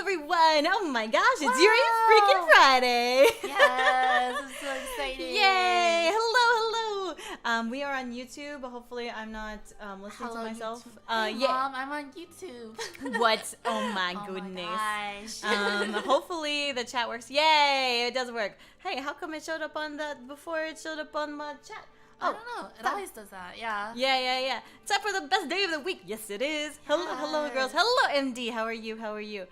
everyone! Oh my gosh, it's Yuri freaking Friday! Yes, I'm so excited! Yay! Hello! We are on YouTube. Hopefully, I'm not listening to myself. Hey, yeah. Mom, I'm on YouTube. What? Oh my Oh goodness! my gosh. Hopefully the chat works. Yay! It does work. Hey, how come it showed up on that before it showed up on my chat? I don't know. It always does that. Yeah. Yeah. Time for the best day of the week. Yes, it is. Hello, girls. Hello, MD. How are you?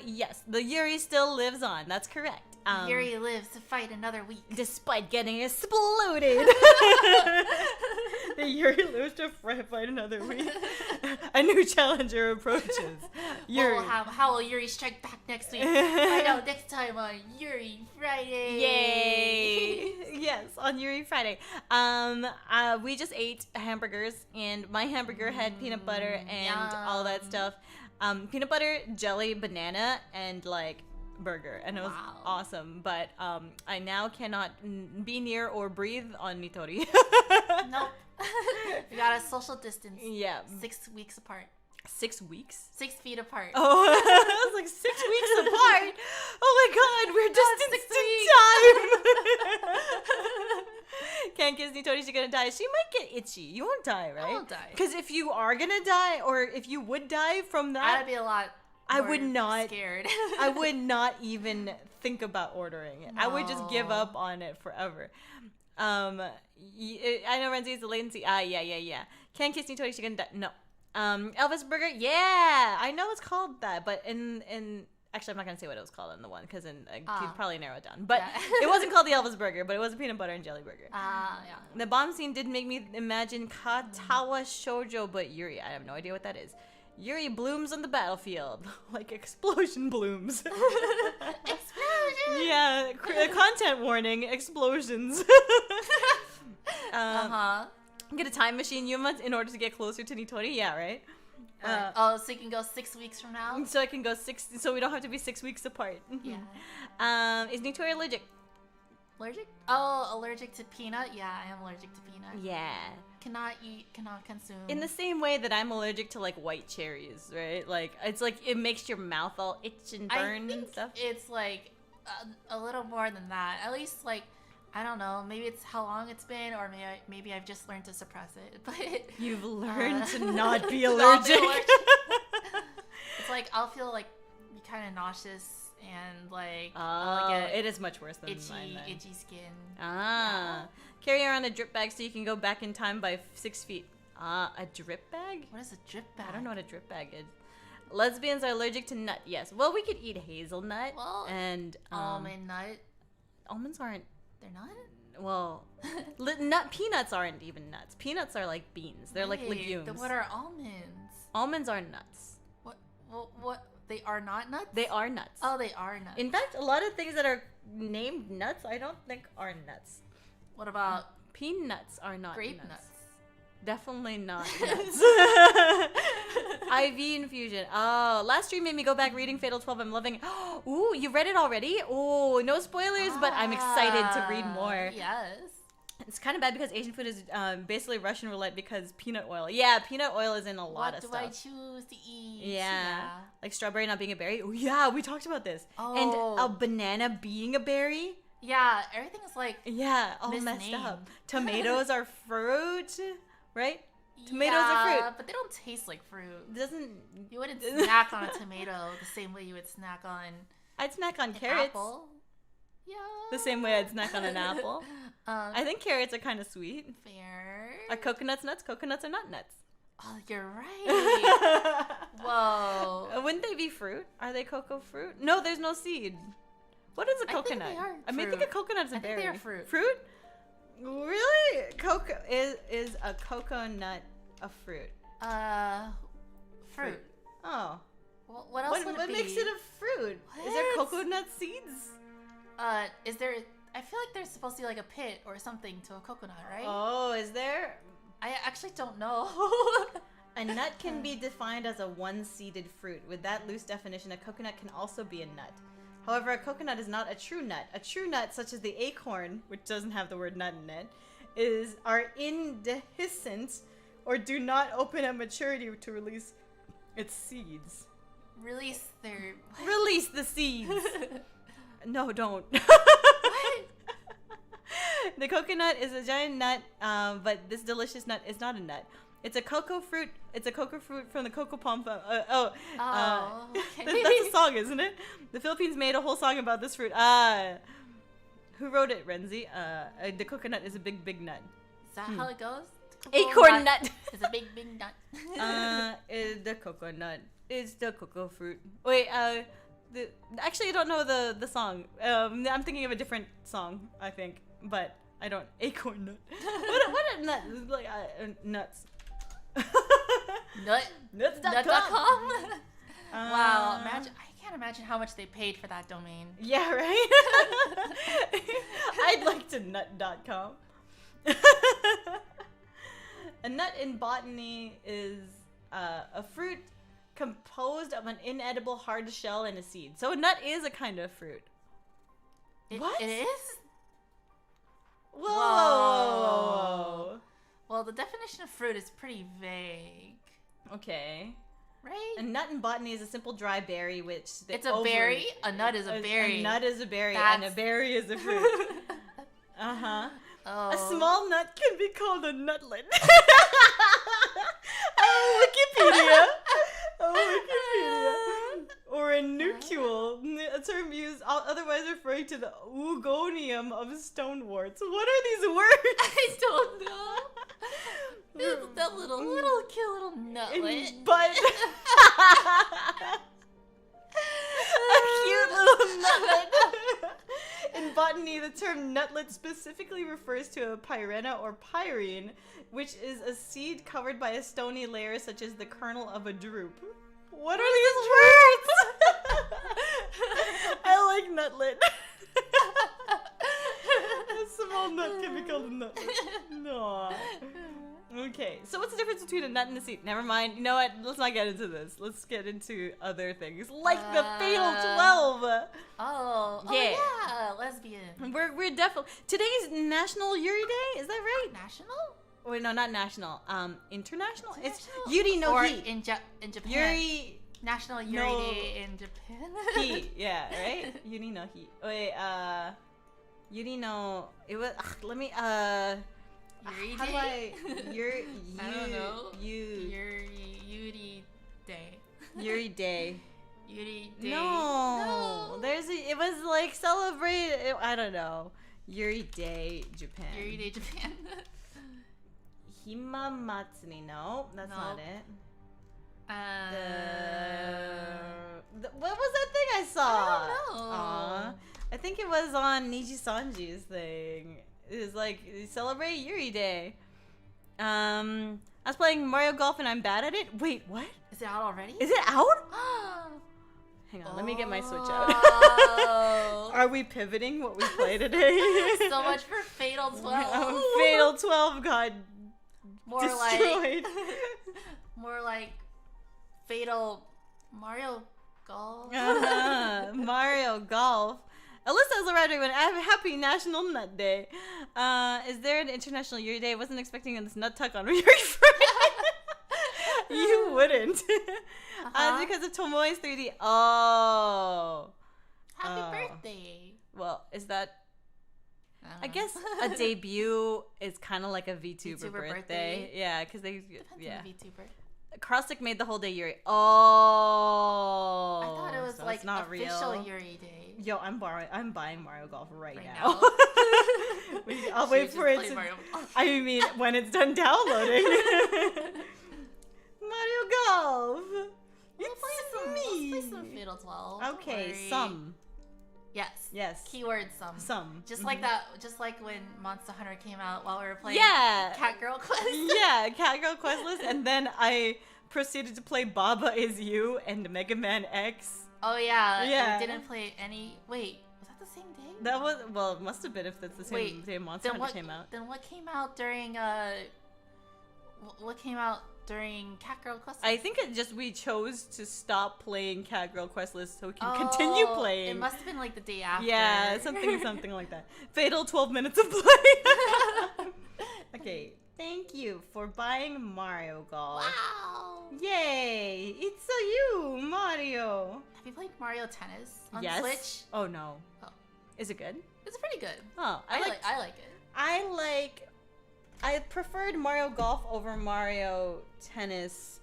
Yes, the Yuri still lives on. That's correct. Yuri lives to fight another week. Despite getting exploded. The Yuri lives to fight another week. A new challenger approaches. Yuri. How will Yuri strike back next week? Find out next time on Yuri Friday. Yay! Yes, on Yuri Friday. We just ate hamburgers, and my hamburger had peanut butter and all that stuff. Peanut butter, jelly, banana, and like burger, and it was awesome. But I now cannot be near or breathe on Nitori. Nope. We got a social distance. Yeah. 6 weeks apart. 6 weeks? 6 feet apart. Oh, I was like 6 weeks apart. Oh my God, we're distanced in time. Can't kiss Nitori, she's gonna die. She might get itchy. You won't die, right? I won't die. Because if you are gonna die, or if you would die from that, I'd be a lot. I would not scared. I would not even think about ordering it. No. I would just give up on it forever. I know Renzi is the latency. Yeah. Can't kiss Nitori, she gonna die. No. Elvis Burger. Yeah, I know it's called that, but in actually I'm not gonna say what it was called in the one because you'd probably narrow it down. But yeah. It wasn't called the Elvis Burger, but it was a peanut butter and jelly burger. Yeah. The bomb scene did make me imagine Katawa Shoujo, but Yuri, I have no idea what that is. Yuri blooms on the battlefield like explosion blooms. Explosion. Yeah, content warning: explosions. Get a time machine, Yuma, in order to get closer to Nitori. Yeah, right. So you can go 6 weeks from now. So I can go 6. So we don't have to be 6 weeks apart. Yeah. Is Nitori allergic? Allergic? Oh, allergic to peanut? Yeah, I am allergic to peanut. Yeah. Cannot eat, cannot consume. In the same way that I'm allergic to like white cherries, right? Like it's like it makes your mouth all itch and burn and stuff. It's like a little more than that. At least like I don't know. Maybe it's how long it's been, or maybe I've just learned to suppress it. But you've learned to not be allergic. It's like I'll feel like kind of nauseous and like it is much worse than mine. Itchy skin. Yeah. Carry around a drip bag so you can go back in time by 6 feet. A drip bag? What is a drip bag? I don't know what a drip bag is. Lesbians are allergic to nut. Yes. Well, we could eat hazelnut and almond nut. Almonds aren't. They're not? Well, peanuts aren't even nuts. Peanuts are like beans. They're like legumes. Then what are almonds? Almonds are nuts. What? They are not nuts? They are nuts. Oh, they are nuts. In fact, a lot of things that are named nuts, I don't think are nuts. What about peanuts? Are not grape nuts? Definitely not nuts. IV infusion. Oh, last stream made me go back reading Fatal 12. I'm loving it. Ooh, you read it already? Oh, no spoilers, but I'm excited to read more. Yes. It's kind of bad because Asian food is basically Russian roulette because peanut oil. Yeah, peanut oil is in a lot of stuff. What do I choose to eat? Yeah. Like strawberry not being a berry. Oh, yeah, we talked about this. Oh. And a banana being a berry. Yeah, everything is like all messed up. Tomatoes are fruit, right? Tomatoes are fruit. But they don't taste like fruit. You wouldn't snack snack on a tomato the same way you would snack on I'd snack on carrots. Apple. Yeah. The same way I'd snack on an apple. I think carrots are kind of sweet. Fair. Are coconuts nuts? Coconuts are not nuts. Oh, you're right. Whoa. Wouldn't they be fruit? Are they cocoa fruit? No, there's no seed. What is a coconut? I think they are I think a coconut is a berry. I think they are fruit. Fruit? Really? Is a coconut a fruit? Fruit. Oh. Well, what else would it be? What makes it a fruit? What? Is there coconut seeds? Is there? I feel like there's supposed to be like a pit or something to a coconut, right? Oh, is there? I actually don't know. A nut can be defined as a one-seeded fruit. With that loose definition, a coconut can also be a nut. However, a coconut is not a true nut. A true nut, such as the acorn, which doesn't have the word nut in it, are indehiscent or do not open at maturity to release its seeds. Release their... Release the seeds. No, don't. What? The coconut is a giant nut, but this delicious nut is not a nut. It's a cocoa fruit. It's a cocoa fruit from the cocoa palm. Okay. That's a song, isn't it? The Philippines made a whole song about this fruit. Who wrote it, Renzi? The coconut is a big, big nut. Is that how it goes? Acorn nut. It's a big, big nut. The coconut is the cocoa fruit. Wait, actually, I don't know the song. I'm thinking of a different song, I think, but I don't. Acorn nut. What a nut? Like nuts. Nuts.com. Wow, imagine! I can't imagine how much they paid for that domain. Yeah, right. I'd like to nut.com. A nut in botany is a fruit composed of an inedible hard shell and a seed. So a nut is a kind of fruit. What? It is? Whoa. Well, the definition of fruit is pretty vague. Okay. Right? A nut in botany is a simple dry berry, which... It's a berry? A nut is a berry. A nut is a berry, and a berry is a fruit. Uh-huh. Oh. A small nut can be called a nutlet. Wikipedia. Wikipedia. Or a nucule, a term used otherwise referring to the oogonium of stoneworts. What are these words? I don't know. That little cute little nutlet. But a cute little nutlet. In botany, the term nutlet specifically refers to a pyrena or pyrene, which is a seed covered by a stony layer such as the kernel of a drupe. What are these words? I like nutlet. A small nut can be called a nutlet. No. Okay, so what's the difference between a nut and a seed? Never mind. You know what? Let's not get into this. Let's get into other things, like the Fatal 12. Yeah, lesbian. We're definitely today's National Yuri Day. Is that right? National? Wait, no, not national. International. It's Yuri no or Hi. in Japan. Yuri National Yuri no Day in Japan. Hi. Yeah, right. Yuri no Hi. Wait, Yuri no. It was. Let me. Yuri How Day? do I? Yuri. I don't know. Yuri Day. Yuri Day. Yuri Day. No. It was like celebrated. I don't know. Yuri Day, Japan. Yuri Day, Japan. Hima Matsuri. No, that's not it. What was that thing I saw? I don't know. I think it was on Niji Sanji's thing. It was like, celebrate Yuri Day. I was playing Mario Golf and I'm bad at it. Wait, what? Is it out already? Is it out? Hang on, let me get my Switch out. Are we pivoting what we play today? So much for Fatal 12. Fatal 12 got more destroyed. More like Fatal Mario Golf. Mario Golf. Alyssa Zarado, happy National Nut Day. Is there an International Yuri Day? I wasn't expecting this nut tuck on Yuri Friday. You wouldn't. Because of Tomoe's 3D. Oh. Happy birthday. Well, is that... I guess a debut is kind of like a VTuber birthday. Yeah, because they... Depends on the VTuber. Crosstick made the whole day Yuri. Oh. I thought it was so like not official real. Yuri Day. Yo, I'm buying Mario Golf right now. I'll wait for it to... I mean, when it's done downloading. Mario Golf. Let's play some Fatal 12. Okay, some. Yes. Keyword some. Some. Just like that. Just like when Monster Hunter came out while we were playing. Cat Girl Quest. Yeah, Cat Girl Quest list, and then I proceeded to play Baba Is You and Mega Man X. Oh yeah. Yeah. We didn't play any. Wait, was that the same day? That was it must have been if that's the same day Monster Hunter came out. Then what came out during What came out during Cat Girl Quest List? I think we chose to stop playing Cat Girl Quest List so we can continue playing. It must have been like the day after. Yeah, something like that. Fatal 12 minutes of play. Okay. Thank you for buying Mario Golf. Wow. Yay! It's you, Mario. Have you played Mario Tennis on Yes. Switch? Oh no. Oh. Is it good? It's pretty good. Oh, I like it. I preferred Mario Golf over Mario Tennis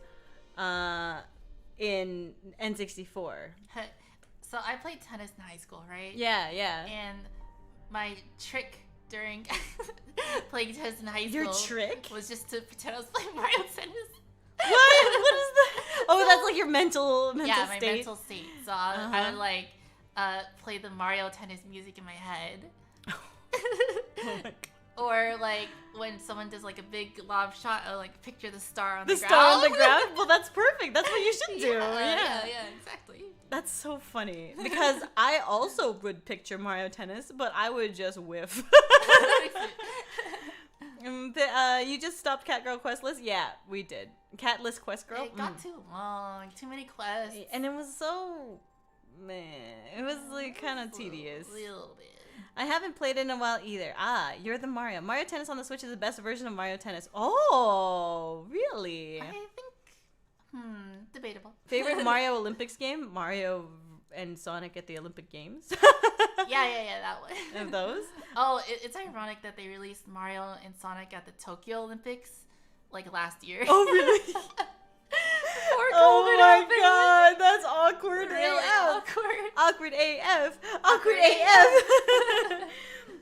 in N64. So I played tennis in high school, right? Yeah, yeah. And my trick during playing tennis in high school Your trick? was just to pretend I was playing Mario Tennis. What? What is that? Oh, that's like your mental my state. mental state. So I would like play the Mario Tennis music in my head. Oh my God. Or like when someone does like a big lob shot, I would like picture the star on the ground. The star on the ground? Well, that's perfect. That's what you should do. Yeah, exactly. That's so funny because I also would picture Mario Tennis, but I would just whiff. You just stopped Cat Girl Quest List? Yeah, we did. Cat List Quest Girl? It got too long, too many quests. And it was so... Man, it was like kind of tedious. A little bit. I haven't played it in a while either. You're the Mario. Mario Tennis on the Switch is the best version of Mario Tennis. Oh, really? I think, debatable. Favorite Mario Olympics game? Mario and Sonic at the Olympic Games? Yeah, that one. Of those? Oh, it's ironic that they released Mario and Sonic at the Tokyo Olympics, like last year. Oh, really? Oh my God, that's awkward Really AF. awkward. Awkward AF. Awkward AF.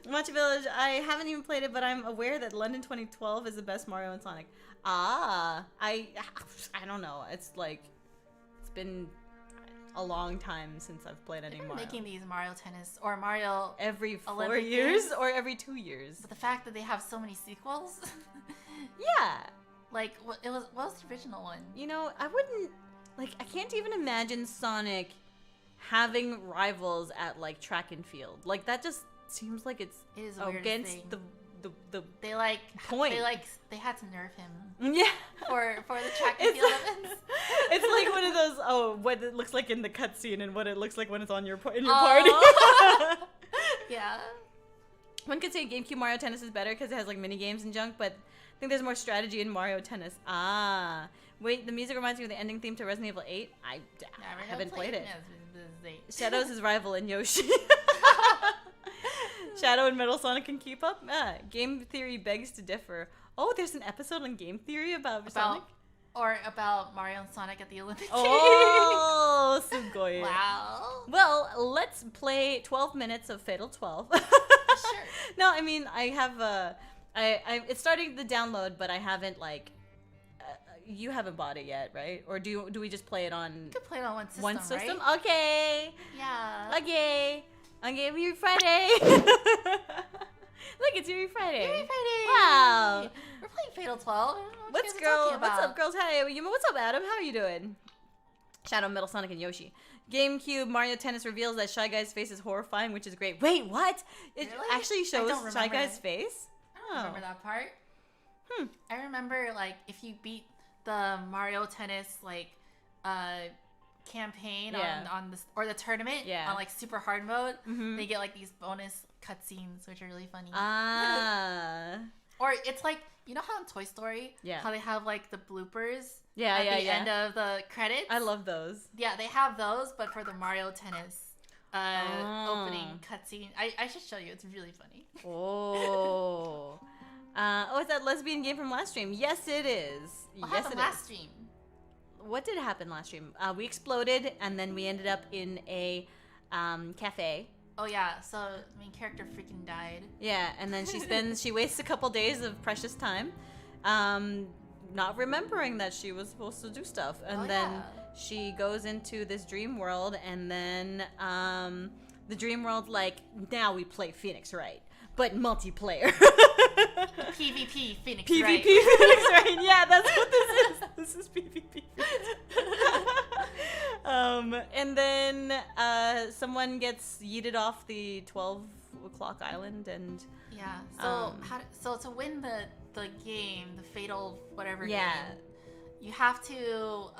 Macho Village, I haven't even played it, but I'm aware that London 2012 is the best Mario and Sonic. I don't know. It's been a long time since I've played any Mario. Making these Mario Tennis or Mario every 4 Olympic years games? or every 2 years. But the fact that they have so many sequels. Yeah. Like, what was the original one? You know, I wouldn't, I can't even imagine Sonic having rivals at, track and field. That just seems like it's It is a weird against thing. the They point. They had to nerf him Yeah. for the track and field events. It's like one of those, what it looks like in the cutscene and what it looks like when it's on your party. Yeah. One could say GameCube Mario Tennis is better because it has, mini games and junk, but I think there's more strategy in Mario Tennis. Wait, the music reminds me of the ending theme to Resident Evil 8. I haven't played it. Shadow's his rival in Yoshi. Shadow and Metal Sonic can keep up? Game Theory begs to differ. Oh, there's an episode on Game Theory about Sonic? Or about Mario and Sonic at the Olympics. Oh, sugoi. Wow. Well, let's play 12 minutes of Fatal 12. Sure. No, I mean, I have it's starting to download, but I haven't you haven't bought it yet, right? Or do we just play it on You could play it on one one system? right? Okay. Yeah. Okay. Yuri Friday. Look, it's Yuri Friday. Yuri Friday. Wow. We're playing Fatal 12. What's up, girls? Hi, Yuma. What's up, Adam? How are you doing? Shadow, Metal Sonic, and Yoshi. GameCube Mario Tennis reveals that Shy Guy's face is horrifying, which is great. Wait, what? It Really? actually shows Shy Guy's it. face? I don't remember that part. I remember, if you beat the Mario Tennis, campaign on this, or the tournament on, super hard mode, they get, these bonus cutscenes, which are really funny. Or it's you know how in Toy Story, how they have, the bloopers at the end of the credits? I love those. Yeah, they have those, but for the Mario Tennis opening cutscene. I should show you. It's really funny. Oh. It's that lesbian game from last stream. Yes, it is. What yes, happened it last is. stream? What did happen last stream? We exploded, and then we ended up in a cafe. Oh, yeah. So, main character freaking died. Yeah, and then she wastes a couple days of precious time, not remembering that she was supposed to do stuff. And then she goes into this dream world, and then the dream world, now we play Phoenix Wright, but multiplayer. PvP Phoenix PvP Wright. Phoenix Wright. Yeah, that's what this is. This is PvP. And then someone gets yeeted off the 12 o'clock island, and yeah. So to win the game, the fatal whatever game, you have to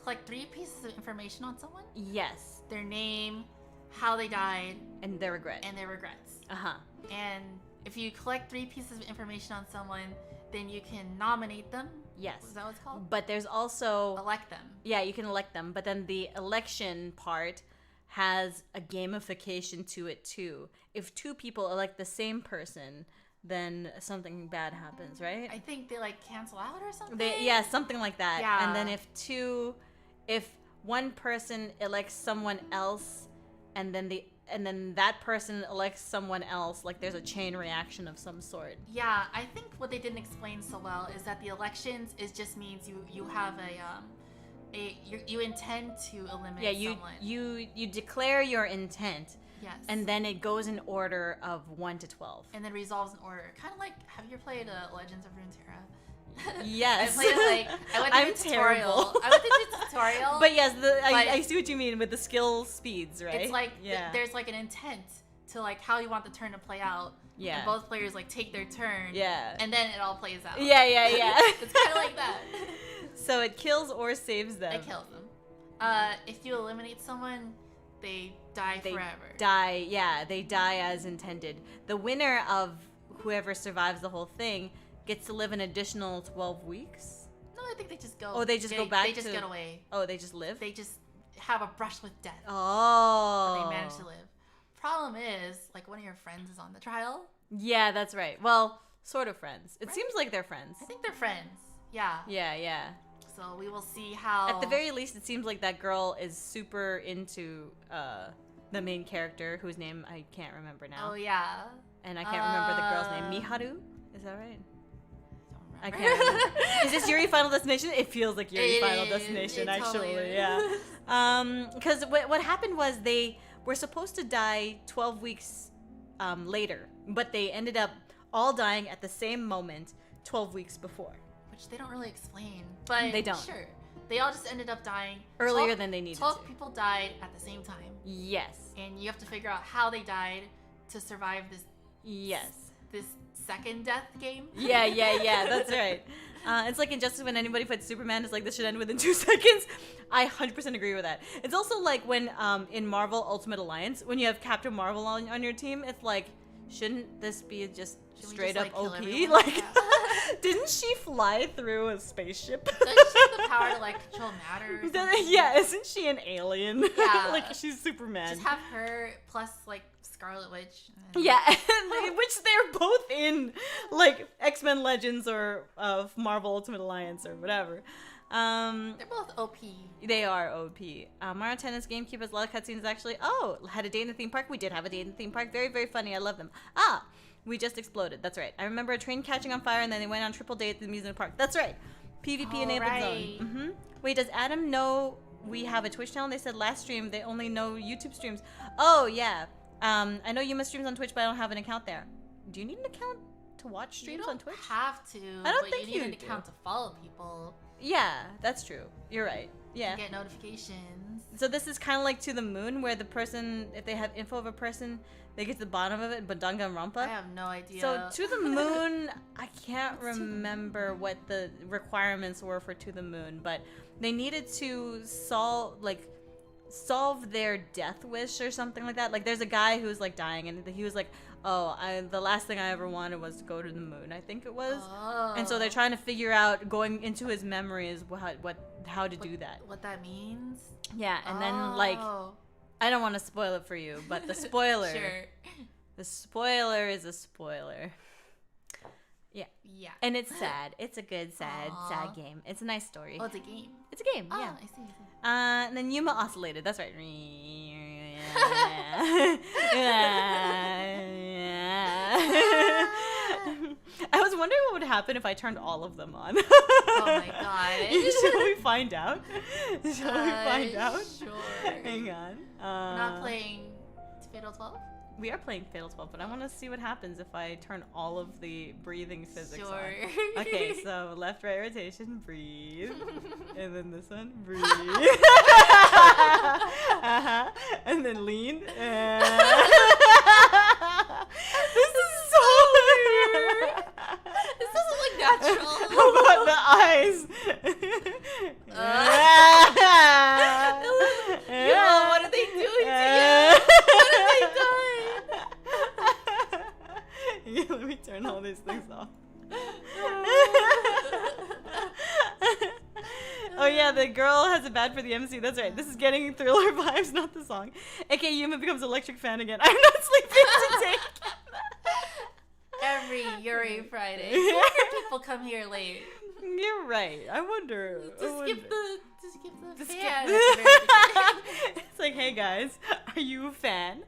collect 3 pieces of information on someone. Yes. Their name, how they died, and their regrets. And their regrets. Uh-huh. And if you collect 3 pieces of information on someone, then you can nominate them. Yes. Is that what it's called? But there's also... elect them. Yeah, you can elect them. But then the election part has a gamification to it, too. If 2 people elect the same person, then something bad happens, right? I think they, like, cancel out or something? Yeah, something like that. Yeah. And then if one person elects someone else, and then that person elects someone else, like there's a chain reaction of some sort. Yeah, I think what they didn't explain so well is that the elections just means you have you intend to eliminate someone. You declare your intent. Yes. And then it goes in order of 1 to 12. And then resolves in order. Kind of like, have you played Legends of Runeterra? Yes. I played it I went through the tutorial. I went through the tutorial. But yes, I see what you mean with the skill speeds, right? It's like there's like an intent to like how you want the turn to play out. Yeah. And both players like take their turn. Yeah. And then it all plays out. Yeah. It's kind of like that. So it kills or saves them. It kills them. If you eliminate someone, they die forever. They die as intended. The winner of whoever survives the whole thing gets to live an additional 12 weeks. No, I think they just go. Oh, they just go back. They just get away. Oh, they just live. They just have a brush with death. Oh. But they manage to live. Problem is, like, one of your friends is on the trial. Yeah, that's right. Well, sort of friends. It seems like they're friends. I think they're friends. Yeah. Yeah. So we will see how. At the very least, it seems like that girl is super into the main character, whose name I can't remember now. Oh yeah. And I can't remember the girl's name. Miharu? Is that right? I can't remember. Is this Yuri Final Destination? It feels like Yuri Final Destination, actually. Totally Yeah. Because what happened was they were supposed to die 12 weeks later, but they ended up all dying at the same moment 12 weeks before. Which they don't really explain, but they don't. Sure. They all just ended up dying earlier than they needed 12 to. people died at the same time. Yes. And you have to figure out how they died to survive this. Yes. This second death game. Yeah. That's right. It's like Injustice when anybody fights Superman. It's like this should end within 2 seconds. I 100% agree with that. It's also like when in Marvel Ultimate Alliance, when you have Captain Marvel on your team, it's like, shouldn't this be just straight up OP? Like, didn't she fly through a spaceship? Doesn't she have the power to like control matter or something? Yeah, isn't she an alien? Yeah. Like she's Superman. Just have her plus like Scarlet Witch. Yeah, which they're both in like X-Men Legends or Marvel Ultimate Alliance or whatever. They're both OP. They are OP. Mario Tennis GameCube has a lot of cutscenes actually. Oh, had a day in the theme park. We did have a day in the theme park. Very, very funny. I love them. We just exploded. That's right. I remember a train catching on fire and then they went on triple date at the amusement park. That's right. PvP enabled zone. Wait, does Adam know we have a Twitch channel? They said last stream they only know YouTube streams. Oh, yeah. I know Yuma streams on Twitch, but I don't have an account there. Do you need an account to watch streams on Twitch? You don't have to. I don't think you need an account to follow people. Yeah, that's true. You're right. Yeah. Get notifications. So this is kind of like To the Moon, where the person, if they have info of a person, they get to the bottom of it, Badanga and Rampa. I have no idea. So To the Moon, I can't remember what the requirements were for To the Moon, but they needed to solve their death wish or something like that. Like there's a guy who's like dying and he was like, the last thing I ever wanted was to go to the moon, I think it was. Oh. And so they're trying to figure out, going into his memories, how to do that. What that means? Yeah, and then like, I don't want to spoil it for you, but the spoiler, sure. The spoiler is a spoiler. Yeah. Yeah. And it's sad. It's a good, sad game. It's a nice story. Oh, it's a game. It's a game, yeah. I see. And then Yuma oscillated. That's right. I was wondering what would happen if I turned all of them on. Oh my god. Shall we find out? Shall we find out? Sure. Hang on. We're not playing Fatal 12? We are playing Fatal 12, but I want to see what happens if I turn all of the breathing physics on. Okay, so left, right rotation, breathe. And then this one, breathe. And then lean. This is so weird. This doesn't look natural. How about the eyes? What are they doing to you? What have they done? Yeah, let me turn all these things off. Oh yeah, the girl has it bad for the MC. That's right. This is getting Thriller vibes, not the song. AKA Yuma becomes electric fan again. I'm not sleeping today. Every Yuri Friday. No wonder people come here late. You're right. I wonder. Skip the fan. It's like, hey guys, are you a fan?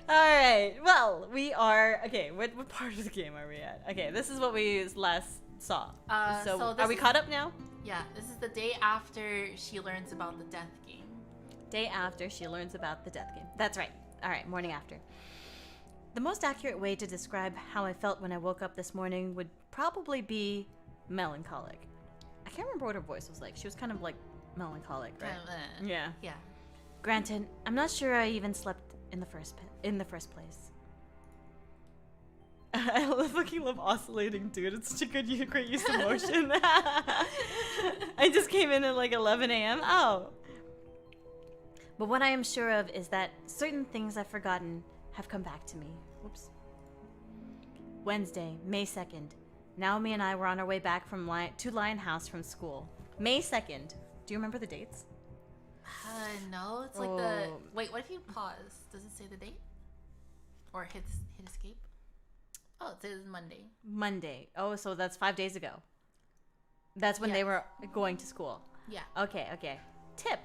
All right. Well, we are okay. What part of the game are we at? Okay, this is what we last saw. So are we caught up now? Yeah. This is the day after she learns about the death game. Day after she learns about the death game. That's right. All right, morning after. The most accurate way to describe how I felt when I woke up this morning would probably be melancholic. I can't remember what her voice was like. She was kind of like melancholic, right? Yeah. Yeah. Granted, I'm not sure I even slept in the first place. I fucking love oscillating, dude. It's such a great use of motion. I just came in at like 11 a.m. Oh. But what I am sure of is that certain things I've forgotten have come back to me. Whoops. Wednesday, May 2nd. Naomi and I were on our way back to Lion House from school. May 2nd. Do you remember the dates? No. It's like the... Wait, what if you pause? Does it say the date? Or hit escape? Oh, it says Monday. Monday. Oh, so that's 5 days ago. That's when they were going to school. Yeah. Okay. Tip.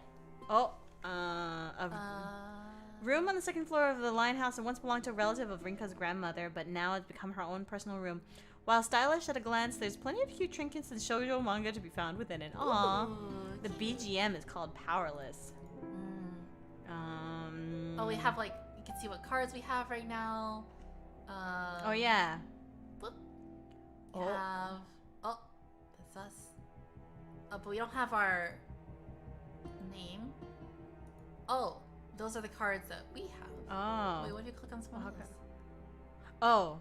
Room on the second floor of the Lion House and once belonged to a relative of Rinka's grandmother, but now has become her own personal room. While stylish at a glance, there's plenty of cute trinkets and shoujo manga to be found within it. Aww. The BGM is called Powerless. Oh, we have like, you can see what cards we have right now. Oh yeah. Whoop. That's us. Oh, but we don't have our name. Oh, those are the cards that we have. Oh. Wait, what if you click on someone else?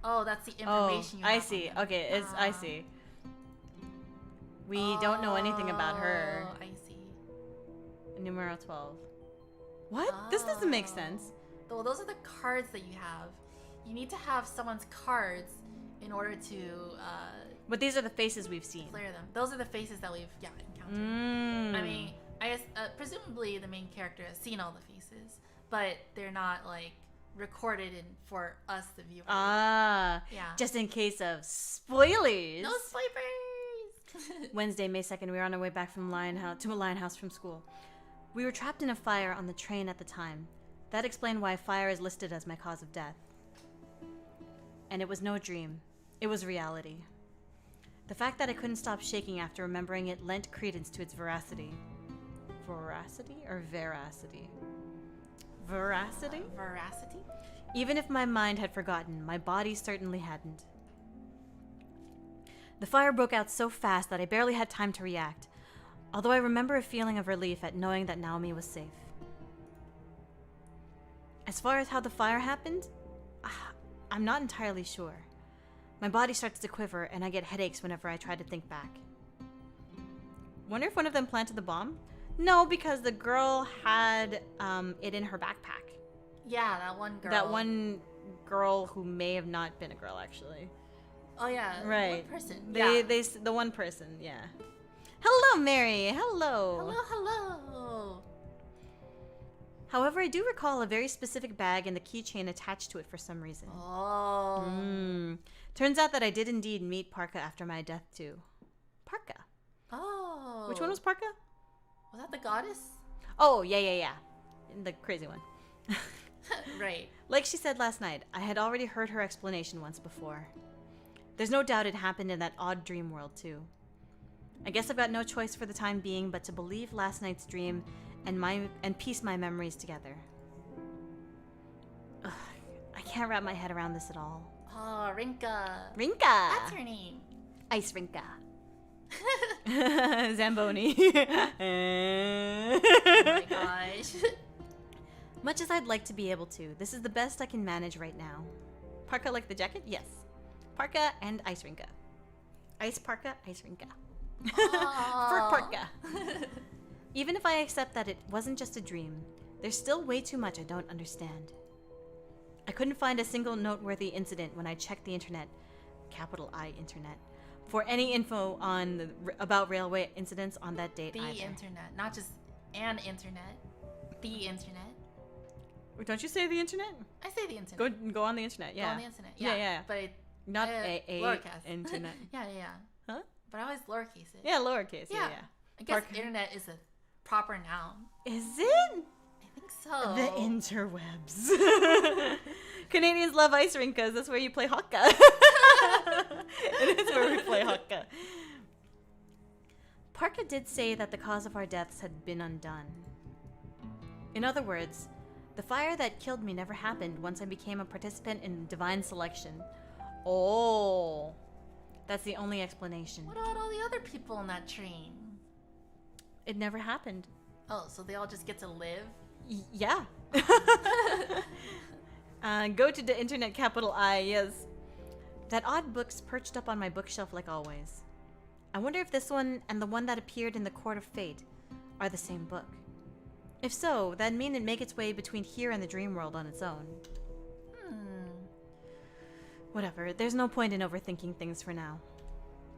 Oh, that's the information you have. I see. Okay, I see. We don't know anything about her. I see. Numero 12. What? This doesn't make sense. Well, those are the cards that you have. You need to have someone's cards in order to... but these are the faces we've seen. Clear them. Those are the faces that we've, encountered. I mean, I guess, presumably the main character has seen all the faces, but they're not, like, recorded for us, the viewers. Yeah. Just in case of spoilers. No spoilers! Wednesday, May 2nd, we were on our way back from to a Lion House from school. We were trapped in a fire on the train at the time. That explained why fire is listed as my cause of death. And it was no dream. It was reality. The fact that I couldn't stop shaking after remembering it lent credence to its veracity. Veracity or veracity? Veracity? Veracity? Even if my mind had forgotten, my body certainly hadn't. The fire broke out so fast that I barely had time to react, although I remember a feeling of relief at knowing that Naomi was safe. As far as how the fire happened, I'm not entirely sure. My body starts to quiver and I get headaches whenever I try to think back. Wonder if one of them planted the bomb? No, because the girl had it in her backpack. Yeah, that one girl. That one girl who may have not been a girl, actually. Oh, yeah. Right. One person. The one person, yeah. Hello, Mary. Hello. Hello. However, I do recall a very specific bag and the keychain attached to it for some reason. Oh. Turns out that I did indeed meet Parka after my death, too. Parka. Oh. Which one was Parka? Was that the goddess? Oh, yeah. The crazy one. Right. Like she said last night, I had already heard her explanation once before. There's no doubt it happened in that odd dream world, too. I guess I've got no choice for the time being but to believe last night's dream and piece my memories together. Ugh, I can't wrap my head around this at all. Oh, Rinka. Rinka! That's her name. Ice Rinka. Zamboni. Oh my gosh. Much as I'd like to be able to, this is the best I can manage right now. Parka like the jacket? Yes. Parka and Ice Rinka. Ice Parka, Ice Rinka. For Parka. Even if I accept that it wasn't just a dream, there's still way too much I don't understand. I couldn't find a single noteworthy incident when I checked the internet, capital I internet, For any info about railway incidents on that date. The internet, not just an internet. The internet. Don't you say the internet? I say the internet. Go on the internet. Yeah. Go on the internet. Yeah. But not a lowercase. Internet. Yeah. Huh? But I always lowercase it. Yeah, lowercase. Yeah. I guess internet is a proper noun. Is it? I think so. The interwebs. Canadians love ice rinkas. That's where you play hokka. It is where we play hokka. Parka did say that the cause of our deaths had been undone. In other words, the fire that killed me never happened once I became a participant in divine selection. Oh, that's the only explanation. What about all the other people on that train? It never happened. Oh, so they all just get to live? Yeah. Go to the internet, capital I, yes. That odd book's perched up on my bookshelf like always. I wonder if this one and the one that appeared in the Court of Fate are the same book. If so, that'd mean it'd make its way between here and the dream world on its own. Whatever, there's no point in overthinking things for now.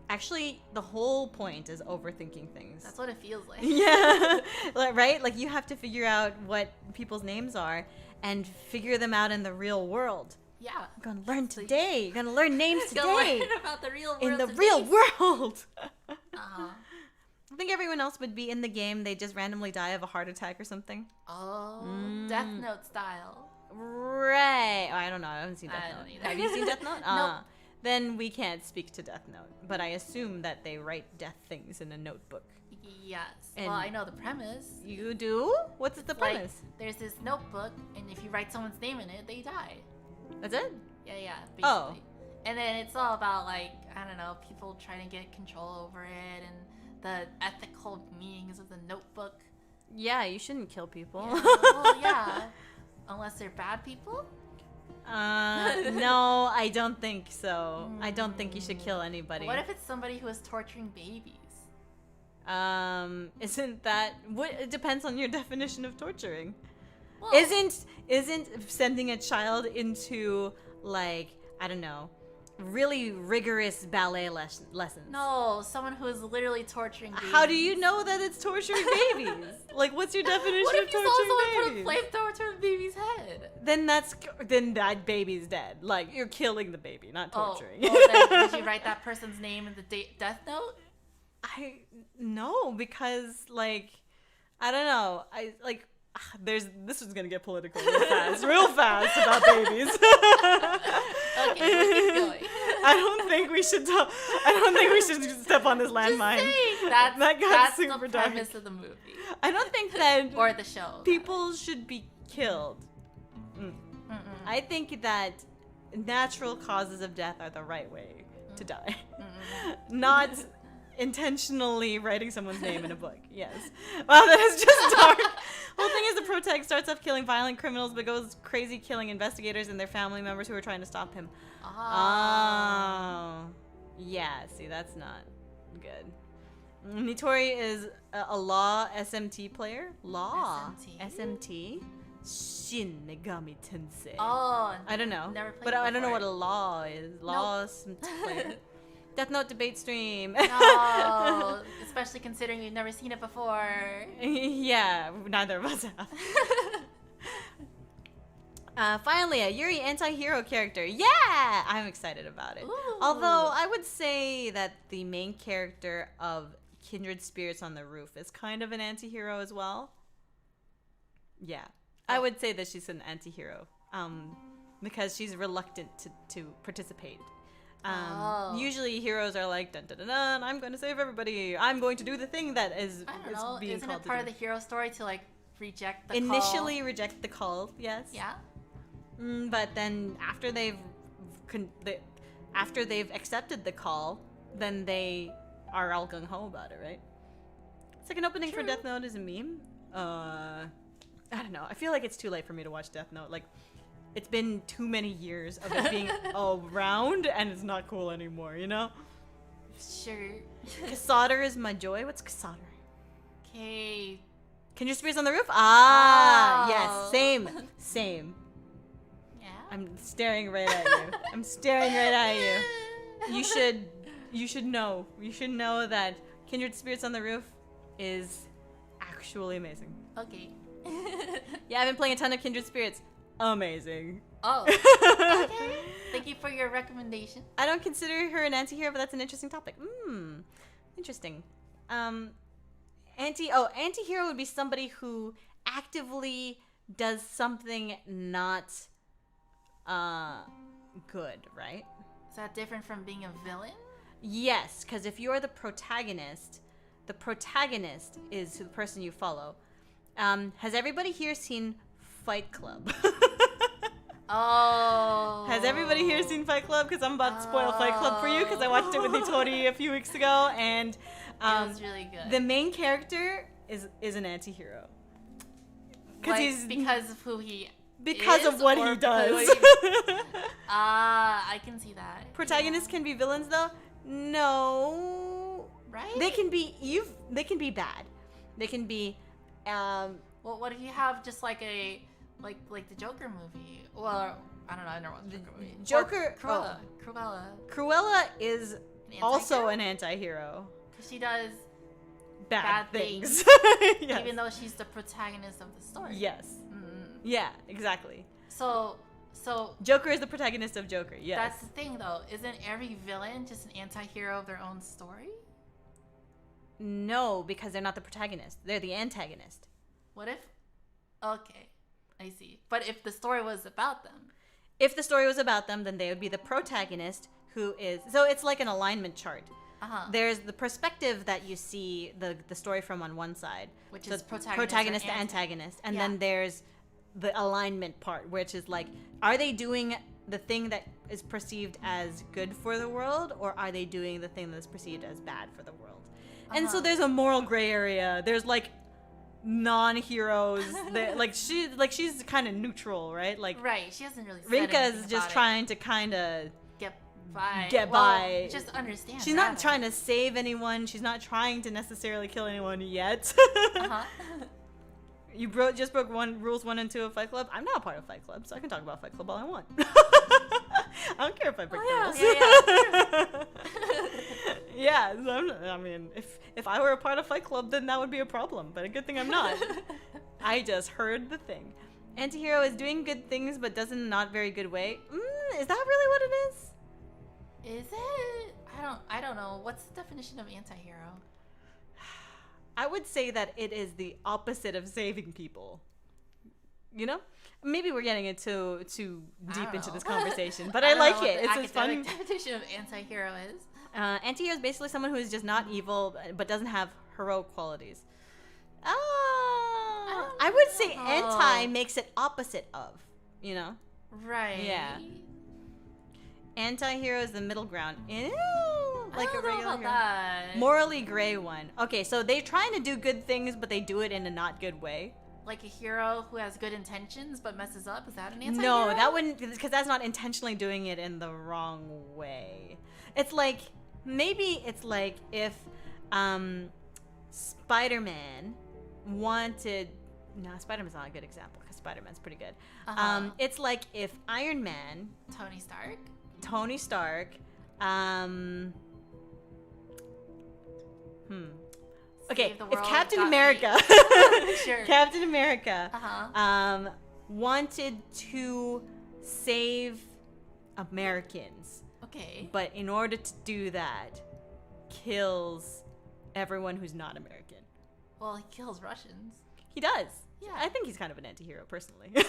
Actually, the whole point is overthinking things. That's what it feels like. Yeah, right? Like, you have to figure out what people's names are and figure them out in the real world. Yeah. I'm gonna learn today. You're gonna learn names today. Learn about the real world. In the real world. Uh-huh. I think everyone else would be in the game. They just randomly die of a heart attack or something. Oh, Death Note style. Right. Oh, I don't know. I haven't seen Death Note. Either. Have you seen Death Note? Nope. Then we can't speak to Death Note. But I assume that they write death things in a notebook. Yes. And well, I know the premise. You do? What's the premise? Like, there's this notebook, and if you write someone's name in it, they die. That's it? Yeah, basically. Oh. And then it's all about, like, I don't know, people trying to get control over it and the ethical meanings of the notebook. Yeah, you shouldn't kill people. Yeah. Well, yeah. Unless they're bad people? No, I don't think so. I don't think you should kill anybody. What if it's somebody who is torturing babies? Isn't that what? It depends on your definition of torturing. Well, Isn't sending a child into, like, I don't know, really rigorous ballet lessons? No, someone who is literally torturing babies. How do you know that it's torturing babies? Like, what's your definition what of if you torturing saw babies? someone put a flamethrower to a baby's head? Then that baby's dead. Like, you're killing the baby, not torturing. Oh, then did you write that person's name in the death note? No, because, like, I don't know. This is gonna get political real fast about babies. Okay, we'll keep going. I don't think we should step on this landmine. That's super the dark. premise of the movie. I don't think that or the show. People should be killed. I think that natural causes of death are the right way to die. Not intentionally writing someone's name in a book. Yes. Wow, that is just dark. Whole thing is the protag starts off killing violent criminals but goes crazy killing investigators and their family members who are trying to stop him. Oh. Yeah, see, that's not good. Nitori is a law SMT player. Law SMT. Shin Megami Tensei. Oh, I don't know. Never played but I don't know what a before. law is. Law SMT player. Death Note debate stream. No, especially considering we've never seen it before. Yeah, neither of us have. Finally, a Yuri anti-hero character. Yeah! I'm excited about it. Ooh. Although, I would say that the main character of Kindred Spirits on the Roof is kind of an anti-hero as well. Yeah. I would say that she's an anti-hero. Because she's reluctant to participate. Usually heroes are like, dun, dun, dun, dun, I'm going to save everybody. I'm going to do the thing that is being Isn't called it part to of the hero story to, like, reject the Initially call? reject the call, yes. Yeah. But then after they've accepted the call, then they are all gung-ho about it, right? It's like an opening for Death Note is a meme. I don't know. I feel like it's too late for me to watch Death Note. Like, it's been too many years of it being around, and it's not cool anymore, you know? Sure. Kassadar is my joy. What's Kassadar? Okay. Kindred Spirits on the Roof? Yes. Same. Yeah. I'm staring right at you. You should You should know. You should know that Kindred Spirits on the Roof is actually amazing. Okay. Yeah, I've been playing a ton of Kindred Spirits. Amazing. Oh. Okay. Thank you for your recommendation. I don't consider her an anti-hero, but that's an interesting topic. Interesting. Anti-hero would be somebody who actively does something not good, right? Is that different from being a villain? Yes, because if you're the protagonist is the person you follow. Has everybody here seen Fight Club? Oh. Has everybody here seen Fight Club? Because I'm about to spoil Fight Club for you because I watched it with Yuri a few weeks ago, and it was really good. The main character is an anti-hero. Because of who he because is, of what he does. I can see that. Protagonists can be villains though? No. Right? They can be bad. They can be well, what if you have just like a like the Joker movie? Well, I don't know, I never watched the Joker movie. Joker Cruella is also an anti-hero. Because she does bad things. Yes. Even though she's the protagonist of the story. Yes. Mm-hmm. Yeah, exactly. So Joker is the protagonist of Joker. Yes. That's the thing though. Isn't every villain just an anti-hero of their own story? No, because they're not the protagonist. They're the antagonist. What if? Okay, I see. But if the story was about them? If the story was about them, then they would be the protagonist who is... So it's like an alignment chart. Uh-huh. There's the perspective that you see the story from on one side. Which is protagonist to antagonist. And then there's the alignment part, which is like, are they doing the thing that is perceived as good for the world, or are they doing the thing that's perceived as bad for the world? Uh-huh. And so there's a moral gray area. There's like non-heroes that she's kind of neutral, right? Like right, she hasn't really said Rinka is just trying to kind of get by. Just understand. She's not trying to save anyone. She's not trying to necessarily kill anyone yet. Uh-huh. You just broke rules 1 and 2 of Fight Club. I'm not a part of Fight Club, so I can talk about Fight Club all I want. I don't care if I break the rules. Yeah, I mean, if I were a part of Fight Club, then that would be a problem. But a good thing I'm not. I just heard the thing. Antihero is doing good things, but does it in a not very good way. Is that really what it is? Is it? I don't know. What's the definition of antihero? I would say that it is the opposite of saving people. You know? Maybe we're getting too deep into this conversation, but I like it. It's a fun definition of anti-hero is. Anti-hero is basically someone who is just not evil, but doesn't have heroic qualities. I would say anti makes it opposite of, you know? Right. Yeah. Anti-hero is the middle ground. Ew, like a regular hero. That. Morally gray one. Okay, so they're trying to do good things, but they do it in a not good way. Like a hero who has good intentions but messes up? Is that an anti-hero? No, that wouldn't, because that's not intentionally doing it in the wrong way. It's like, maybe it's like if Spider-Man wanted... No, Spider-Man's not a good example because Spider-Man's pretty good. It's like if Iron Man... Tony Stark... Okay, if Captain America... Sure. Captain America wanted to save Americans. Okay. But in order to do that, kills everyone who's not American. Well, he kills Russians. He does. Yeah. I think he's kind of an anti-hero, personally. But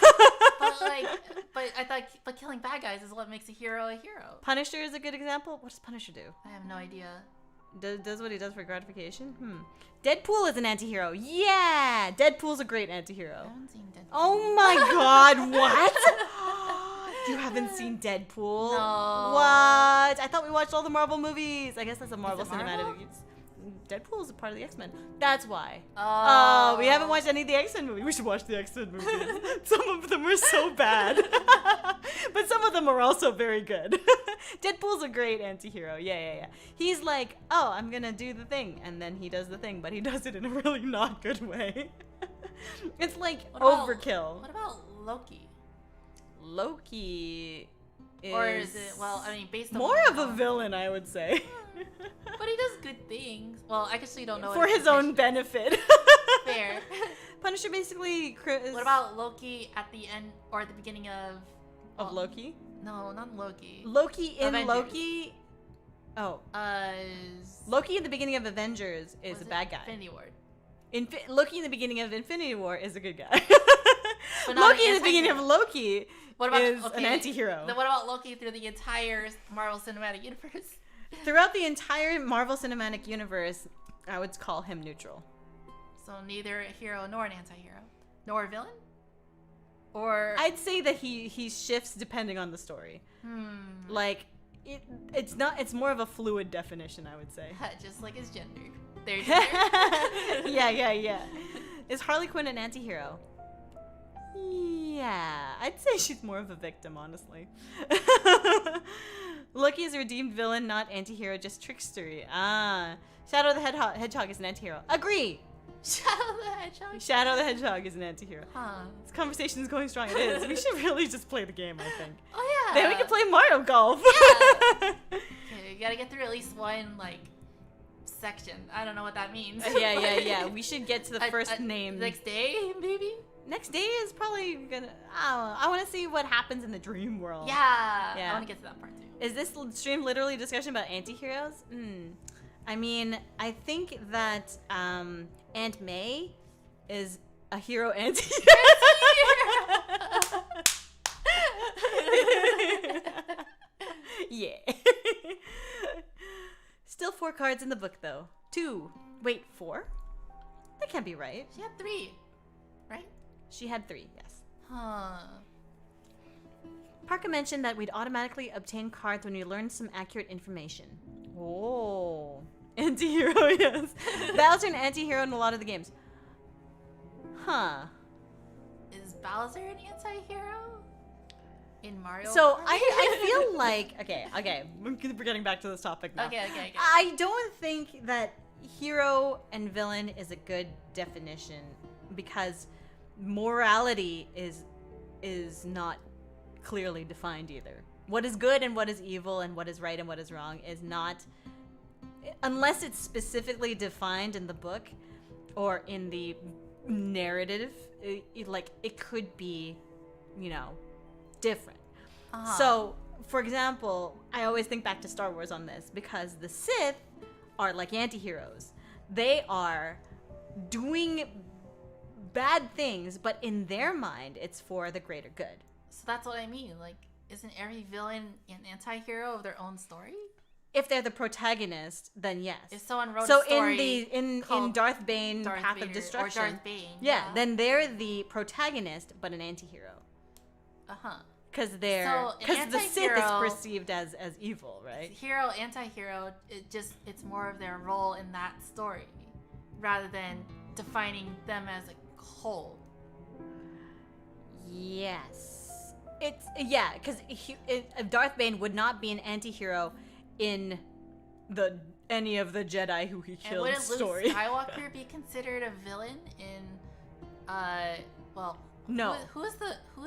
killing bad guys is what makes a hero a hero. Punisher is a good example. What does Punisher do? I have no idea. Does what he does for gratification? Deadpool is an anti-hero. Yeah! Deadpool's a great anti-hero. I haven't seen Deadpool. Oh my god, what? You haven't seen Deadpool? No. What? I thought we watched all the Marvel movies. I guess that's a Marvel Cinematic Universe. Deadpool is a part of the X-Men. That's why. Oh, we haven't watched any of the X-Men movies. We should watch the X-Men movies. Some of them are so bad. But some of them are also very good. Deadpool's a great anti-hero. Yeah. He's like, oh, I'm going to do the thing. And then he does the thing, but he does it in a really not good way. It's like overkill. What about Loki? Loki or is it? Well, I mean, based on more of a villain, I would say. But he does good things. Well, I actually don't know. For his own benefit. Fair. Punisher basically. What about Loki at the end or at the beginning of? Of Loki? No, not Loki. Loki in Avengers. Loki. Oh. Loki in the beginning of Avengers is a bad guy. Infinity War. Loki in the beginning of Infinity War is a good guy. But Loki in the beginning of Loki is an anti-hero. Then what about Loki through the entire Marvel Cinematic Universe? Throughout the entire Marvel Cinematic Universe, I would call him neutral. So neither a hero nor an anti-hero. Nor a villain? Or I'd say that he shifts depending on the story. Like it's more of a fluid definition, I would say. Just like his gender. There's gender. Yeah. Is Harley Quinn an anti-hero? Yeah, I'd say she's more of a victim, honestly. Loki is a redeemed villain, not anti-hero, just trickstery. Shadow the Hedgehog is an anti-hero. Agree! Shadow the Hedgehog is an anti-hero. This conversation is going strong. It is. We should really just play the game, I think. Oh, yeah. Then we can play Mario Golf. Yeah. Okay, you gotta get through at least one, section. I don't know what that means. Yeah. We should get to the first name. Next day, maybe? Next day is probably gonna. I want to see what happens in the dream world. Yeah. I want to get to that part too. Is this stream literally a discussion about anti-heroes? I mean, I think that Aunt May is a hero anti-hero. Yeah. Still 4 cards in the book though. 2. Wait, 4? That can't be right. She had 3, right? She had 3, yes. Huh. Parker mentioned that we'd automatically obtain cards when we learned some accurate information. Oh. Anti-hero, yes. Bowser an anti-hero in a lot of the games. Huh. Is Bowser an anti-hero? In Mario So Kart? I feel like... Okay. We're getting back to this topic now. Okay. I don't think that hero and villain is a good definition because morality is not clearly defined either. What is good and what is evil and what is right and what is wrong is not, unless it's specifically defined in the book or in the narrative, it could be, different. So, for example, I always think back to Star Wars on this because the Sith are like anti-heroes. They are doing bad things, but in their mind, it's for the greater good. So that's what I mean. Isn't every villain an anti-hero of their own story? If they're the protagonist, then yes. If someone wrote a story in Darth Bane, Path of Destruction, or Darth Bane, then they're the protagonist, but an anti-hero. Because the Sith is perceived as evil, right? Hero, anti-hero, it's more of their role in that story, rather than defining them as a whole. Yes, because Darth Bane would not be an anti-hero in any of the Jedi who he killed story. Luke Skywalker be considered a villain in? No. Who is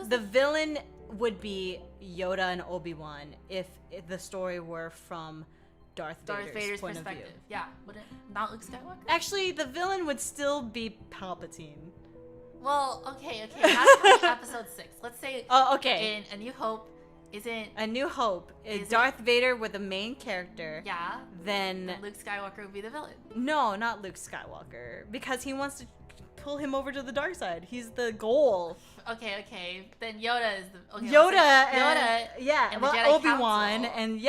the villain? Would be Yoda and Obi-Wan if the story were from Darth Vader's point perspective. Of view. Yeah, would it not Luke Skywalker? Actually, the villain would still be Palpatine. Well, okay. That's episode 6. Let's say. Oh, okay. In A New Hope, A New Hope is Darth Vader with the main character. Yeah. Then Luke Skywalker would be the villain. No, not Luke Skywalker, because he wants to pull him over to the dark side. He's the goal. Okay. Then Yoda is the Yoda, and well, the Jedi Obi-Wan, Council, and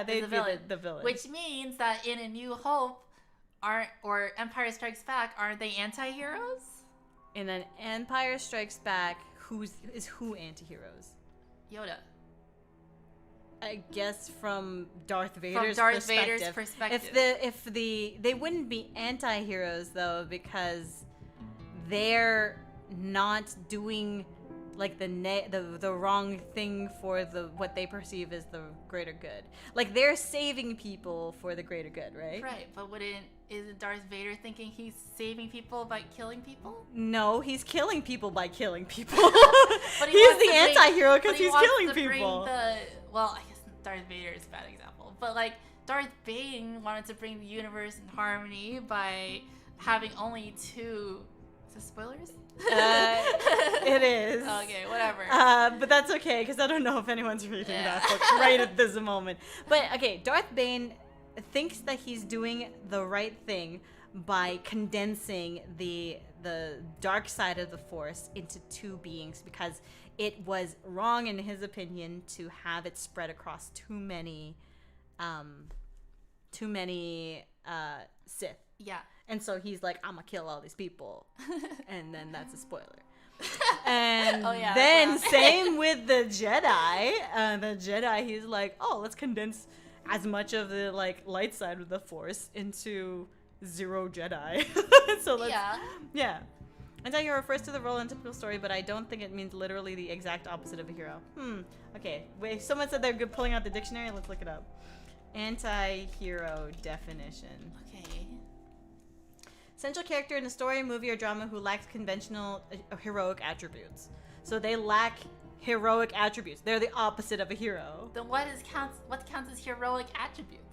they'd be the villain. Which means that in A New Hope, or Empire Strikes Back, aren't they anti-heroes? In an Empire Strikes Back, who anti-heroes? Yoda. I guess from Darth Vader's perspective. They wouldn't be anti-heroes though, because they're not doing the wrong thing for what they perceive as the greater good. They're saving people for the greater good, right? Right, but isn't Darth Vader thinking he's saving people by killing people? No, he's killing people by killing people. He's the anti-hero because he's killing people. well, I guess Darth Vader is a bad example, but like Darth Bane wanted to bring the universe in harmony by having only two. Is this spoilers? It is. Okay, whatever. But that's okay because I don't know if anyone's reading that book right at this moment. But okay, Darth Bane thinks that he's doing the right thing by condensing the dark side of the Force into two beings because it was wrong in his opinion to have it spread across too many Sith. Yeah. And so he's like, I'm gonna kill all these people. And then that's a spoiler. And then same with the Jedi. He's like, oh, let's condense as much of the like light side of the Force into 0 Jedi. So let's Anti-hero refers to the role in a typical story, but I don't think it means literally the exact opposite of a hero. Okay. Wait, someone said they're good pulling out the dictionary. Let's look it up. Anti-hero definition. Okay. Central character in a story, movie, or drama who lacks conventional heroic attributes. So they lack heroic attributes. They're the opposite of a hero. Then what counts as heroic attributes?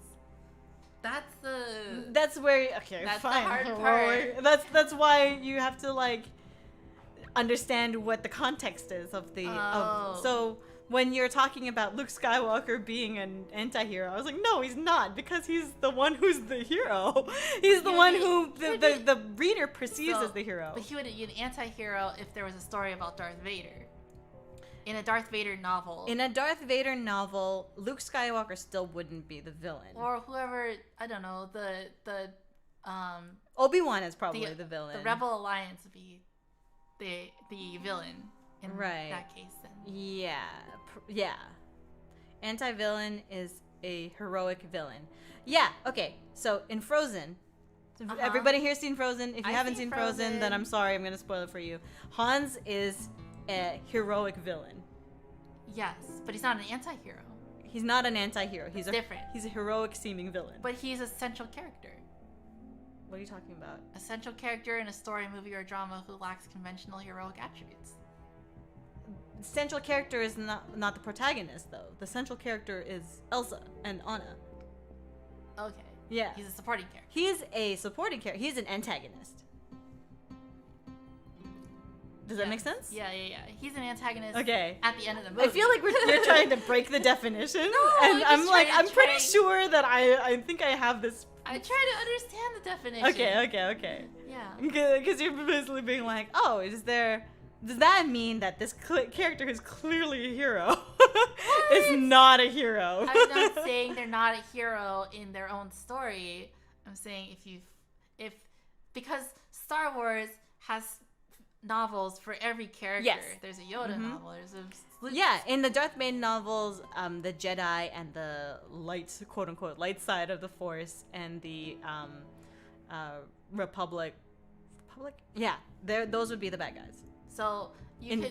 That's where that's fine. The hard part. That's why you have to like understand what the context is of the so when you're talking about Luke Skywalker being an anti-hero, I was like, no, he's not, because he's the one who's the hero. He's the one who the reader perceives as the hero. But he would be an anti-hero if there was a story about Darth Vader. In a Darth Vader novel. In a Darth Vader novel, Luke Skywalker still wouldn't be the villain. Or whoever, I don't know, the Obi-Wan is probably the villain. The Rebel Alliance would be the villain in that case then. Yeah. Anti-villain is a heroic villain. Yeah, okay. So in Frozen, everybody here's seen Frozen. If you haven't seen Frozen, then I'm sorry, I'm going to spoil it for you. Hans is a heroic villain. Yes, but he's not an anti-hero. He's not an anti-hero. He's different. He's a heroic seeming villain. But he's a central character. What are you talking about? A central character in a story, movie, or drama who lacks conventional heroic attributes. The central character is not the protagonist, though. The central character is Elsa and Anna. Okay. Yeah. He's a supporting character. He's a supporting character. He's an antagonist. Does that make sense? Yeah. He's an antagonist. Okay. At the end of the movie. I feel like you're trying to break the definition. No, and I'm pretty sure that I think I have this. I try to understand the definition. Okay. Yeah. Because you're basically being like, oh, does that mean that this character who's clearly a hero is not a hero? I'm not saying they're not a hero in their own story. I'm saying because Star Wars has novels for every character. Yes. There's a Yoda novel. There's a Luke. Yeah, in the Darth Bane novels, the Jedi and the light, quote unquote, light side of the Force and the Republic. Yeah, those would be the bad guys. So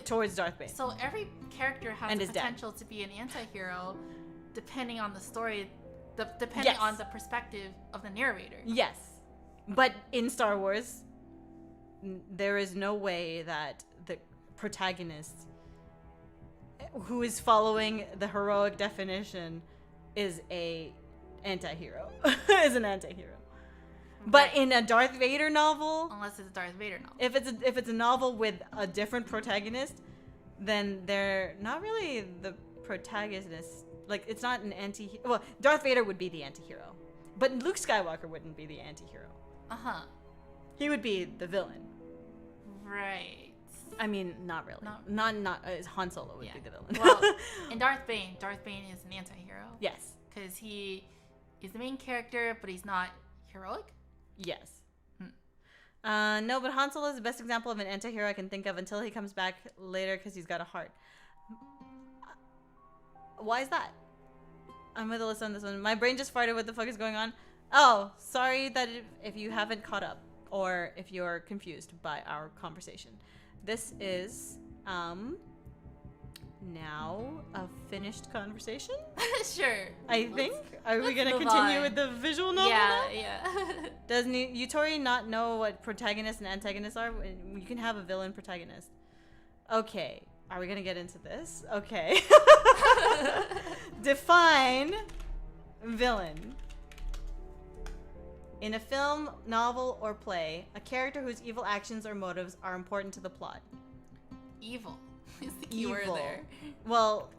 towards Darth Bane. So every character has the potential to be an anti-hero, depending on the story, depending on the perspective of the narrator. Yes, but in Star Wars, there is no way that the protagonist, who is following the heroic definition, is an anti-hero. But in a Darth Vader novel, unless it's a Darth Vader novel, if it's a novel with a different protagonist, then they're not really the protagonist. Like, it's not an anti. Well, Darth Vader would be the anti-hero, but Luke Skywalker wouldn't be the anti-hero. He would be the villain. Right. I mean, not really. Not Han Solo would be the villain. Well, in Darth Bane is an anti-hero. Yes. Because he is the main character, but he's not heroic. Yes. No, but Han Solo is the best example of an anti-hero I can think of until he comes back later because he's got a heart. Why is that? I'm with Alyssa on this one. My brain just farted. What the fuck is going on? Oh, sorry that if you haven't caught up or if you're confused by our conversation. This is now a finished conversation? Sure. I think. Are we going to continue with the visual novel now? Yeah. Does Yuri not know what protagonists and antagonists are? You can have a villain protagonist. Okay. Are we going to get into this? Okay. Define villain. In a film, novel, or play, a character whose evil actions or motives are important to the plot. Evil is the key word there. Well,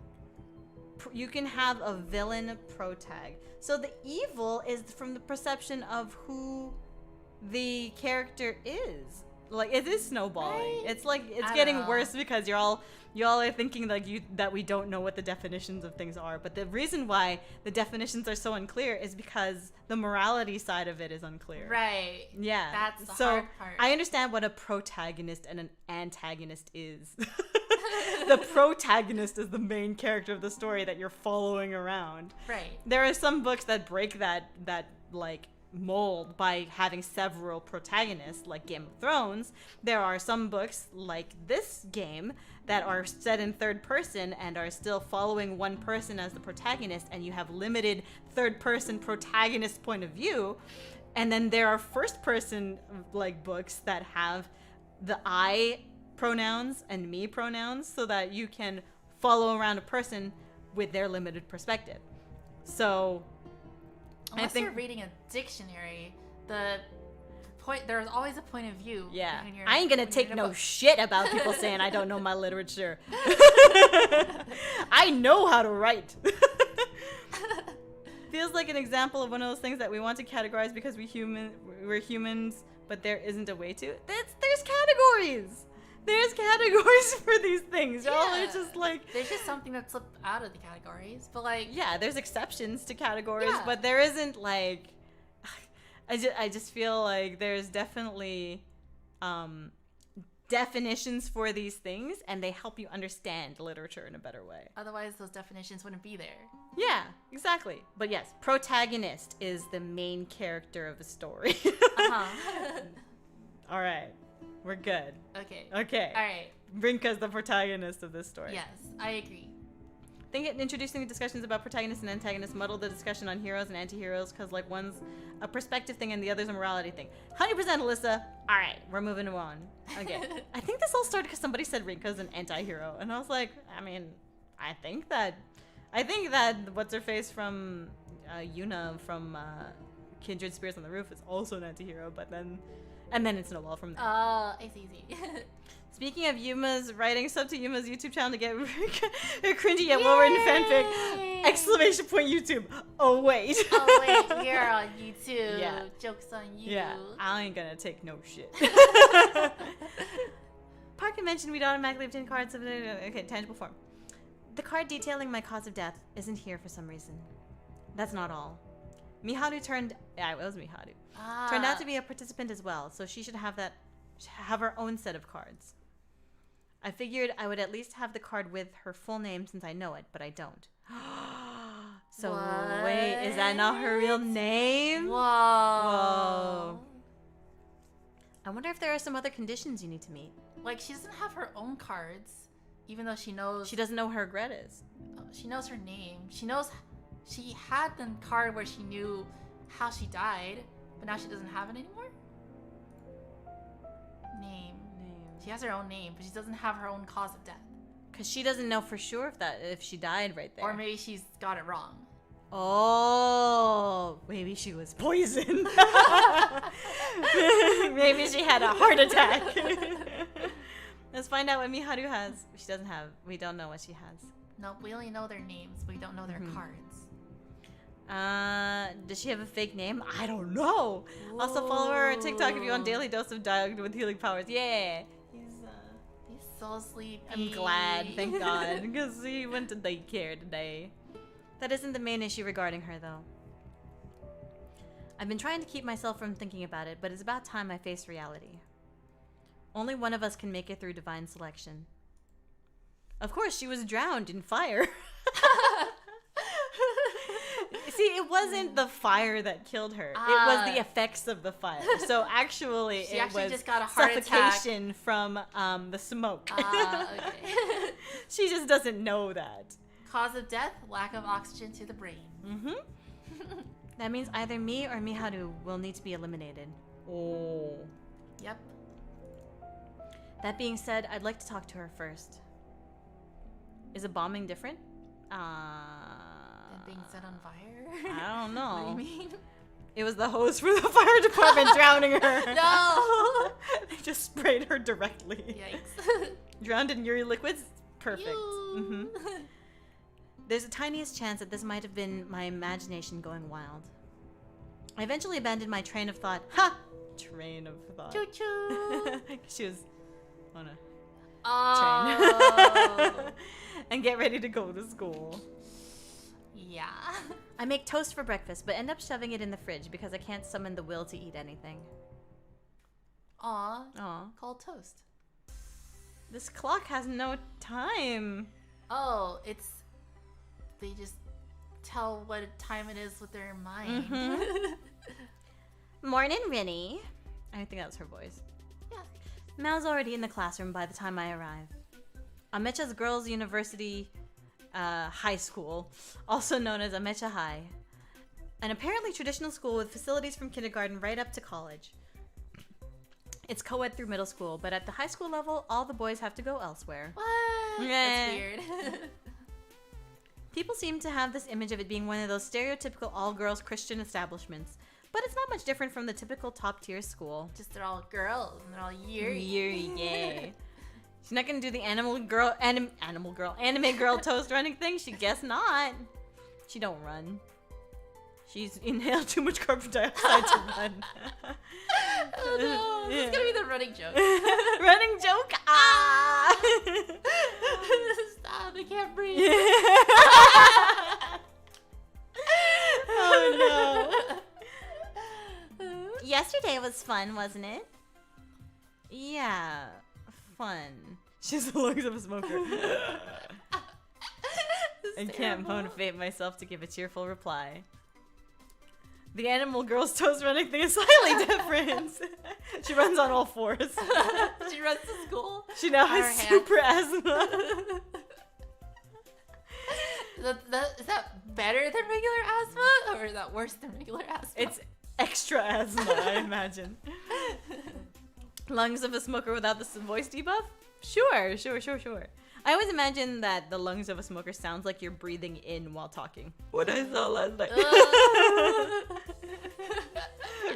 you can have a villain protag. So the evil is from the perception of who the character is. Like, it is snowballing. Right? It's like it's getting worse because y'all are thinking like that we don't know what the definitions of things are. But the reason why the definitions are so unclear is because the morality side of it is unclear. Right. Yeah. That's the hard part. I understand what a protagonist and an antagonist is. The protagonist is the main character of the story that you're following around. Right. There are some books that break that like mold by having several protagonists, like Game of Thrones. There are some books like this game that are set in third person and are still following one person as the protagonist, and you have limited third person protagonist point of view. And then there are first person like books that have the I pronouns and me pronouns so that you can follow around a person with their limited perspective. So unless you're reading a dictionary, there's always a point of view. Yeah. I ain't gonna take no shit about people saying I don't know my literature. I know how to write. Feels like an example of one of those things that we want to categorize because we're humans, but there isn't a way to. There's categories. There's categories for these things, y'all. It's just like there's just something that slipped out of the categories, but like there's exceptions to categories, but there isn't like. I just feel like there's definitely definitions for these things, and they help you understand literature in a better way. Otherwise, those definitions wouldn't be there. Yeah, exactly. But yes, protagonist is the main character of the story. All right. We're good. Okay. All right. Rinka's the protagonist of this story. Yes, I agree. I think introducing discussions about protagonists and antagonists muddle the discussion on heroes and anti-heroes because like one's a perspective thing and the other's a morality thing. 100% Alyssa. All right, we're moving on. Okay. I think this all started because somebody said Rinka's an anti-hero, and I was like, I mean, I think that what's her face from Yuna from Kindred Spirits on the Roof is also an anti-hero, but then. And then it's snowball from there. It's easy. Speaking of Yuma's writing, sub to Yuma's YouTube channel to get cringy yet well-written fanfic! Exclamation point YouTube. Oh wait. You're on YouTube. Yeah. Joke's on you. Yeah, I ain't gonna take no shit. Parker mentioned we'd automatically obtain cards of tangible form. The card detailing my cause of death isn't here for some reason. That's not all. Miharu turned out to be a participant as well, so she should have her own set of cards. I figured I would at least have the card with her full name since I know it, but I don't. So what? Wait, is that not her real name? Whoa. I wonder if there are some other conditions you need to meet. Like, she doesn't have her own cards, even though she knows... She doesn't know who her Gret is. She knows her name. She knows... She had the card where she knew how she died, but now she doesn't have it anymore? Name. She has her own name, but she doesn't have her own cause of death. Because she doesn't know for sure if she died right there. Or maybe she's got it wrong. Oh, maybe she was poisoned. Maybe she had a heart attack. Let's find out what Miharu has. She doesn't have. We don't know what she has. Nope, we only know their names. We don't know their cards. Does she have a fake name? I don't know. Whoa. Also follow her on TikTok if you want daily dose of dialogue with healing powers. Yeah. He's so sleepy. I'm glad, thank God, because he went to daycare today. That isn't the main issue regarding her, though. I've been trying to keep myself from thinking about it, but it's about time I face reality. Only one of us can make it through divine selection. Of course, she was drowned in fire. See, it wasn't the fire that killed her. It was the effects of the fire. So actually, it was just got a heart suffocation from the smoke. Okay. She just doesn't know that. Cause of death, lack of oxygen to the brain. Mm-hmm. That means either me or Miharu will need to be eliminated. Oh. Yep. That being said, I'd like to talk to her first. Is a bombing different? being set on fire? I don't know. What do you mean? It was the hose for the fire department drowning her. No! They just sprayed her directly. Yikes. Drowned in Yuri liquids? Perfect. Mm-hmm. There's the tiniest chance that this might have been my imagination going wild. I eventually abandoned my train of thought. Ha! Train of thought. Choo-choo! She was on a train. And get ready to go to school. Yeah. I make toast for breakfast, but end up shoving it in the fridge because I can't summon the will to eat anything. Aw. Called toast. This clock has no time. Oh, they just tell what time it is with their mind. Mm-hmm. Morning, Rinny. I think that was her voice. Yeah. Mal's already in the classroom by the time I arrive. Amecha's Girls' University High School, also known as Amecha High. An apparently traditional school with facilities from kindergarten right up to college. It's co-ed through middle school, but at the high school level, all the boys have to go elsewhere. What? That's weird. People seem to have this image of it being one of those stereotypical all-girls Christian establishments, but it's not much different from the typical top-tier school. Just they're all girls, and they're all Yuri. Yuri, yay. She's not gonna do the anime girl toast running thing? She guess not. She don't run. She's inhaled too much carbon dioxide to run. Oh no, this is gonna be the running joke. Running joke? Ah! Stop, I can't breathe. Oh no. Yesterday was fun, wasn't it? Yeah, fun. She's the lungs of a smoker. I can't motivate myself to give a cheerful reply. The animal girl's toast running thing is slightly different. She runs on all fours. She runs to school. She now has super asthma. Is that better than regular asthma? Or is that worse than regular asthma? It's extra asthma, I imagine. Lungs of a smoker without the voice debuff? Sure. I always imagine that the lungs of a smoker sounds like you're breathing in while talking. What I saw last night.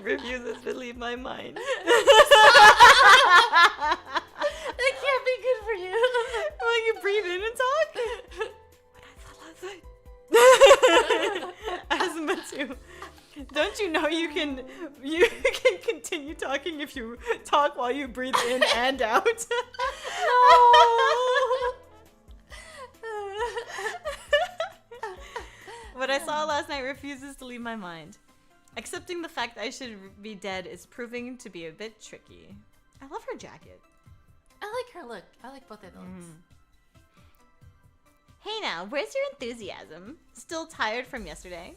Refuses to leave my mind. That can't be good for you. Will you breathe in and talk? What I saw last night. Asthma too. Don't you know you can continue talking if you talk while you breathe in and out? No. What I saw last night refuses to leave my mind. Accepting the fact I should be dead is proving to be a bit tricky. I love her jacket. I like her look. I like both of those. Hey now, where's your enthusiasm? Still tired from yesterday?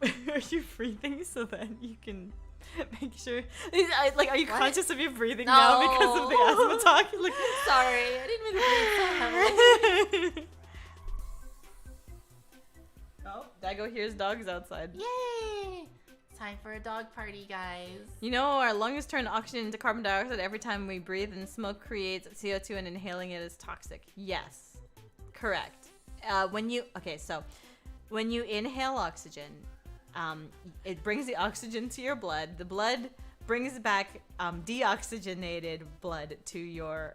Are you breathing so that you can make sure? Are you conscious of your breathing now because of the asthma talk? Sorry, I didn't mean to breathe so heavily. Oh, Dago hears dogs outside. Yay! Time for a dog party, guys. You know, our lungs turn oxygen into carbon dioxide every time we breathe, and smoke creates CO2, and inhaling it is toxic. Yes, correct. When you inhale oxygen, it brings the oxygen to your blood. The blood brings back deoxygenated blood to your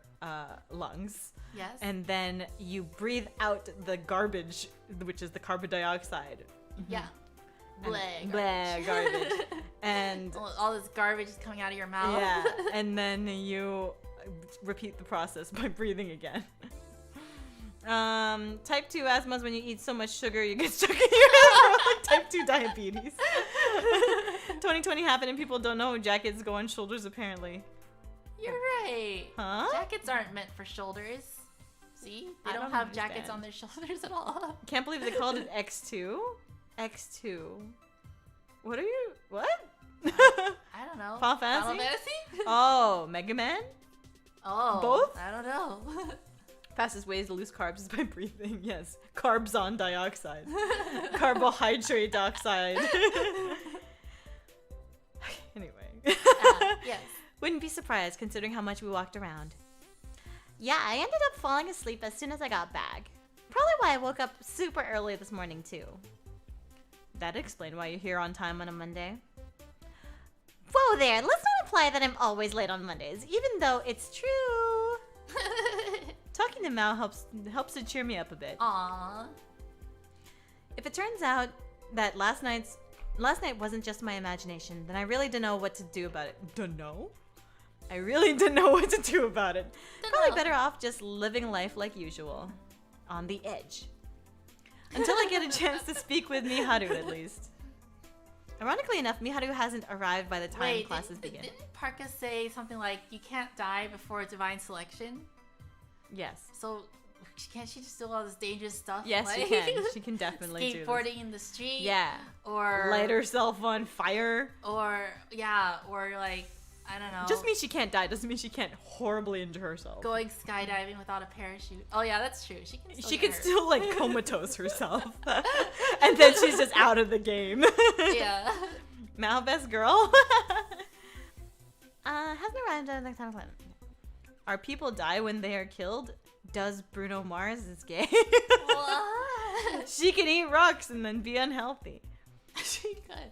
lungs. Yes. And then you breathe out the garbage, which is the carbon dioxide. Yeah. Garbage. And all this garbage is coming out of your mouth. Yeah. And then you repeat the process by breathing again. Type 2 asthma is when you eat so much sugar you get stuck in your throat, like type 2 diabetes. 2020 happened and people don't know jackets go on shoulders apparently. You're right. Huh? Jackets aren't meant for shoulders. See? They don't have jackets on their shoulders at all. Can't believe they called it X2. X2. What are you? What? I don't know. Final Fantasy? Final Fantasy? Oh, Mega Man? Oh. Both? I don't know. Fastest ways to lose carbs is by breathing. Yes. Carbs on dioxide. Carbohydrate dioxide. Anyway. Yes. Wouldn't be surprised considering how much we walked around. Yeah, I ended up falling asleep as soon as I got back. Probably why I woke up super early this morning, too. That'd explain why you're here on time on a Monday. Whoa there, let's not imply that I'm always late on Mondays, even though it's true. Talking to Mao helps to cheer me up a bit. Aww. If it turns out that last night wasn't just my imagination, then I really don't know what to do about it. I really didn't know what to do about it. Probably better off just living life like usual. On the edge. Until I get a chance to speak with Miharu, at least. Ironically enough, Miharu hasn't arrived by the time classes begin. Didn't Parka say something like, you can't die before divine selection? Yes. So, can't she just do all this dangerous stuff? Yes, like, she can. She can definitely do this. Skateboarding in the street. Yeah. Or... light herself on fire. Or like... I don't know. Just means she can't die. Doesn't mean she can't horribly injure herself. Going skydiving without a parachute. Oh yeah, that's true. She can still like comatose herself, and then she's just out of the game. Yeah. Mao best girl. Hasn't arrived at the next time. Our people die when they are killed. Does Bruno Mars is gay? What? She can eat rocks and then be unhealthy. She could.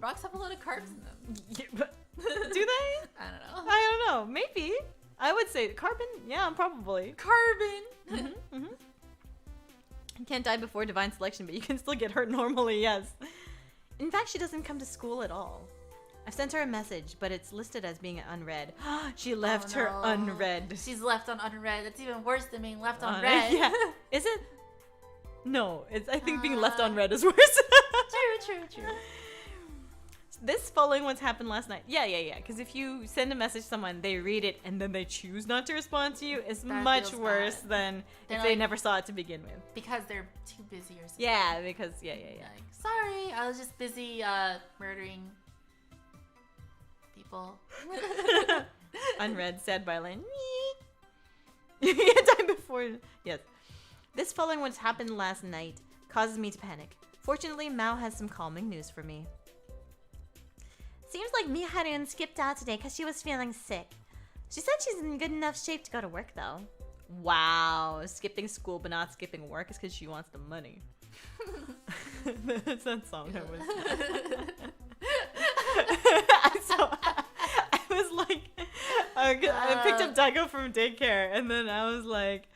Rocks have a lot of carbs in them. Yeah, but do they? I don't know. I don't know. Maybe. I would say carbon. Yeah, probably. Carbon. You can't die before divine selection, but you can still get hurt normally, yes. In fact, she doesn't come to school at all. I've sent her a message, but it's listed as being unread. She left her unread. She's left on unread. That's even worse than being left on read. Yeah. Is it? No. I think being left on read is worse. True. This following what's happened last night. Yeah. Because if you send a message to someone, they read it, and then they choose not to respond to you, it's much worse than if they never saw it to begin with. Because they're too busy or something. Yeah, because, yeah. Like, sorry, I was just busy murdering people. Unread, sad violin. Time before. Yes. This following what's happened last night causes me to panic. Fortunately, Mao has some calming news for me. Seems like Miharu skipped out today because she was feeling sick. She said she's in good enough shape to go to work, though. Wow. Skipping school but not skipping work is because she wants the money. That's that song I was... I was like... I picked up Daigo from daycare, and then I was like...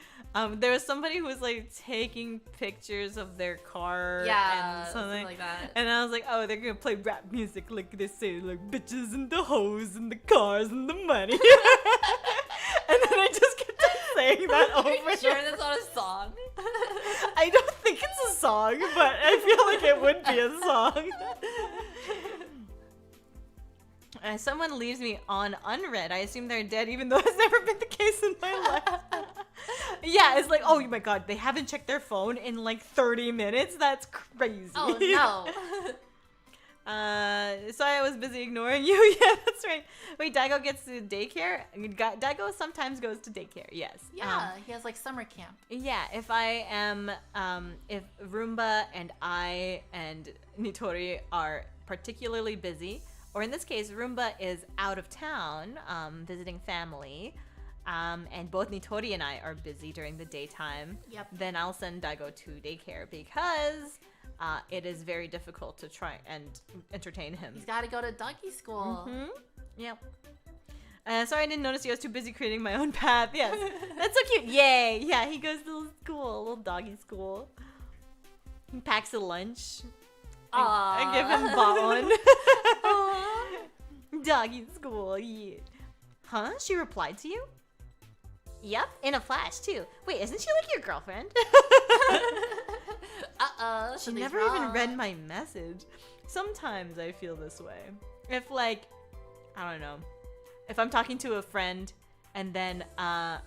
there was somebody who was like taking pictures of their car and something like that. And I was like, oh, they're gonna play rap music like they say, like bitches and the hoes and the cars and the money. And then I just kept on saying that over. Are you sure that's not a song? I don't think it's a song, but I feel like it would be a song. Someone leaves me on unread. I assume they're dead, even though it's never been the case in my life. Yeah, it's like, oh my god, they haven't checked their phone in like 30 minutes? That's crazy. Oh no. So I was busy ignoring you. Yeah, that's right. Wait, Daigo gets to daycare? Daigo sometimes goes to daycare, yes. Yeah, he has like summer camp. Yeah, if I am, if Roomba and I and Nitori are particularly busy, or in this case, Roomba is out of town, visiting family, and both Nitori and I are busy during the daytime, then I'll send Daigo to daycare because it is very difficult to try and entertain him. He's got to go to donkey school. Mm-hmm. Yep. Sorry, I didn't notice you. I was too busy creating my own path. Yes. That's so cute. Yay. Yeah, he goes to little doggy school. He packs a lunch. I give him baon. Doggy school, yeah. Huh? She replied to you? Yep, in a flash, too. Wait, isn't she like your girlfriend? Uh-oh. She never even read my message. Sometimes I feel this way. If, like, I don't know. If I'm talking to a friend and then, I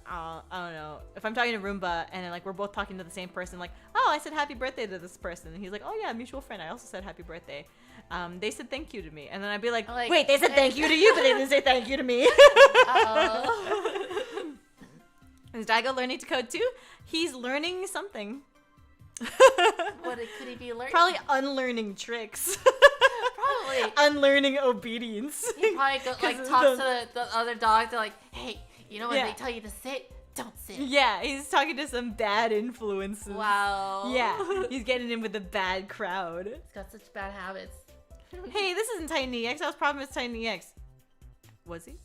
don't know. If I'm talking to Roomba and, like, we're both talking to the same person, like, oh, I said happy birthday to this person. And he's like, oh, yeah, mutual friend. I also said happy birthday. They said thank you to me. And then I'd be like, wait, they said thank you to you, but they didn't say thank you to me. Uh-oh. Is Daigo learning to code too? He's learning something. What could he be learning? Probably unlearning tricks. Probably. Unlearning obedience. He probably talks to the other dog. They're like, hey, you know when they tell you to sit, don't sit. Yeah, he's talking to some bad influences. Wow. Yeah, he's getting in with a bad crowd. He's got such bad habits. Hey, this isn't Tiny X. I was promised Tiny X. Was he?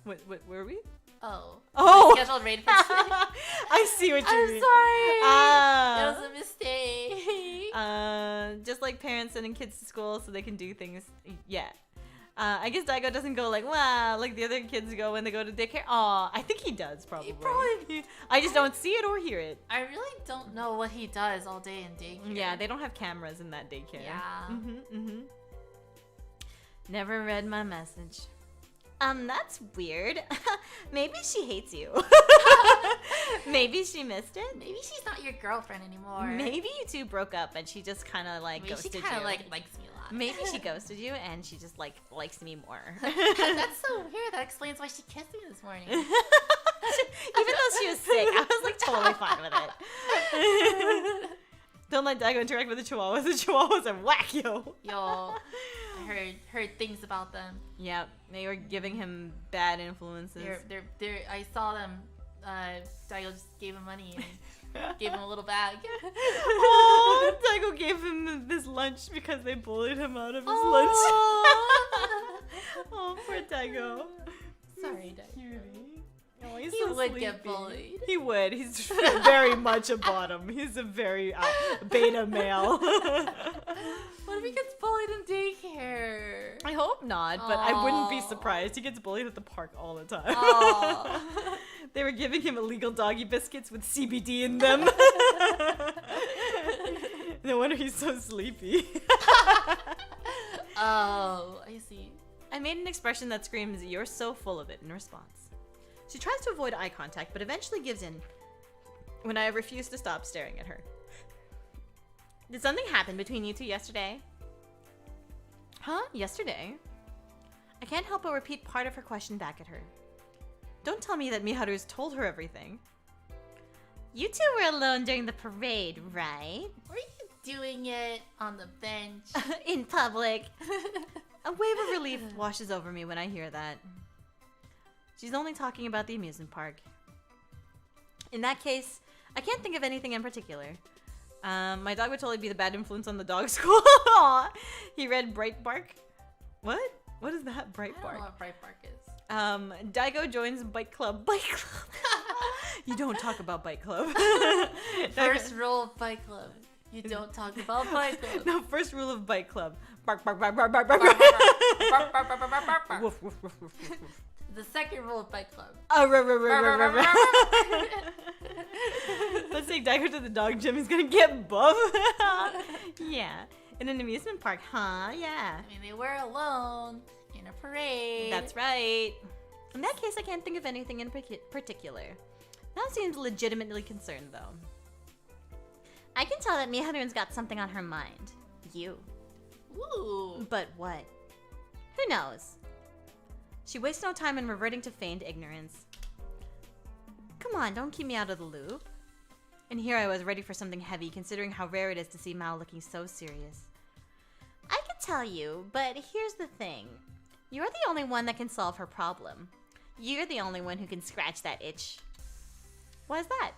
What were we? Oh. Scheduled raid for today. I see what you mean. I'm sorry. It was a mistake. Just like parents sending kids to school so they can do things. Yeah. I guess Daigo doesn't go like, wow, like the other kids go when they go to daycare. Aw, I think he does probably. I just don't see it or hear it. I really don't know what he does all day in daycare. Yeah, they don't have cameras in that daycare. Yeah. Never read my message. That's weird. Maybe she hates you. Maybe she missed it. Maybe she's not your girlfriend anymore. Maybe you two broke up and she just kind of like ghosted you. She kind of like likes me a lot. Maybe she ghosted you and she just like likes me more. That's so weird. That explains why she kissed me this morning. Even though she was sick, I was like totally fine with it. Don't let Daigo interact with the Chihuahuas. The Chihuahuas are whack, yo. I heard things about them. Yep, they were giving him bad influences. They're I saw them. Daigo just gave him money and gave him a little bag. Oh, Daigo gave him this lunch because they bullied him out of his lunch. Oh, poor Daigo. Sorry, Daigo. Oh, he's he so would sleepy. Get bullied. He would. He's very much a bottom. He's a very beta male. What if he gets bullied in daycare? I hope not, but I wouldn't be surprised. He gets bullied at the park all the time. They were giving him illegal doggy biscuits with CBD in them. No wonder he's so sleepy. Oh, I see. I made an expression that screams, "You're so full of it," in response. She tries to avoid eye contact, but eventually gives in when I refuse to stop staring at her. Did something happen between you two yesterday? Huh? Yesterday? I can't help but repeat part of her question back at her. Don't tell me that Miharu's told her everything. You two were alone during the parade, right? Were you doing it on the bench? In public. A wave of relief washes over me when I hear that. She's only talking about the amusement park. In that case, I can't think of anything in particular. My dog would totally be the bad influence on the dog school. He read Breitbark. What? What is that? Breitbark. I don't know what Breitbark is. Daigo joins Bike Club. Bike Club. You don't talk about Bike Club. First rule of Bike Club. You don't talk about Bike Club. No, first rule of Bike Club. Bark, bark, bark, bark, bark, bark. Woof, woof, woof, woof, woof. The second rule of Bike Club. Let's take Daigo to the dog gym. He's gonna get buff. Yeah. In an amusement park, huh? Yeah. I mean, they were alone in a parade. That's right. In that case, I can't think of anything in particular. Now seems legitimately concerned, though. I can tell that Miharu's got something on her mind. You. Ooh. But what? Who knows? She wastes no time in reverting to feigned ignorance. Come on, don't keep me out of the loop. And here I was ready for something heavy, considering how rare it is to see Mao looking so serious. I could tell you, but here's the thing. You're the only one that can solve her problem. You're the only one who can scratch that itch. Why's that?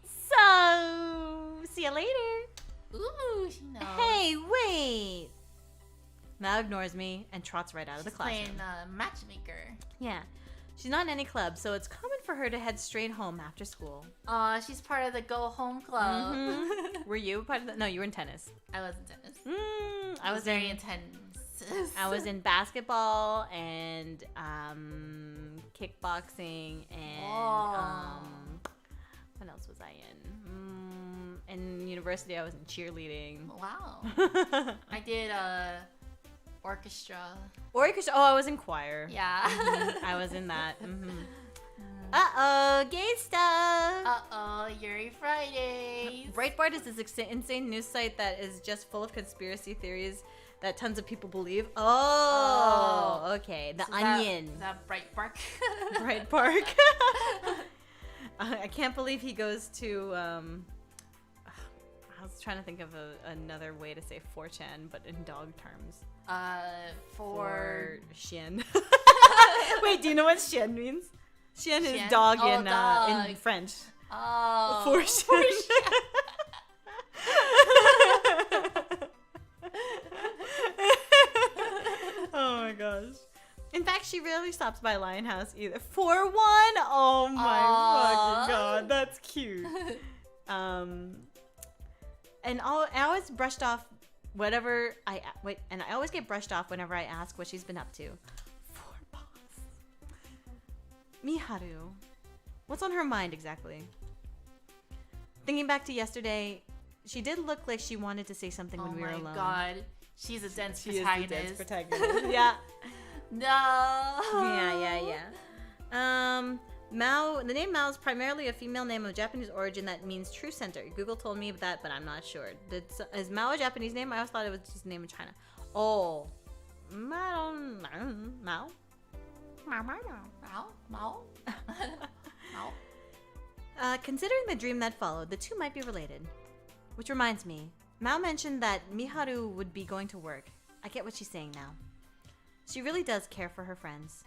So, see you later. Ooh, she knows. Hey, wait. Mao ignores me and trots right out of the classroom. She's playing matchmaker. Yeah. She's not in any club, so it's common for her to head straight home after school. She's part of the go home club. Mm-hmm. Were you part of that? No, you were in tennis. I was in tennis. I was very intense. I was in basketball and kickboxing and what else was I in? In university, I was in cheerleading. Wow. I did orchestra. Orchestra. Oh, I was in choir. Yeah. I was in that. Uh-oh, gay stuff. Uh-oh, Yuri Fridays. Breitbart is this insane news site that is just full of conspiracy theories that tons of people believe. Oh, okay. The Onion. Is that Breitbart? Breitbart. I can't believe he goes to, I was trying to think of another way to say 4chan, but in dog terms. For Shin. Wait, do you know what Shin means? Chen is dog in French. Oh. For Chen. Oh my gosh. In fact, she rarely stops by Lion House either. For one? Oh my fucking god, that's cute. And I always brushed off whatever and I always get brushed off whenever I ask what she's been up to. For boss. Miharu. What's on her mind exactly? Thinking back to yesterday, she did look like she wanted to say something when we were alone. Oh my god. She's a dense protagonist. She is the dense protagonist. Yeah. No. Yeah. Mao. The name Mao is primarily a female name of Japanese origin that means true center. Google told me that, but I'm not sure. Is Mao a Japanese name? I always thought it was just a name in China. Oh, Mao. Mao. Considering the dream that followed, the two might be related. Which reminds me, Mao mentioned that Miharu would be going to work. I get what she's saying now. She really does care for her friends.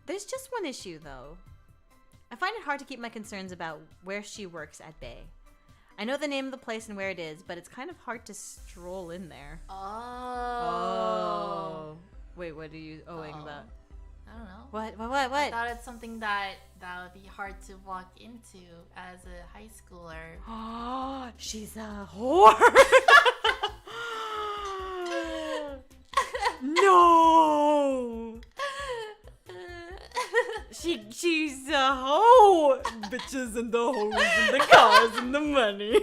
There's just one issue, though. I find it hard to keep my concerns about where she works at Bay. I know the name of the place and where it is, but it's kind of hard to stroll in there. Oh. Wait, what are you about? I don't know. What? I thought it's something that would be hard to walk into as a high schooler. Oh, she's a whore. No. She's a hoe. Bitches and the hoes and the cars and the money.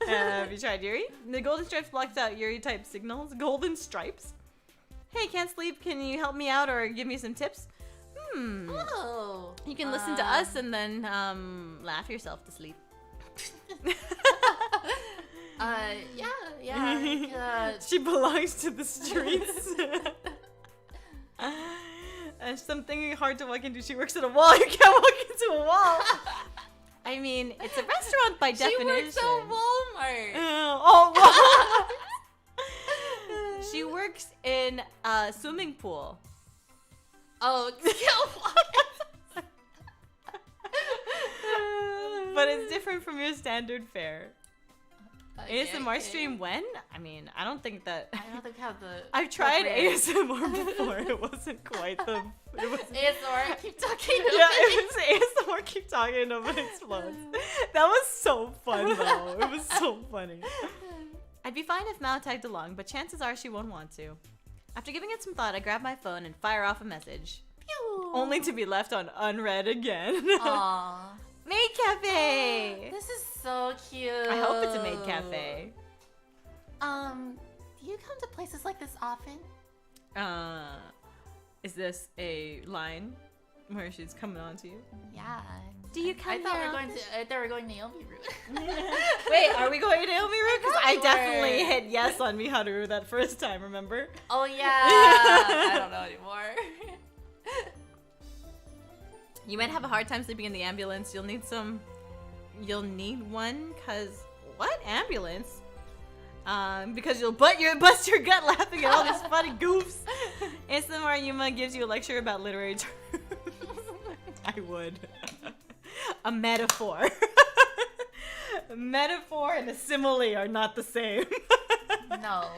Have you tried Yuri? The golden stripes blocks out Yuri type signals. Golden stripes? Hey, can't sleep. Can you help me out or give me some tips? Oh. You can listen to us and then laugh yourself to sleep. Yeah. She belongs to the streets. Something hard to walk into. She works at a wall. You can't walk into a wall. I mean, it's a restaurant by definition. She works at Walmart. Walmart. She works in a swimming pool. Oh, but it's different from your standard fare. Okay, ASMR stream when? I mean, I don't think that. I don't think I have the. I've tried ASMR before. It wasn't quite the. It was ASMR keep talking. Yeah, it was ASMR keep talking. Nobody explodes. That was so fun though. It was so funny. I'd be fine if Mao tagged along, but chances are she won't want to. After giving it some thought, I grab my phone and fire off a message. Pew! Only to be left on unread again. Aww. Maid Cafe! This is so cute. I hope it's a maid cafe. Do you come to places like this often? Is this a line where she's coming on to you? Yeah. Do you come I thought we were going Naomi route. Wait, are we going Naomi route? Because I definitely hit yes on Miharu that first time, remember? Oh yeah. I don't know anymore. You might have a hard time sleeping in the ambulance. You'll need one, cause what? Ambulance? Because you'll bust your gut laughing at all these funny goofs. ASMR Yuma gives you a lecture about literary terms. I would. A metaphor. A metaphor and a simile are not the same. No.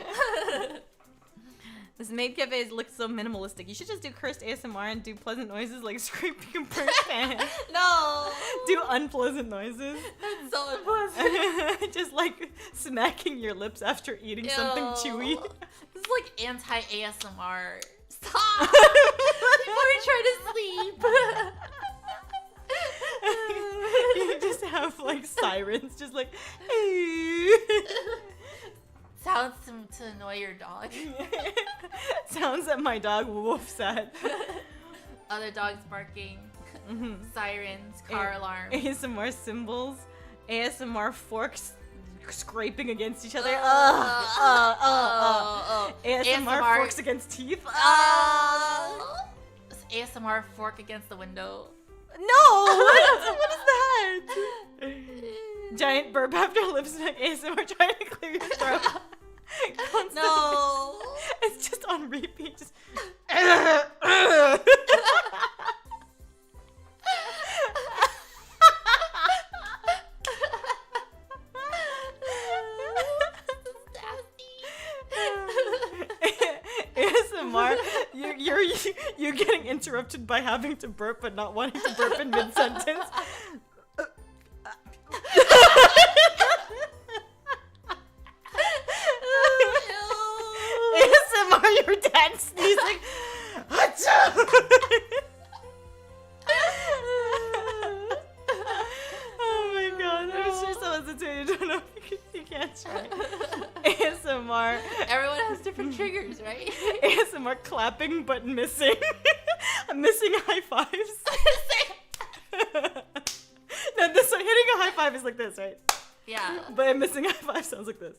This maid cafe looks so minimalistic. You should just do cursed ASMR and do pleasant noises like scraping a burnt pan. No. Do unpleasant noises. That's so unpleasant. Just like smacking your lips after eating something chewy. This is like anti-ASMR. Stop! People are trying to sleep. You just have like sirens, just like. Sounds to annoy your dog. Sounds that my dog woofs at. Other dogs barking. Mm-hmm. Sirens, car alarms. ASMR symbols. ASMR forks scraping against each other. ASMR forks against teeth. ASMR fork against the window. No! What is that? Giant burp after lip smack. ASMR trying to clear your throat. No. It's just on repeat. Just... ASMR, you're getting interrupted by having to burp but not wanting to burp in mid-sentence. ASMR, your dad sneezing. Oh my god, I'm sure someone's into it. You don't know if you can't try. ASMR. Everyone has different triggers, right? ASMR clapping but missing. I'm missing high fives. No, this one, hitting a high five is like this, right? Yeah. But I'm missing high five sounds like this.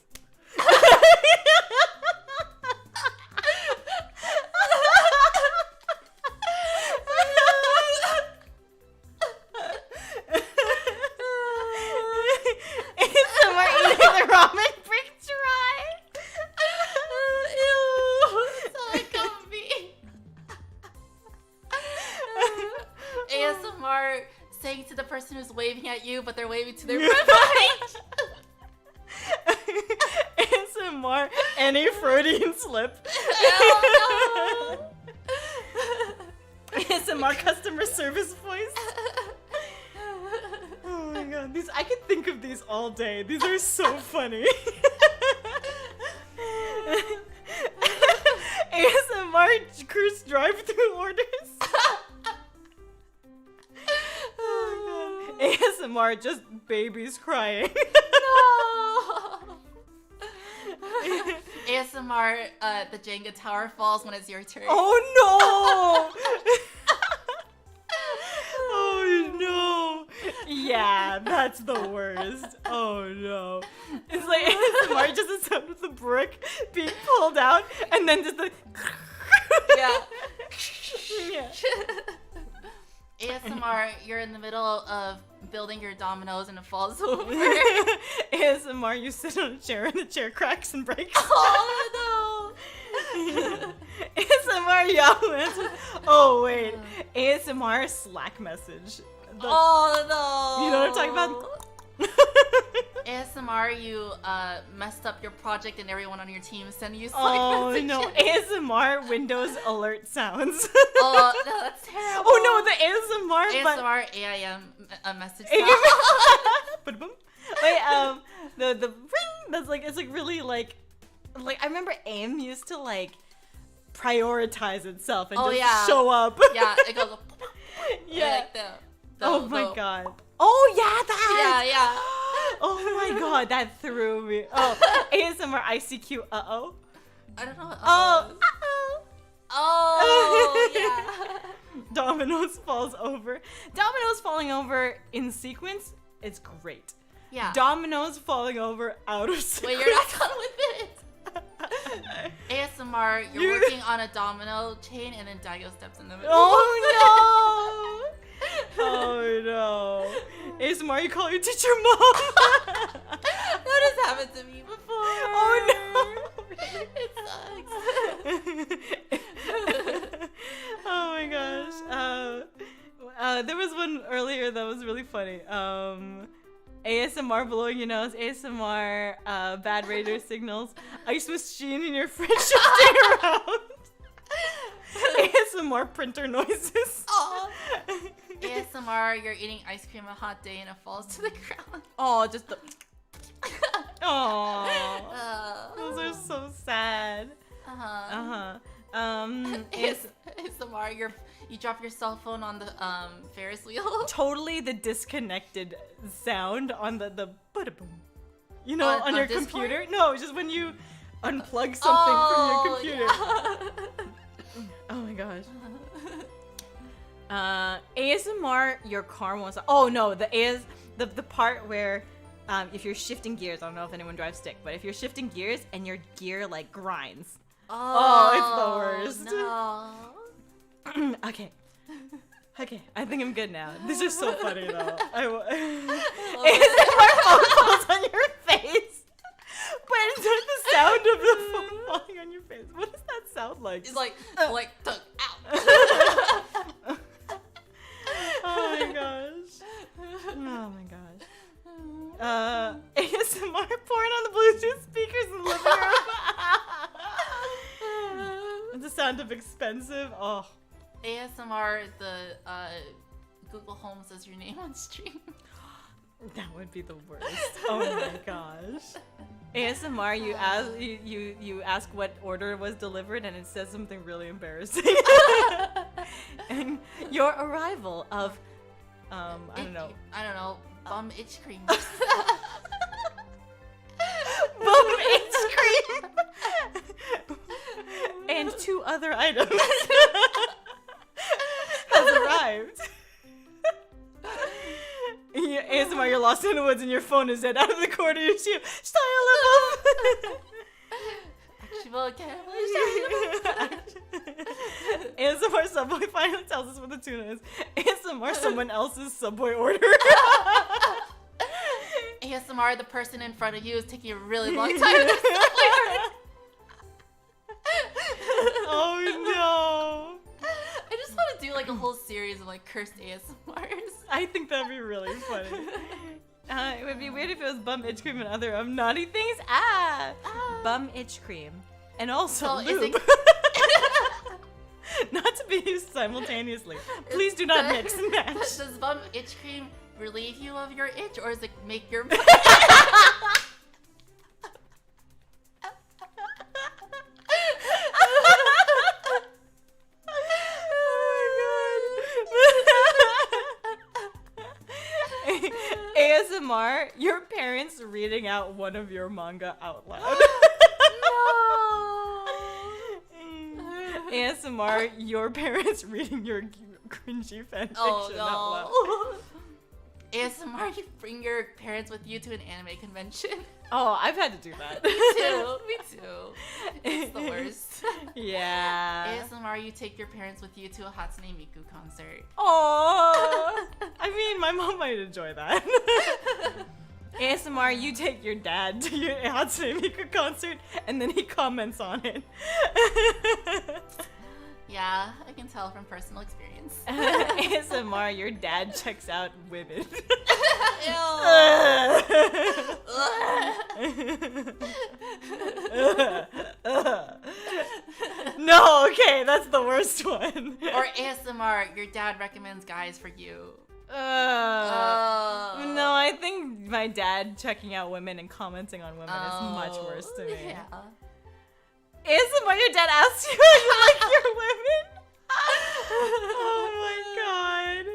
ASMR saying to the person who's waving at you, but they're waving to their friend. ASMR, any Freudian slip. Oh, no. ASMR customer service voice. Oh my god, these I could think of these all day. These are so funny. ASMR cruise drive-through orders. Oh my god. ASMR just babies crying. No. ASMR, the Jenga tower falls when it's your turn. Oh no! Oh no! Yeah, that's the worst. Oh no! It's like ASMR just the sound of the brick being pulled out, and then just the yeah. Yeah. ASMR, you're in the middle of building your dominoes and it falls over. ASMR, you sit on a chair and the chair cracks and breaks. Oh no! ASMR, y'all. Oh wait, ASMR Slack message. Oh no! You know what I'm talking about? ASMR, you messed up your project and everyone on your team sending you Slack messages. No, ASMR Windows alert sounds. Oh, no, that's terrible. Oh no, the ASMR. ASMR AIM a message sound. Wait, the ring. That's like, it's like really like I remember AIM used to like prioritize itself and just show up. Yeah, it goes. Yeah. Like oh my god. Oh yeah, that. Yeah. Oh my god, that threw me. Oh, ASMR ICQ. Uh-oh. I don't know what Oh, yeah. Dominoes falls over. Dominoes falling over in sequence is great. Yeah. Dominoes falling over out of sequence. Wait, you're not done with it. ASMR, you're working on a domino chain and then Daigo steps in the middle. Oh no! Oh no. ASMR, you call your teacher mom. That has happened to me before. Oh no. It sucks. Oh my gosh. There was one earlier that was really funny. ASMR blowing your nose, ASMR bad radar signals, ice machine in your fridge shifting around. ASMR printer noises. Aww. ASMR, you're eating ice cream on a hot day and it falls to the ground. Oh, just the. Aww. Those are so sad. ASMR, you drop your cell phone on the Ferris wheel. Totally the disconnected sound on the ba-da-boom. You know, on your Discord? computer? No, just when you unplug something from your computer. Yeah. Oh my gosh. ASMR, your car won't stop. Oh no, the part where if you're shifting gears, I don't know if anyone drives stick, but if you're shifting gears and your gear like grinds. Oh, it's the worst. No. Okay, I think I'm good now. This is so funny though. ASMR phone falls on your face. But it's like the sound of the phone falling on your face. What does that sound like? It's like, ow. Oh my gosh. Oh my gosh. ASMR porn on the Bluetooth speakers in the living room. It's the sound of expensive. Oh. ASMR, the Google Home says your name on stream. That would be the worst. Oh my gosh. ASMR, you ask what order was delivered and it says something really embarrassing. And your arrival of I don't know, bum itch cream. Bum itch cream. And 2 other items has arrived. ASMR, you're lost in the woods and your phone is dead out of the corner of your shoe. ASMR Subway finally tells us what the tuna is. ASMR someone else's Subway order. ASMR the person in front of you is taking a really long time. Oh no. I just want to do like a whole series of like cursed ASMRs. I think that'd be really funny. It would be weird if it was bum itch cream and other naughty things. Bum itch cream. And also lube. Not to be used simultaneously. Please do not mix and match. Does bum itch cream relieve you of your itch or does it make your ASMR, your parents reading out one of your manga out loud. No. ASMR, your parents reading your cringy fanfiction out loud. ASMR, you bring your parents with you to an anime convention. Oh, I've had to do that. Me too. It's the worst. Yeah. ASMR, you take your parents with you to a Hatsune Miku concert. Oh, I mean, my mom might enjoy that. ASMR, you take your dad to your Hatsune Miku concert, and then he comments on it. Yeah, I can tell from personal experience. ASMR, your dad checks out women. No, okay, that's the worst one. Or ASMR, your dad recommends guys for you. No, I think my dad checking out women and commenting on women is much worse to me. Yeah. ASMR, your dad asks you how you like your women? Oh my god.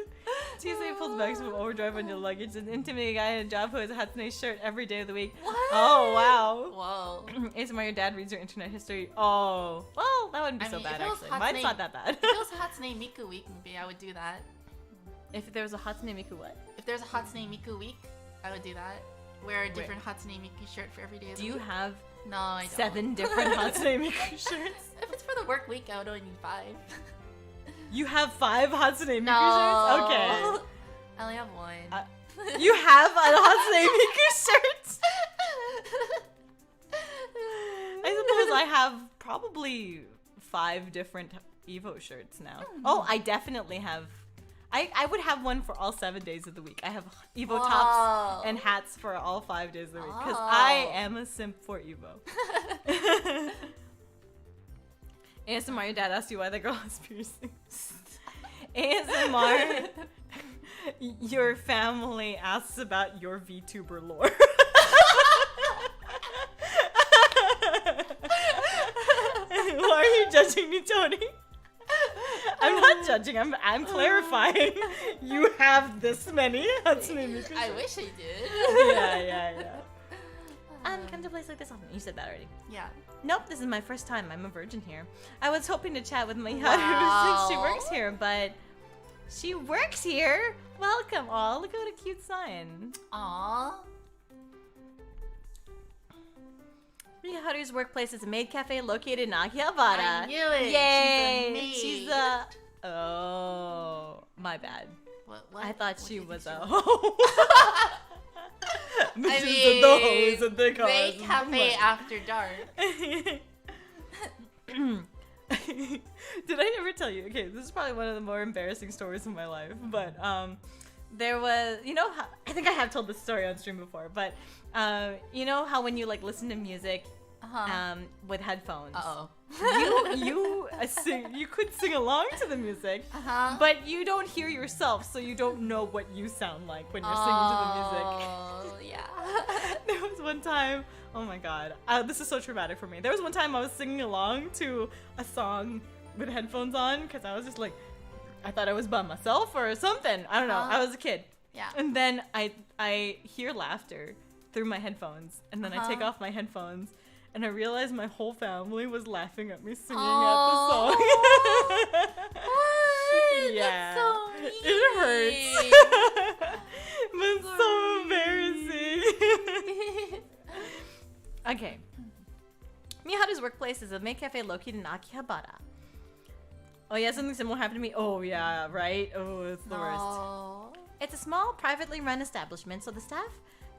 TSA pulls bags from overdrive on your luggage and intimidating a guy in a job who has a Hatsune shirt every day of the week. What? Oh, wow. Whoa. ASMR, your dad reads your internet history. Oh. Well, that wouldn't be so bad, actually. Mine's not that bad. If it was Hatsune Miku week, maybe I would do that. If there was a Hatsune Miku what? If there's a Hatsune Miku week, I would do that. Wear a different Hatsune Miku shirt for every day of the week. Do you have No, I don't. 7 different Hatsune Miku shirts? If it's for the work week, I would only need 5. You have 5 Hatsune Miku No. shirts? Okay. I only have 1. You have a Hatsune Miku shirt? I suppose I have probably 5 different Evo shirts now. Oh, I definitely have. I would have one for all 7 days of the week. I have Evo tops and hats for all 5 days of the week because I am a simp for Evo. ASMR, your dad asked you why the girl has piercings. ASMR, your family asks about your VTuber lore. Why are you judging me, Tony? I'm not judging. I'm clarifying. You have this many Hatsune Miku. I wish I did. Yeah. Come to a place like this often. You said that already. Yeah. Nope, this is my first time. I'm a virgin here. I was hoping to chat with my Haru since she works here, but she works here. Welcome, all. Look at what a cute sign. Aww. Haru's workplace is a maid cafe located in Akihabara. I knew it. Yay! She's a Oh, my bad. What? I thought What she did was you a say? hoe. Maid cafe after dark. Did I ever tell you? Okay, this is probably one of the more embarrassing stories in my life. But there was, how, I think I have told this story on stream before. But you know how when you like listen to music with headphones, you could sing along to the music, but you don't hear yourself, so you don't know what you sound like when you're singing to the music. Oh yeah. There was one time. Oh my god, this is so traumatic for me. There was one time I was singing along to a song with headphones on because I was just like, I thought I was by myself or something. I don't know. I was a kid. Yeah. And then I hear laughter through my headphones, and then I take off my headphones, and I realized my whole family was laughing at me singing at the song. What? Yeah. That's so mean. It hurts. But it's so embarrassing. Okay. Miharu's workplace is a maid cafe located in Akihabara. Oh yeah, something similar happened to me. Oh yeah, right? Oh, it's the worst. It's a small, privately run establishment, so the staff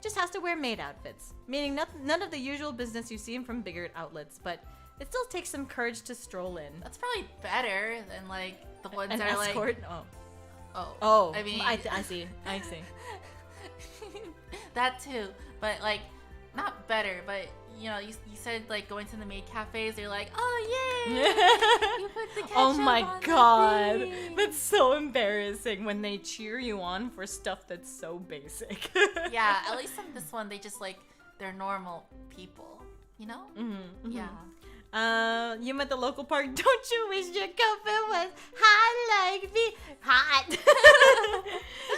just has to wear maid outfits, meaning none of the usual business you see from bigger outlets, but it still takes some courage to stroll in. That's probably better than like the ones that are escort? like... Oh. I mean... I see. That too, but like, not better, but you said like going to the maid cafes, they're like, oh yay, you put the ketchup oh my on god, the thing. that's so embarrassing when they cheer you on for stuff that's so basic. Yeah, at least on this one, they just like, they're normal people, you know? Mm-hmm. Yeah. Yuma at the local park, don't you wish your coffee was hot like me? Hot.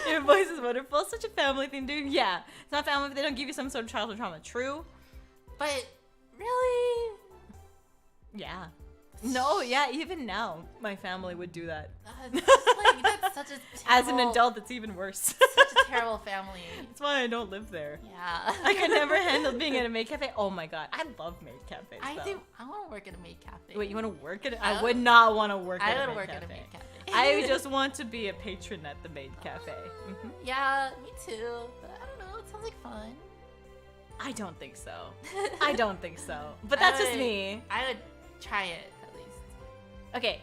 Your voice is wonderful. Such a family thing, dude. Yeah. It's not family if they don't give you some sort of childhood trauma. True. But, really? Yeah. No, yeah, even now, my family would do that. That's such a terrible... As an adult, it's even worse. Such a terrible family. That's why I don't live there. Yeah. I could never handle being at a maid cafe. Oh my god, I love maid cafes, I do. I want to work at a maid cafe. Wait, you want to work at it? I would not want to work at a maid cafe. I would work at a maid cafe. I just want to be a patron at the maid cafe. Mm-hmm. Yeah, me too. But I don't know, it sounds like fun. I don't think so. I don't think so. But that's just me. I would try it, at least. Okay.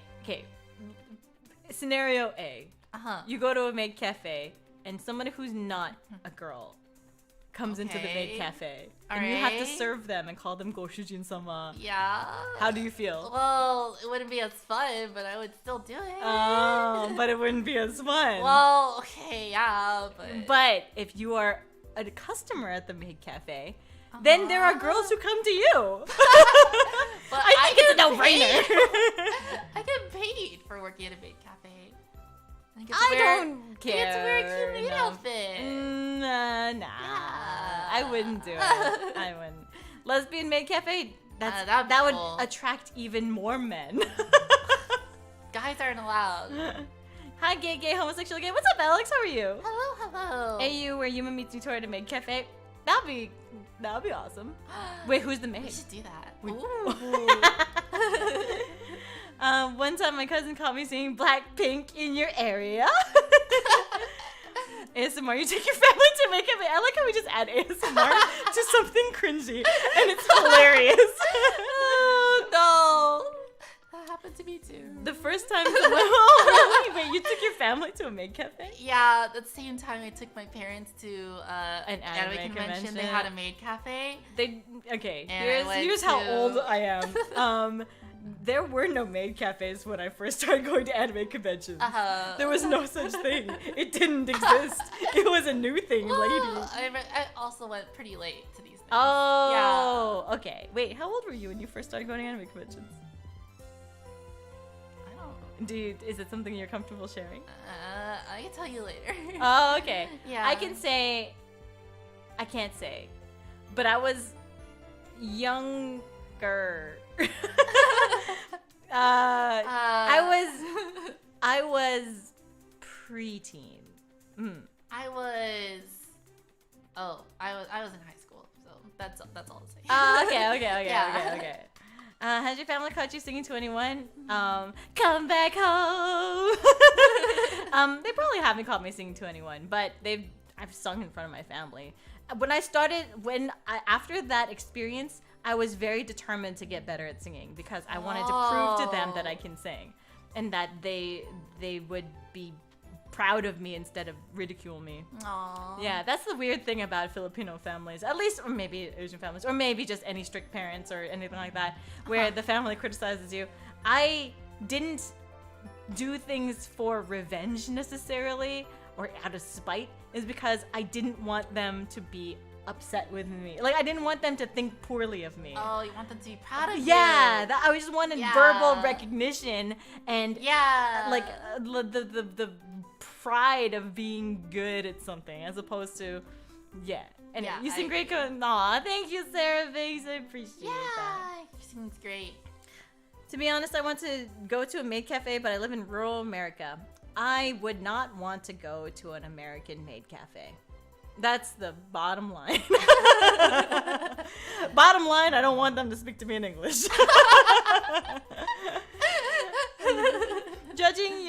Scenario A. You go to a maid cafe, and somebody who's not a girl comes into the maid cafe. And you have to serve them and call them Goshujin-sama. Yeah. How do you feel? Well, it wouldn't be as fun, but I would still do it. Oh, but it wouldn't be as fun. Well, okay, yeah, But if you are a customer at the maid cafe, then there are girls who come to you. But I think it's a no-brainer. I get paid for working at a maid cafe. I don't care. I get to wear a cute maid outfit. Nah. Yeah. I wouldn't do it. I wouldn't. Lesbian maid cafe, that would cool. attract even more men. Guys aren't allowed. Hi, gay, homosexual, gay. What's up, Alex? How are you? Hello. AU, where Yuma meets Victoria at a maid cafe. That'd be awesome. Wait, who's the maid? We should do that. One time my cousin caught me singing Blackpink in your area. ASMR, you take your family to make it. I like how we just add ASMR to something cringy, and it's hilarious. Oh, no. That happened to me too. The first time wait, you took your family to a maid cafe? Yeah, at the same time I took my parents to an anime convention. They had a maid cafe. Here's how old I am. There were no maid cafes when I first started going to anime conventions. There was no such thing. It didn't exist. It was a new thing, lady. I also went pretty late to these things. Oh, yeah. Okay. Wait, how old were you when you first started going to anime conventions? I don't know. Dude, is it something you're comfortable sharing? I can tell you later. Oh, okay. Yeah. I can't say. But I was younger. I was preteen. I was in high school, so that's all I'll say. Okay. Has your family caught you singing to anyone? Come back home. They probably haven't caught me singing to anyone, but I've sung in front of my family. After that experience, I was very determined to get better at singing because I wanted to prove to them that I can sing, and that they would be proud of me instead of ridicule me. Aww. Yeah, that's the weird thing about Filipino families, at least, or maybe Asian families, or maybe just any strict parents or anything like that, where the family criticizes you. I didn't do things for revenge necessarily or out of spite. Is because I didn't want them to be upset with me. Like, I didn't want them to think poorly of me. Oh, you want them to be proud of you. Yeah, I just wanted verbal recognition and like the pride of being good at something, as opposed to and you sing great. Aw, thank you, Sarah Biggs. I appreciate that. Yeah, your singing's great. To be honest, I want to go to a maid cafe, but I live in rural America. I would not want to go to an American maid cafe. That's the bottom line. Bottom line, I don't want them to speak to me in English. Judging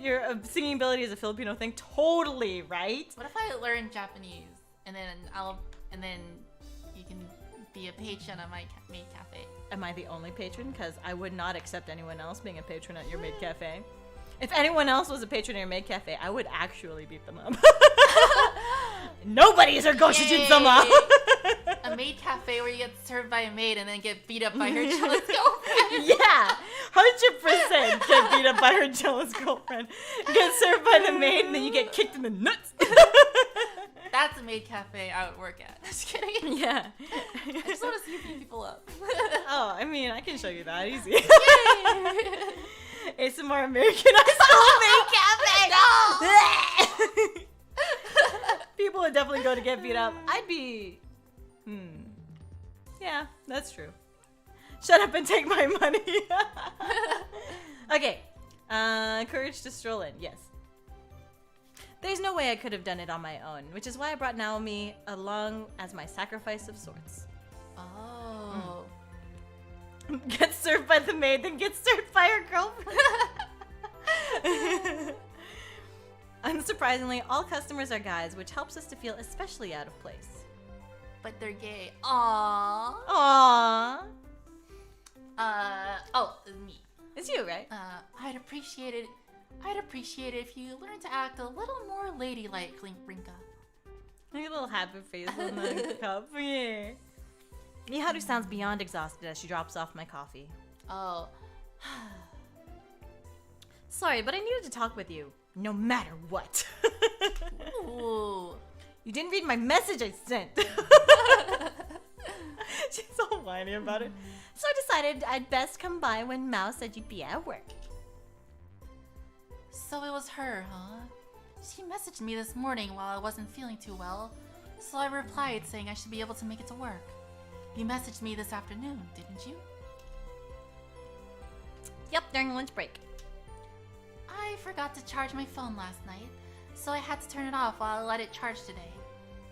your singing ability as a Filipino thing, totally, right? What if I learn Japanese and then you can be a patron at my maid cafe? Am I the only patron? Because I would not accept anyone else being a patron at your maid cafe. If anyone else was a patron at your maid cafe, I would actually beat them up. Nobody's her Goshijin sama. A maid cafe where you get served by a maid and then get beat up by her jealous girlfriend. Yeah, 100% get beat up by her jealous girlfriend. Get served by the maid and then you get kicked in the nuts. That's a maid cafe I would work at. Just kidding. Yeah. I just want to see you beat people up. Oh, I mean, I can show you that easy. Yay! ASMR American High School maid cafe. No. People would definitely go to get beat up. I'd be. Yeah, that's true. Shut up and take my money. Okay. Courage to stroll in. Yes. There's no way I could have done it on my own, which is why I brought Naomi along as my sacrifice of sorts. Oh. Get served by the maid, then get served by her girlfriend. Unsurprisingly, all customers are guys, which helps us to feel especially out of place. But they're gay. Aww. Aww. It's me. It's you, right? I'd appreciate it if you learned to act a little more ladylike, Rinka. Look at a little happy face on the cup. Yeah. Miharu sounds beyond exhausted as she drops off my coffee. Oh. Sorry, but I needed to talk with you, no matter what. Ooh. You didn't read my message I sent. She's all whiny about it. So I decided I'd best come by when Mao said you'd be at work. So it was her, huh? She messaged me this morning while I wasn't feeling too well, so I replied saying I should be able to make it to work. You messaged me this afternoon, didn't you? Yep, during lunch break. I forgot to charge my phone last night, so I had to turn it off while I let it charge today.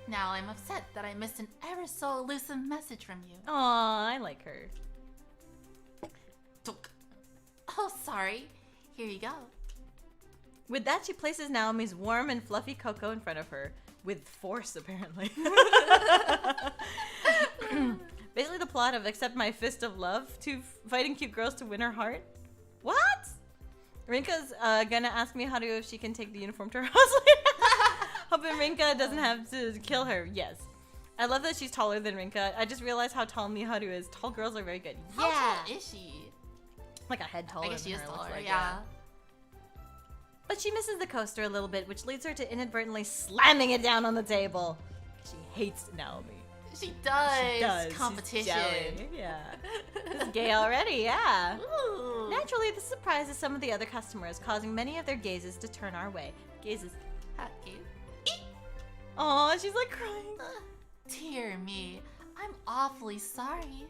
Now I'm upset that I missed an ever so elusive message from you. Aw, I like her. Oh, sorry. Here you go. With that, she places Naomi's warm and fluffy cocoa in front of her. With force, apparently. Basically the plot of Accept My Fist of Love, two fighting cute girls to win her heart. What? Rinka's gonna ask me how to if she can take the uniform to her house later. Hoping Rinka doesn't have to kill her. Yes. I love that she's taller than Rinka. I just realized how tall Miharu is. Tall girls are very good. How tall is she? Like a head taller. I guess she is taller, like, yeah. But she misses the coaster a little bit, which leads her to inadvertently slamming it down on the table. She hates Naomi. She does. She does. Competition. Yeah. It's gay already, yeah. Ooh. Naturally, this surprises some of the other customers, causing many of their gazes to turn our way. Gazes. Aw, she's like crying. Dear me, I'm awfully sorry.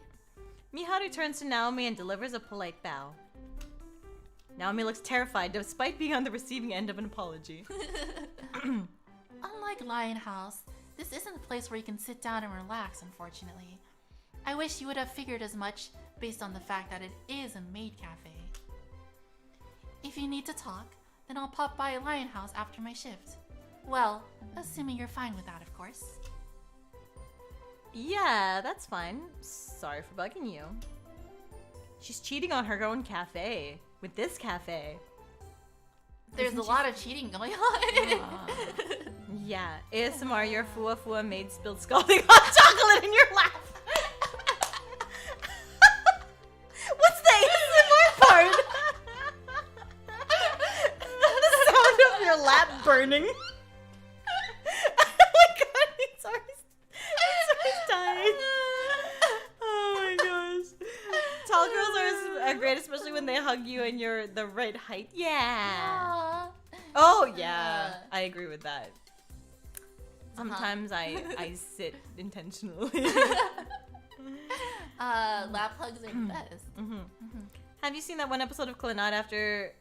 Miharu turns to Naomi and delivers a polite bow. Naomi looks terrified, despite being on the receiving end of an apology. Unlike Lion House, this isn't a place where you can sit down and relax, unfortunately. I wish you would have figured as much based on the fact that it is a maid cafe. If you need to talk, then I'll pop by Lion House after my shift. Well, assuming you're fine with that, of course. Yeah, that's fine. Sorry for bugging you. She's cheating on her own cafe with this cafe. There's a lot of cheating going on. Yeah. ASMR, your fua maid spilled scalding hot chocolate in your lap. What's the ASMR part? The sound of your lap burning. Oh my god, he's always dying. Oh my gosh. Tall girls are great, especially when they hug you and you're the right height. Yeah. Oh yeah, I agree with that. Sometimes I sit intentionally. Lap hugs are the best. Have you seen that one episode of Clannad After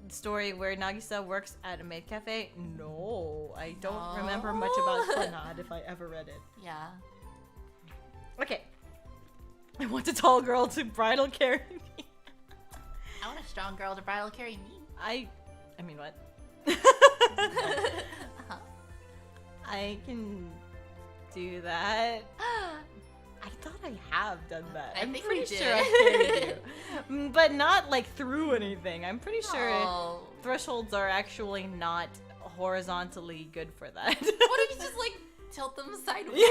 story where Nagisa works at a maid cafe? No, I don't remember much about Clannad if I ever read it. Yeah. Okay. I want a tall girl to bridal carry me. I want a strong girl to bridal carry me. I mean, what? I can do that. I thought I have done that. I'm think pretty we did. sure I carried you. But not like through anything. I'm pretty sure thresholds are actually not horizontally good for that. What if you just like tilt them sideways?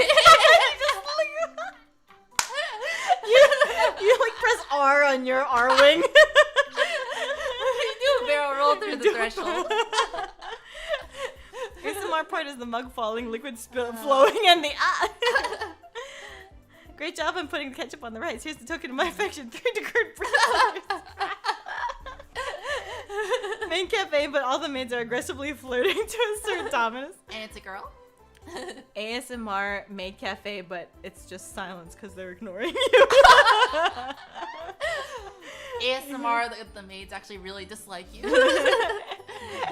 You like press R on your R wing. You do a barrel roll through the threshold. ASMR part is the mug falling, liquid flowing, and the Great job on putting the ketchup on the rice. Here's the token of my affection. 3 degree Main cafe, but all the maids are aggressively flirting to assert dominance. And it's a girl? ASMR maid cafe, but it's just silence because they're ignoring you. ASMR, the maids actually really dislike you.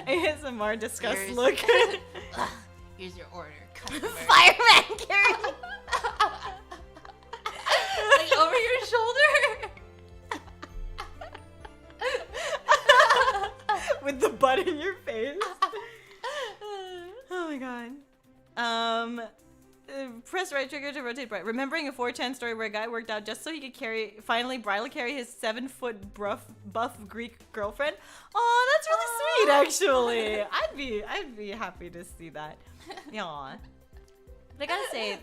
ASMR disgust look. Here's your order, customer. Fireman carry. Like over your shoulder. With the butt in your face. Oh my god. Press right trigger to rotate right. Remembering a 4chan story where a guy worked out just so he could finally bridal carry his 7-foot buff Greek girlfriend. Oh, that's really sweet, actually. I'd be happy to see that. Yaw. But I gotta say,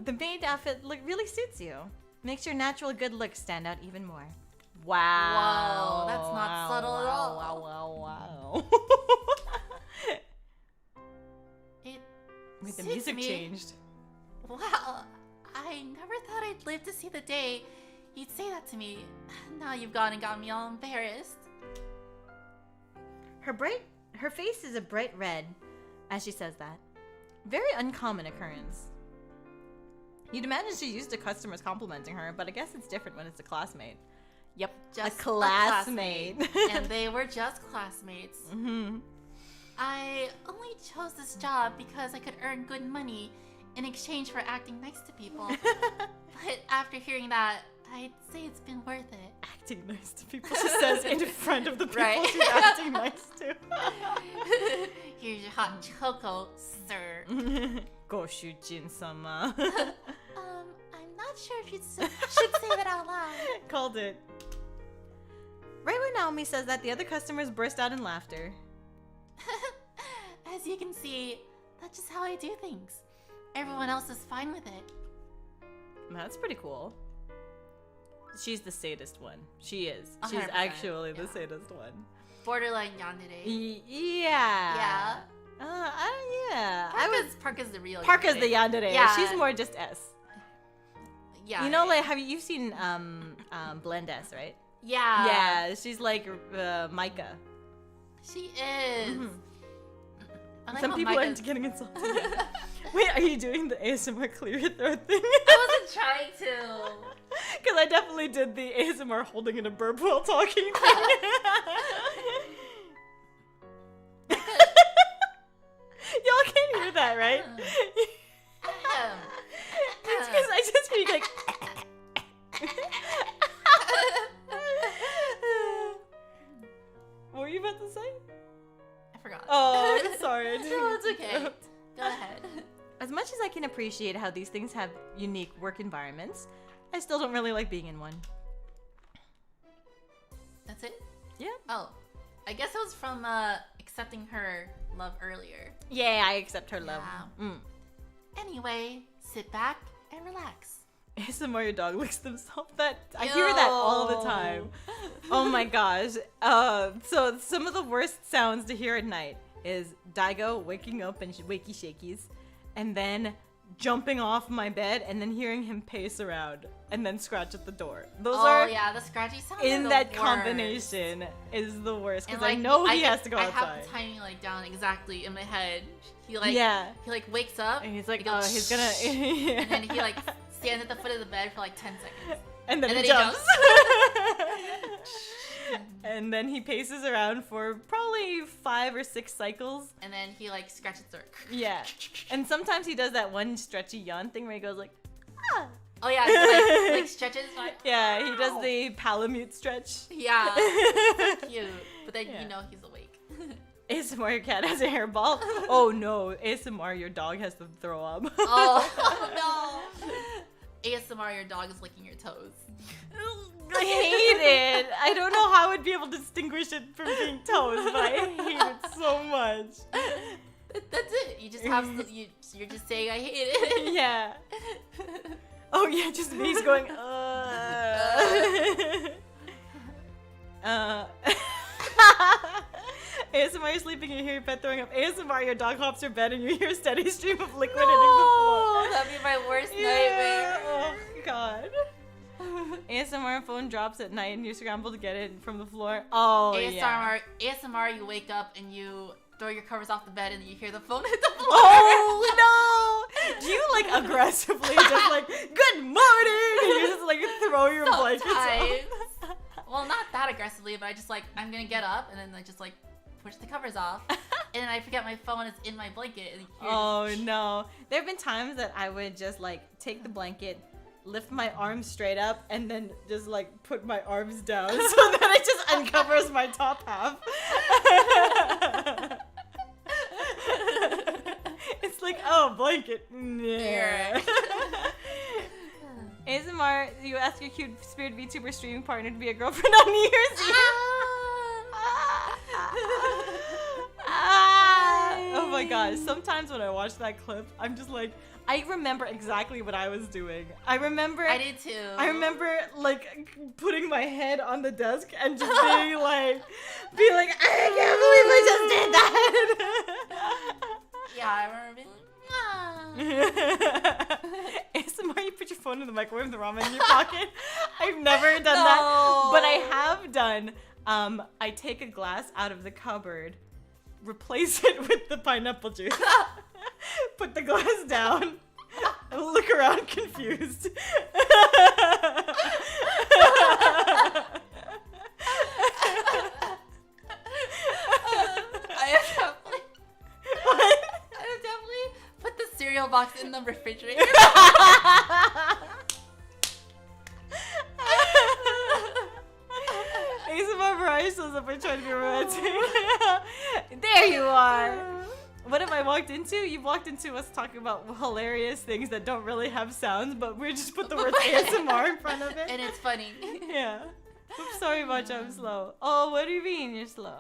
the maid outfit really suits you. Makes your natural good looks stand out even more. Wow. Whoa, that's not subtle at all. Wow. The music changed. Wow, I never thought I'd live to see the day you'd say that to me. Now you've gone and got me all embarrassed. Her face is a bright red as she says that. Very uncommon occurrence. You'd imagine she's used to customers complimenting her, but I guess it's different when it's a classmate. Yep, just a classmate. And they were just classmates. Mm-hmm. I only chose this job because I could earn good money in exchange for acting nice to people. But after hearing that, I'd say it's been worth it. Acting nice to people, she says in front of the people she's acting nice to. Here's your hot choco, sir. Goshujin-sama. I'm not sure if you should say that out loud. Called it. Right when Naomi says that, the other customers burst out in laughter. As you can see, that's just how I do things. Everyone else is fine with it. That's pretty cool. She's the sadist one. She is. 100%, She's actually the sadist one. Borderline yandere. Yeah. Yeah. Parka's the real Parka's the yandere. Yeah. She's more just S. Yeah. You know, like, you've seen Blend S, right? Yeah. Yeah, she's like Micah. She is. Mm-hmm. Like some people aren't getting insulted. Wait, are you doing the ASMR clear your throat thing? I wasn't trying to. Because I definitely did the ASMR holding in a burp while talking thing. Y'all can't hear that, right? It's because I just hear you like... What were you about to say? I forgot. Oh, sorry. No, it's okay. Go ahead. as much as I can appreciate how these things have unique work environments, I still don't really like being in one. That's it? Yeah. Oh, I guess it was from accepting her love earlier. Yeah, I accept her love. Anyway, sit back and relax. ASMR your dog licks themselves. I hear that all the time. Oh my gosh. So some of the worst sounds to hear at night is Daigo waking up and wakey shakies, and then jumping off my bed, and then hearing him pace around and then scratch at the door. Those are the scratchy sounds in that worst. Combination is the worst because like, I know he has to go outside. I have the timing like down exactly in my head. He wakes up and he's like, he goes, he's gonna and then he like stands at the foot of the bed for like 10 seconds. And then he jumps. And then he paces around for probably 5 or 6 cycles. And then he like scratches the door. Yeah. And sometimes he does that one stretchy yawn thing where he goes like, ah. Oh yeah, he like stretches. Like, yeah, he does the palamute stretch. Yeah. Cute. But then you know he's awake. ASMR your cat has a hairball. Oh no, ASMR your dog has to throw up. Oh no. ASMR your dog is licking your toes. I hate it. I don't know how I'd be able to distinguish it from being toes, but I hate it so much. That's it. You just have to, you're just saying I hate it. Yeah. Oh yeah, just me going ASMR you're sleeping and you hear your pet throwing up. ASMR your dog hops your bed and you hear a steady stream of liquid hitting the floor. That'd be my worst nightmare. Oh god. ASMR phone drops at night and you scramble to get it from the floor. Oh ASMR you wake up and you throw your covers off the bed and you hear the phone hit the floor. Oh no! Do you like aggressively just like good morning and you just like throw your blankets off? Well, not that aggressively, but I just like I'm gonna get up and then I just like push the covers off, and then I forget my phone is in my blanket. And oh no! There have been times that I would just like take the blanket, lift my arms straight up, and then just like put my arms down so that it just uncovers my top half. It's like, oh, blanket. Yeah. ASMR, you ask your cute spirit VTuber streaming partner to be a girlfriend on New Year's Eve. Oh my gosh, sometimes when I watch that clip, I'm just like, I remember exactly what I was doing. I did too. I remember like putting my head on the desk and just being like, I can't believe I just did that. Yeah, I remember being like, ASMR, you put your phone in the microwave and the ramen in your pocket. I've never done that, but I have done. I take a glass out of the cupboard, replace it with the pineapple juice, put the glass down, and look around confused. I have definitely put the cereal box in the refrigerator. ASMR Mariah shows up and trying to be romantic. There you are. What have I walked into? You've walked into us talking about hilarious things that don't really have sounds, but we just put the word ASMR in front of it. And it's funny. Yeah. Oops, sorry about you, I'm slow. Oh, what do you mean you're slow?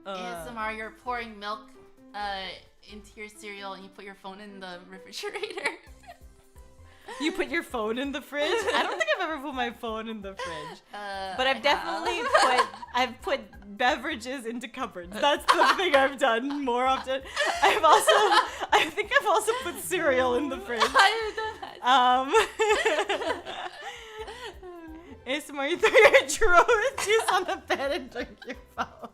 ASMR, you're pouring milk into your cereal and you put your phone in the refrigerator. You put your phone in the fridge? I don't think I've ever put my phone in the fridge. But I've definitely put beverages into cupboards. That's the thing I've done more often. I think I've also put cereal in the fridge. I've done that. ASMR, you throw your churro juice on the bed and drink your phone.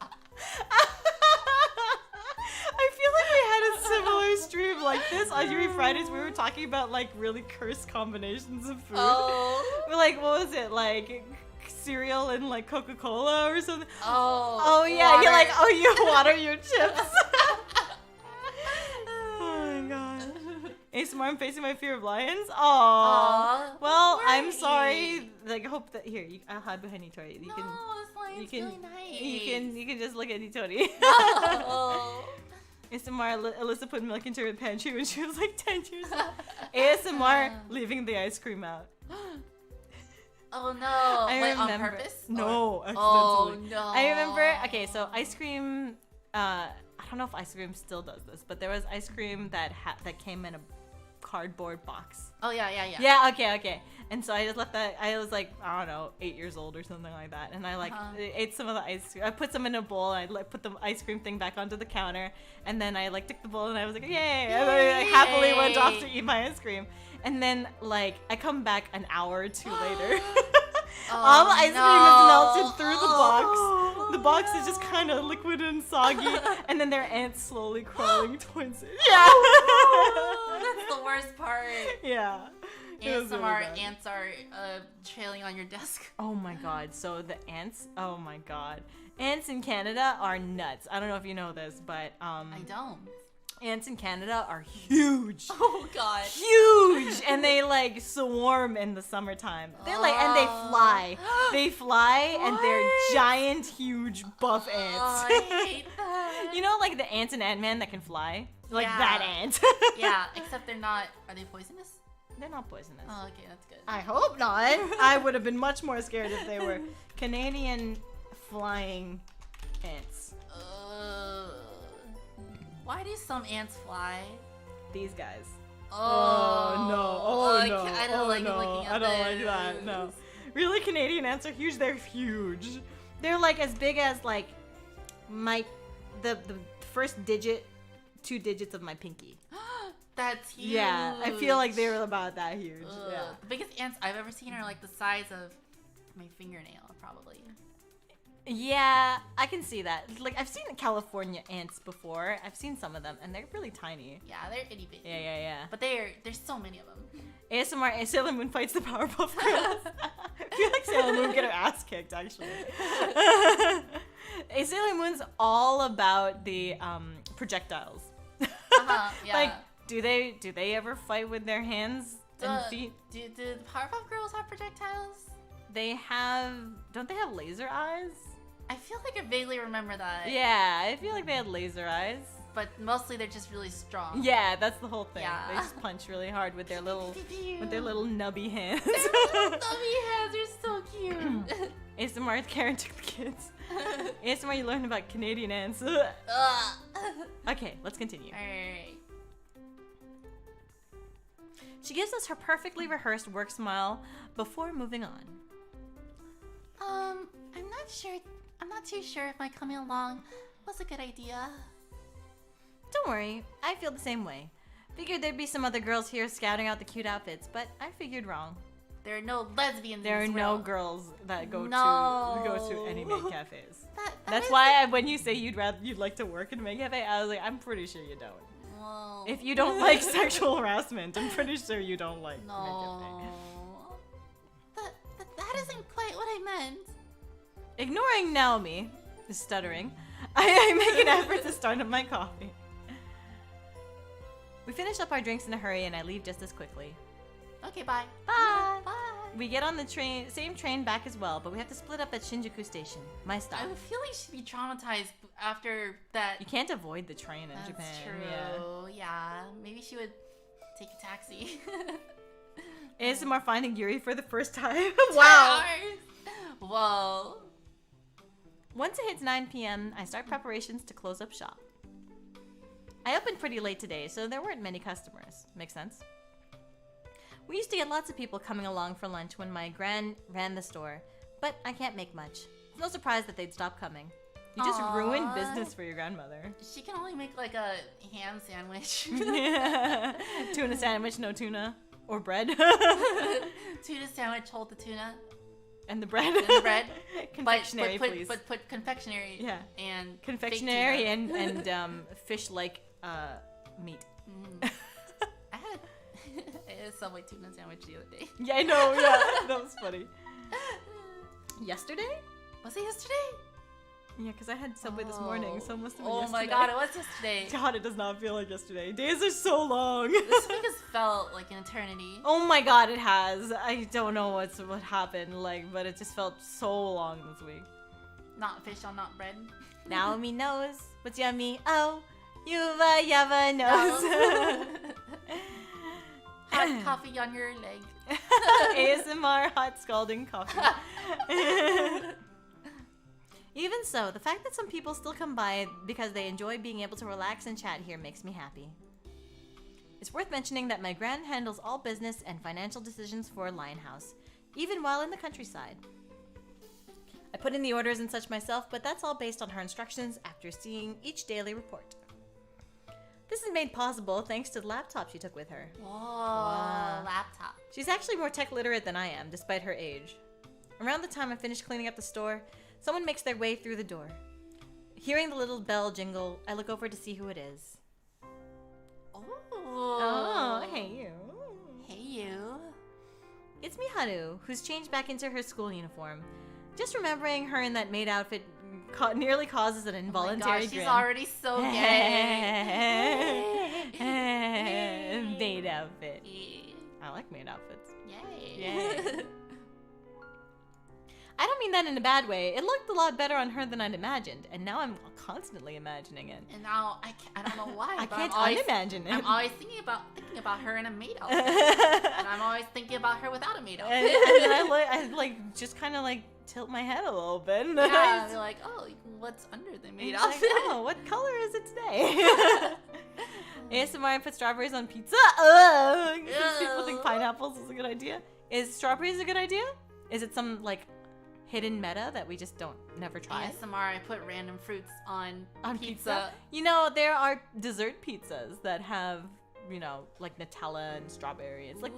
I feel like we had a similar stream like this on Yuri Fridays. We were talking about like really cursed combinations of food. Oh. We're like, what was it? Like cereal and like Coca-Cola or something? Oh yeah. Water. You're like, oh, you water your chips. Oh my god. ASMR, I'm facing my fear of lions. Aww. Well, I'm sorry. Like, I hope that here. I'll hide behind you, Tori. This lion's really nice. You can just look at Tori. No. ASMR, Alyssa put milk into her pantry when she was like 10 years old. ASMR, leaving the ice cream out. Oh no! Wait, on purpose? No, accidentally. Oh no! I remember. Okay, so ice cream. I don't know if ice cream still does this, but there was ice cream that came in a cardboard box. Oh yeah. Yeah. Okay. And so I just left that. I was like, I don't know, 8 years old or something like that, and I ate some of the ice cream. I put some in a bowl, and I put the ice cream thing back onto the counter, and then I took the bowl, and I was like, yay! And then I happily went off to eat my ice cream. And then, I come back an hour or two later. All the ice cream is melted through the box. The box is just kind of liquid and soggy. And then there are ants slowly crawling towards it. Yeah. That's the worst part. Yeah. ASMR ants are trailing on your desk. Oh my god. So the ants, oh my god. Ants in Canada are nuts. I don't know if you know this, but... I don't. Ants in Canada are huge. Oh god. Huge. And they swarm in the summertime. They're and they fly. They fly and they're giant, huge, buff ants. I hate that. You know the ants in Ant-Man that can fly? That ant. Yeah, except they're not. Are they poisonous? They're not poisonous. Oh, okay, that's good. I hope not. I would have been much more scared if they were Canadian flying ants. Why do some ants fly? These guys. Oh no! Oh no! I don't like looking at I don't like that. No. Really, Canadian ants are huge. They're huge. They're as big as the first two digits of my pinky. That's huge. Yeah, I feel like they were about that huge. Yeah. The biggest ants I've ever seen are the size of my fingernail, probably. Yeah, I can see that. I've seen California ants before. I've seen some of them, and they're really tiny. Yeah, they're itty bitty. Yeah. But there's so many of them. ASMR, Sailor Moon fights the Powerpuff Girls. I feel like Sailor Moon get her ass kicked, actually. Sailor Moon's all about the projectiles. Yeah. Do they ever fight with their hands and feet? Do the Powerpuff Girls have projectiles? Don't they have laser eyes? I feel like I vaguely remember that. Yeah, I feel like they had laser eyes. But mostly they're just really strong. Yeah, that's the whole thing. Yeah. They just punch really hard with their little nubby hands. Their little nubby hands are so cute. ASMR, Karen took the kids. ASMR, you learned about Canadian ants. Okay, let's continue. Alright. She gives us her perfectly rehearsed work smile before moving on. I'm not too sure if my coming along was a good idea. Don't worry, I feel the same way. Figured there'd be some other girls here scouting out the cute outfits, but I figured wrong. There are no lesbians There in are this no world. girls that go to any maid cafes. That's is why when you say you'd like to work in a maid cafe, I was like, I'm pretty sure you don't. Well, If you don't like sexual harassment, I'm pretty sure you don't like maid no. That isn't quite what I meant. Ignoring Naomi, is stuttering, I make an effort to start up my coffee. We finish up our drinks in a hurry and I leave just as quickly. Okay, bye. Bye! Bye. We get on the same train back as well, but we have to split up at Shinjuku Station, my stop. I feel like she'd be traumatized after that. You can't avoid the train in That's Japan. true. Yeah. Maybe she would take a taxi. ASMR finding Yuri for the first time. Wow. Whoa. Once it hits 9 p.m., I start preparations to close up shop. I opened pretty late today, so there weren't many customers. Makes sense. We used to get lots of people coming along for lunch when my gran ran the store, but I can't make much. It's no surprise that they'd stop coming. You just ruined business for your grandmother. She can only make a ham sandwich. Tuna sandwich, no tuna. Or bread. Tuna sandwich, hold the tuna. And the bread. Confectionery, please. But put confectionery. Yeah. And confectionery and fish-like meat. I had a Subway tuna sandwich the other day. Yeah, I know. Yeah, that was funny. Yesterday? Was it yesterday? Yeah, because I had Subway this morning, so it must have been yesterday. Oh my god, it was yesterday. God, it does not feel like yesterday. Days are so long. This week has felt like an eternity. Oh my god, it has. I don't know what happened, but it just felt so long this week. Not fish on not bread. Naomi knows what's yummy. Oh, Yuva Yava knows. Hot coffee on your leg. ASMR hot scalding coffee. Even so, the fact that some people still come by because they enjoy being able to relax and chat here makes me happy. It's worth mentioning that my gran handles all business and financial decisions for Lionhouse, even while in the countryside. I put in the orders and such myself, but that's all based on her instructions after seeing each daily report. This is made possible thanks to the laptop she took with her. Whoa, laptop. She's actually more tech literate than I am, despite her age. Around the time I finish cleaning up the store, someone makes their way through the door. Hearing the little bell jingle, I look over to see who it is. Oh, hey you. Hey you. It's Miharu, who's changed back into her school uniform. Just remembering her in that maid outfit nearly causes an involuntary grin. She's already so gay. Maid outfit. I like maid outfits. Yay. I don't mean that in a bad way. It looked a lot better on her than I'd imagined, and now I'm constantly imagining it. And now I don't know why. I can't unimagine it. I'm always thinking about her in a maid outfit, and I'm always thinking about her without a maid outfit. And then I just kind of like tilt my head a little bit. And yeah, be like, oh, what's under the maid outfit? Like, oh, what color is it today? ASMR, I put strawberries on pizza. Ugh. People think pineapples is a good idea. Is strawberries a good idea? Is it some like hidden meta that we just never try? ASMR, I put random fruits on pizza. You know, there are dessert pizzas that have, you know, like Nutella and strawberry. It's like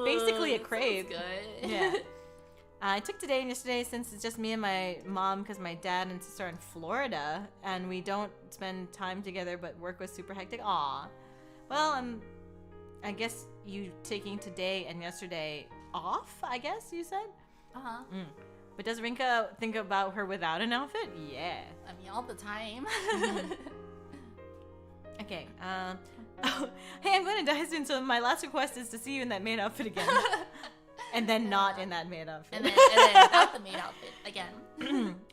basically a crave. Good. Yeah. I took today and yesterday since it's just me and my mom because my dad and sister are in Florida and we don't spend time together, but work was super hectic. Aw. Well, I guess you taking today and yesterday off, I guess you said? Uh-huh. But does Rinka think about her without an outfit? Yeah. I mean, all the time. Okay. Oh, hey, I'm going to die soon, so my last request is to see you in that maid outfit again. And then not in that maid outfit. And then without the maid outfit again.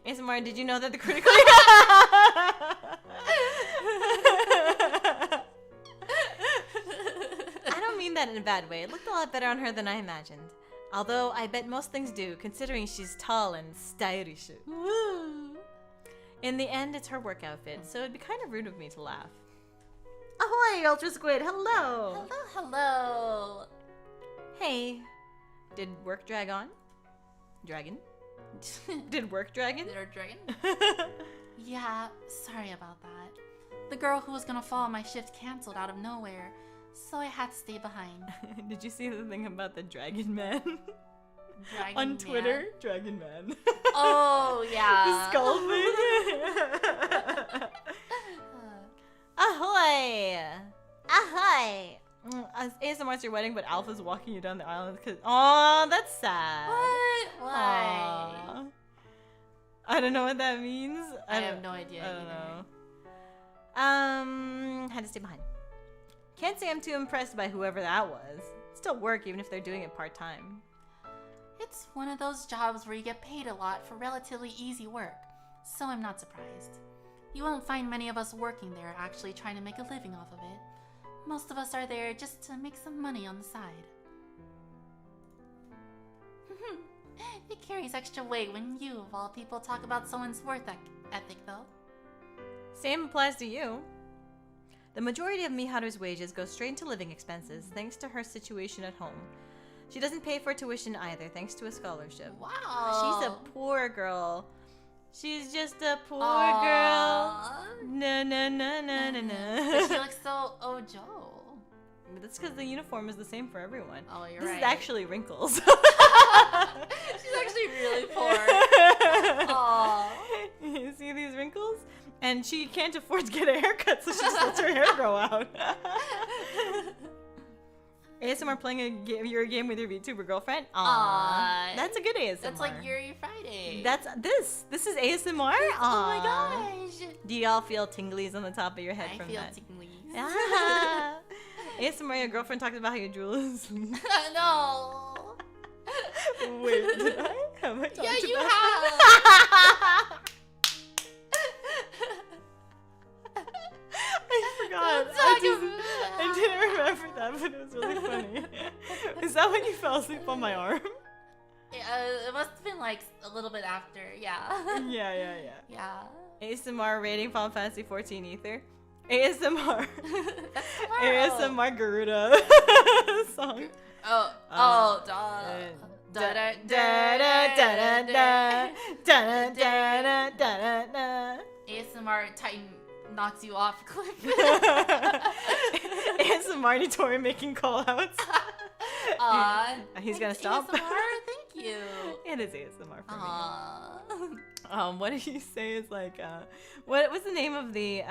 ASMR, did you know that the critically... I don't mean that in a bad way. It looked a lot better on her than I imagined. Although I bet most things do, considering she's tall and stylish. Woo! In the end, it's her work outfit, so it'd be kind of rude of me to laugh. Ahoy, Ultra Squid! Hello! Hello! Hey. Did work drag on? Dragon? Did work dragon? Did our dragon? Yeah, sorry about that. The girl who was gonna follow my shift canceled out of nowhere, so I had to stay behind. Did you see the thing about the Dragon Man? Dragon on Man? Twitter? Dragon Man. Oh, yeah. The skull thing. Ahoy! Ahoy! ASMR's your wedding, but Alpha's walking you down the aisle. Oh, that's sad. What? Why? Aww. I don't know what that means. I have no idea. I don't know. Had to stay behind. Can't say I'm too impressed by whoever that was. Still work even if they're doing it part-time. It's one of those jobs where you get paid a lot for relatively easy work, so I'm not surprised. You won't find many of us working there actually trying to make a living off of it. Most of us are there just to make some money on the side. It carries extra weight when you, of all people, talk about someone's work ethic, though. Same applies to you. The majority of Miharu's wages go straight into living expenses, thanks to her situation at home. She doesn't pay for tuition either, thanks to a scholarship. Wow. She's a poor girl. She's just a poor girl. No, no, no, no, no, no. But she looks so Ojo. But that's because the uniform is the same for everyone. Oh, you're right. This is actually wrinkles. She's actually really poor. Aww. You see these wrinkles? And she can't afford to get a haircut, so she just lets her hair grow out. ASMR playing your game with your VTuber girlfriend? Aww. That's a good ASMR. That's like Yuri Friday. That's this is ASMR? Aww. Oh my gosh. Do y'all feel tinglies on the top of your head from that? I feel tinglies. Ah. ASMR, your girlfriend talked about how your jewel is. No. Wait, did I? Have I talked about you have. I that, but it was really funny. Is that when you fell asleep on my arm? It must have been like a little bit after, yeah. Yeah. ASMR rating Final Fantasy 14 Ether. ASMR. ASMR Garuda song. ASMR Titan knocks you off a cliff. ASMR Nitori making callouts. He's gonna stop. ASMR, thank you. It is ASMR for me. What did he say is like what was the name of the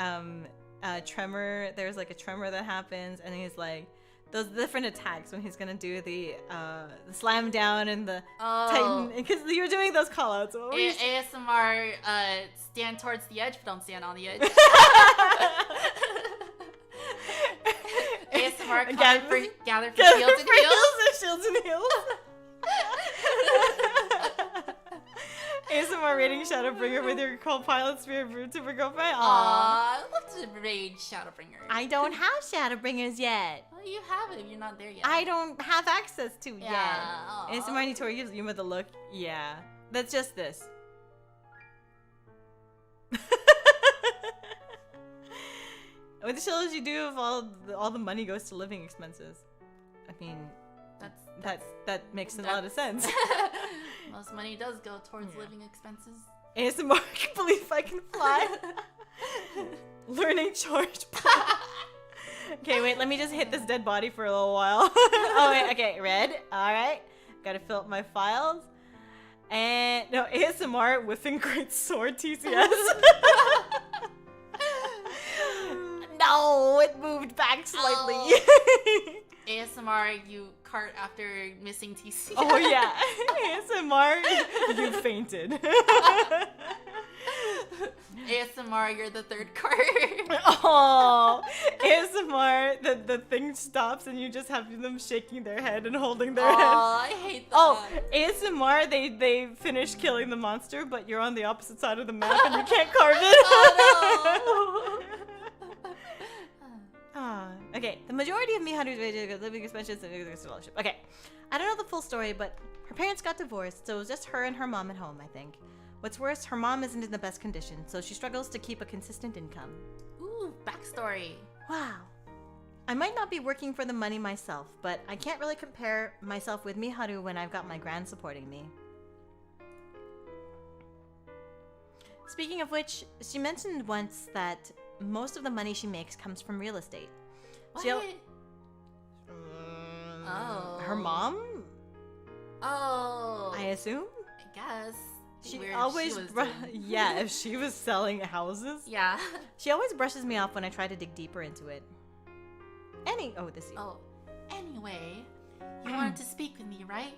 tremor? There's like a tremor that happens, and he's like those different attacks when he's gonna do the slam down and the Titan, because you're doing those callouts. ASMR stand towards the edge, but don't stand on the edge. ASMR gather for shields and heals. ASMR rating Shadowbringer with your co-pilot Spirit Vtuber girlfriend. I love to raid Shadowbringer. I don't have Shadowbringers yet. Well, you have it. You're not there yet. I don't have access to it yet. Aww. ASMR Nitori gives Yuma the look. Yeah. That's just this. What the hell did you do if all the money goes to living expenses? I mean, that makes a lot of sense. Most money does go towards living expenses. ASMR, I can believe I can fly. Learning charge. Okay, wait, let me just hit this dead body for a little while. Oh, wait, okay, red. All right. Gotta fill up my files. And, no, ASMR whiffing great sword TCS. No, it moved back slightly. ASMR, you cart after missing TC. Oh yeah, ASMR, you fainted. ASMR, you're the third cart. Oh, ASMR, the thing stops and you just have them shaking their head and holding their head. Oh, I hate that. Oh, ASMR, they finish killing the monster, but you're on the opposite side of the map and you can't carve it. Oh no. Okay, the majority of Miharu's living expenses and scholarship. Okay, I don't know the full story, but her parents got divorced, so it was just her and her mom at home, I think. What's worse, her mom isn't in the best condition, so she struggles to keep a consistent income. Ooh, backstory. Wow. I might not be working for the money myself, but I can't really compare myself with Miharu when I've got my grand supporting me. Speaking of which, she mentioned once that most of the money she makes comes from real estate. What? Her mom? Oh. I assume? I guess. She always... yeah, if she was selling houses. Yeah. She always brushes me off when I try to dig deeper into it. Anyway, you wanted to speak with me, right?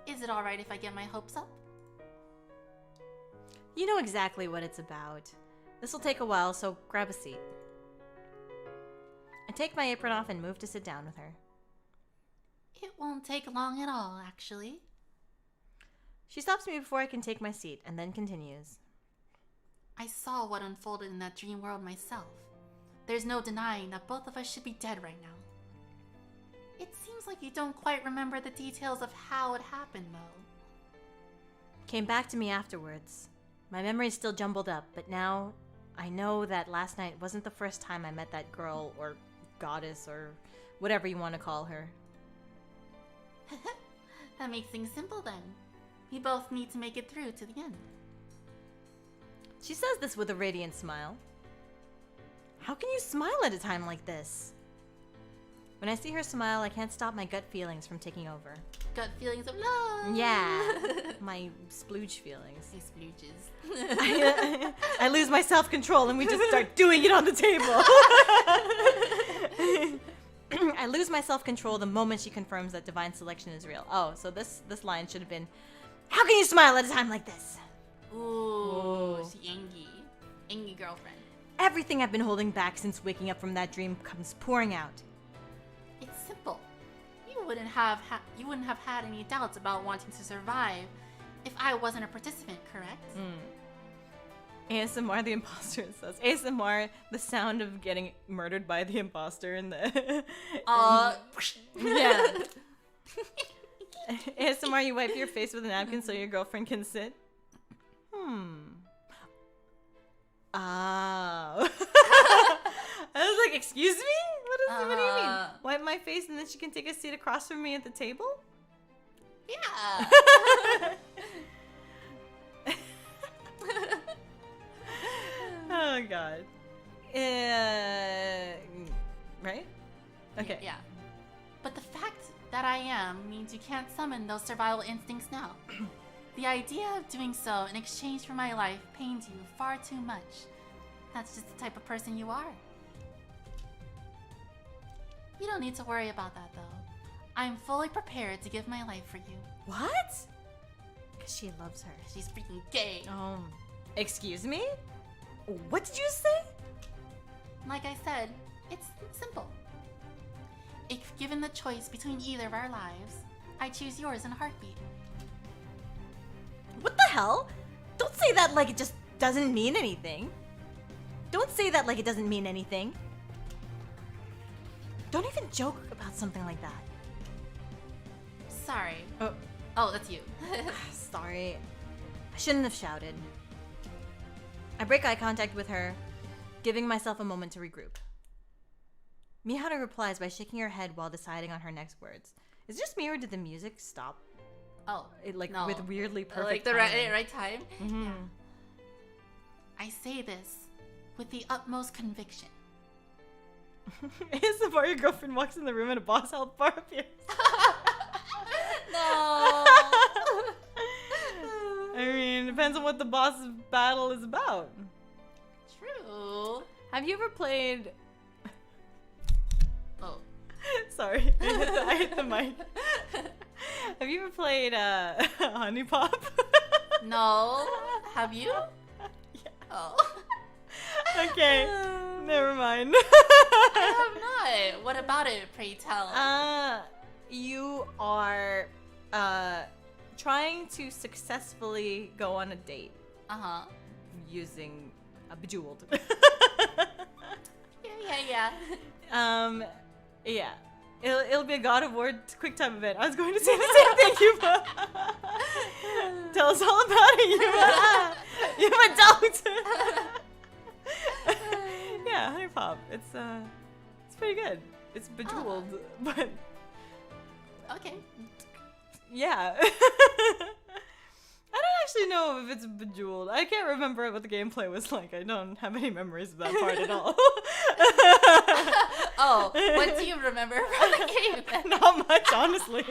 Is it alright if I get my hopes up? You know exactly what it's about. This will take a while, so grab a seat. I take my apron off and move to sit down with her. It won't take long at all, actually. She stops me before I can take my seat, and then continues. I saw what unfolded in that dream world myself. There's no denying that both of us should be dead right now. It seems like you don't quite remember the details of how it happened, though. Came back to me afterwards. My memory's still jumbled up, but now I know that last night wasn't the first time I met that girl, or goddess, or whatever you want to call her. That makes things simple then. We both need to make it through to the end. She says this with a radiant smile. How can you smile at a time like this? When I see her smile, I can't stop my gut feelings from taking over. Gut feelings of love! Yeah, my splooge feelings. Hey, splooges. I lose my self-control and we just start doing it on the table. I lose my self-control the moment she confirms that divine selection is real. Oh, so this line should have been, how can you smile at a time like this? Ooh. She angry. Angry girlfriend. Everything I've been holding back since waking up from that dream comes pouring out. It's simple. You wouldn't have had any doubts about wanting to survive if I wasn't a participant, correct? ASMR the imposter says. ASMR the sound of getting murdered by the imposter in the... yeah. ASMR you wipe your face with a napkin so your girlfriend can sit. I was like, excuse me? What do you mean? Wipe my face and then she can take a seat across from me at the table? Yeah. Oh god. Right? Okay. Yeah. But the fact that I am means you can't summon those survival instincts now. The idea of doing so in exchange for my life pains you far too much. That's just the type of person you are. You don't need to worry about that though. I'm fully prepared to give my life for you. What? Because she loves her. She's freaking gay. Excuse me? What did you say? Like I said, it's simple. If given the choice between either of our lives, I choose yours in a heartbeat. What the hell? Don't say that like it just doesn't mean anything. Don't say that like it doesn't mean anything. Don't even joke about something like that. Sorry. Oh, that's you. Sorry. I shouldn't have shouted. I break eye contact with her, giving myself a moment to regroup. Miharu replies by shaking her head while deciding on her next words. Is it just me or did the music stop? Oh, no. With weirdly perfect the right time? Mm-hmm. Yeah. I say this with the utmost conviction. ASMR, your girlfriend walks in the room and a boss health bar appears. No. I mean, depends on what the boss battle is about. True. Have you ever played... Oh. Sorry. I hit the mic. Have you ever played Honey Pop? No. Have you? Yeah. Oh. Okay. Never mind. I have not. What about it, pray tell? You are trying to successfully go on a date. Using a Bejeweled. Yeah. Yeah. It'll be a God of War quick time event. I was going to say the same thing, Yuma. Tell us all about it, Yuma. Yuma, don't. Yeah, Honey Pop. It's pretty good. It's Bejeweled, but okay. Yeah. I don't actually know if it's Bejeweled. I can't remember what the gameplay was like. I don't have any memories of that part at all. Oh, what do you remember from the game then? Not much, honestly.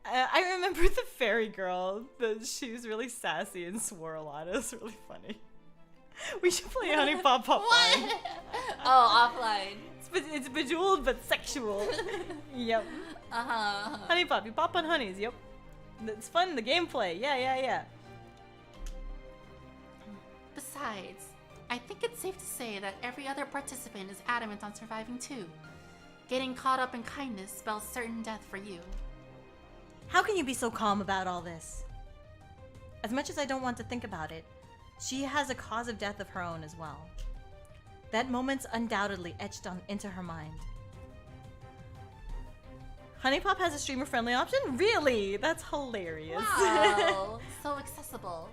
I remember the fairy girl. She was really sassy and swore a lot. It was really funny. We should play Honey Pop offline. What? Oh, offline. It's Bejeweled but sexual. Yep. Honey Pop, you pop on honeys, yep. It's fun, the gameplay. Yeah. Besides, I think it's safe to say that every other participant is adamant on surviving too. Getting caught up in kindness spells certain death for you. How can you be so calm about all this? As much as I don't want to think about it, she has a cause of death of her own as well. That moment's undoubtedly etched into her mind. Honey Pop has a streamer-friendly option? Really? That's hilarious. Wow, so accessible.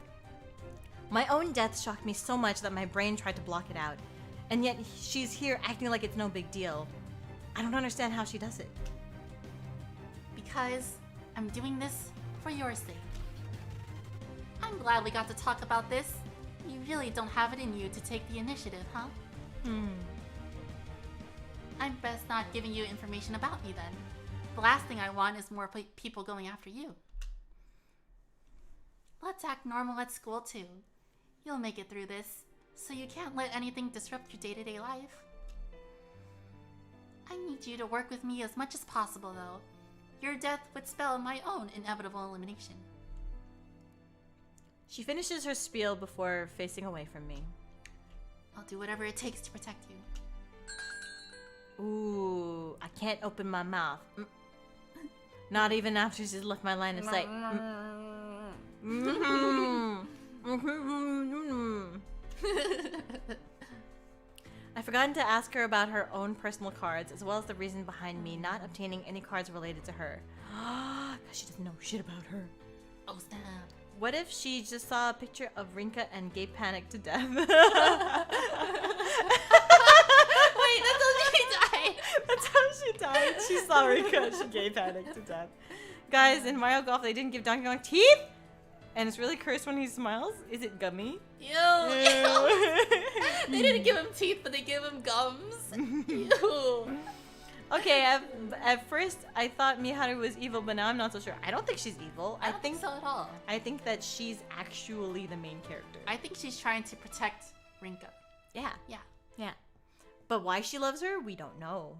My own death shocked me so much that my brain tried to block it out. And yet she's here acting like it's no big deal. I don't understand how she does it. Because I'm doing this for your sake. I'm glad we got to talk about this. You really don't have it in you to take the initiative, huh? I'm best not giving you information about me then. The last thing I want is more people going after you. Let's act normal at school too. You'll make it through this, so you can't let anything disrupt your day-to-day life. I need you to work with me as much as possible though. Your death would spell my own inevitable elimination. She finishes her spiel before facing away from me. I'll do whatever it takes to protect you. Ooh, I can't open my mouth. Not even after she's left my line of sight. I've forgotten to ask her about her own personal cards, as well as the reason behind me not obtaining any cards related to her. She doesn't know shit about her. Oh, snap. What if she just saw a picture of Rinka and gay panicked to death? Wait, that's how she died. That's how she died. She saw Rinka and she gay panicked to death. Guys, in Mario Golf, they didn't give Donkey Kong teeth? And it's really cursed when he smiles? Is it gummy? Ew. They didn't give him teeth, but they gave him gums. Ew. Okay, at first I thought Miharu was evil, but now I'm not so sure. I don't think she's evil. I don't think so at all. I think that she's actually the main character. I think she's trying to protect Rinka. Yeah. Yeah. Yeah. But why she loves her, we don't know.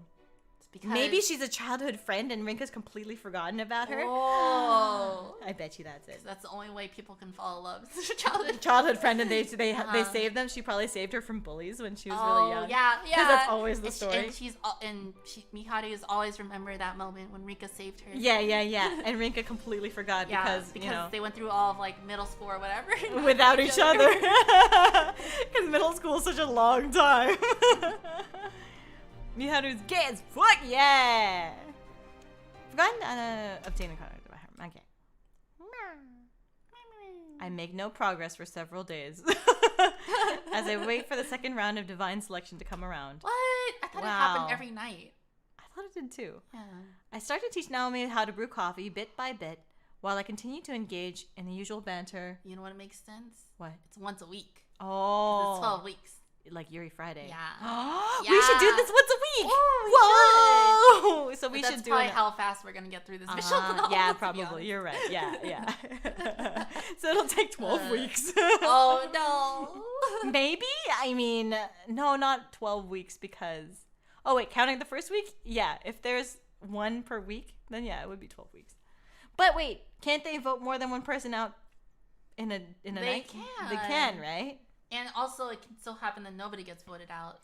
Because maybe she's a childhood friend and Rinka's completely forgotten about her. Oh. I bet you that's it. That's the only way people can fall in love. Childhood friend, and they saved them. She probably saved her from bullies when she was really young. Yeah. Because that's always the story. And Miharu is always remember that moment when Rinka saved her. Yeah. And Rinka completely forgot because they went through all of like middle school or whatever without each other. Because middle school is such a long time. Miharu's gay as fuck, yeah! Forgotten to obtain a card by her. Okay. I make no progress for several days as I wait for the second round of divine selection to come around. What? I thought it happened every night. I thought it did too. Yeah. I start to teach Naomi how to brew coffee bit by bit while I continue to engage in the usual banter. You know what makes sense? What? It's once a week. Oh. It's 12 weeks. Like Yuri Friday. Yeah. We should do this once a week. Oh, whoa! So we should do. That's probably how fast we're gonna get through this mission. Yeah, probably. You're right. Yeah. So it'll take 12 weeks. Oh no. Maybe. I mean, no, not 12 weeks because. Oh wait, counting the first week? Yeah. If there's one per week, then yeah, it would be 12 weeks. But wait, can't they vote more than one person out in a night? They can. They can, right? And also, it can still happen that nobody gets voted out.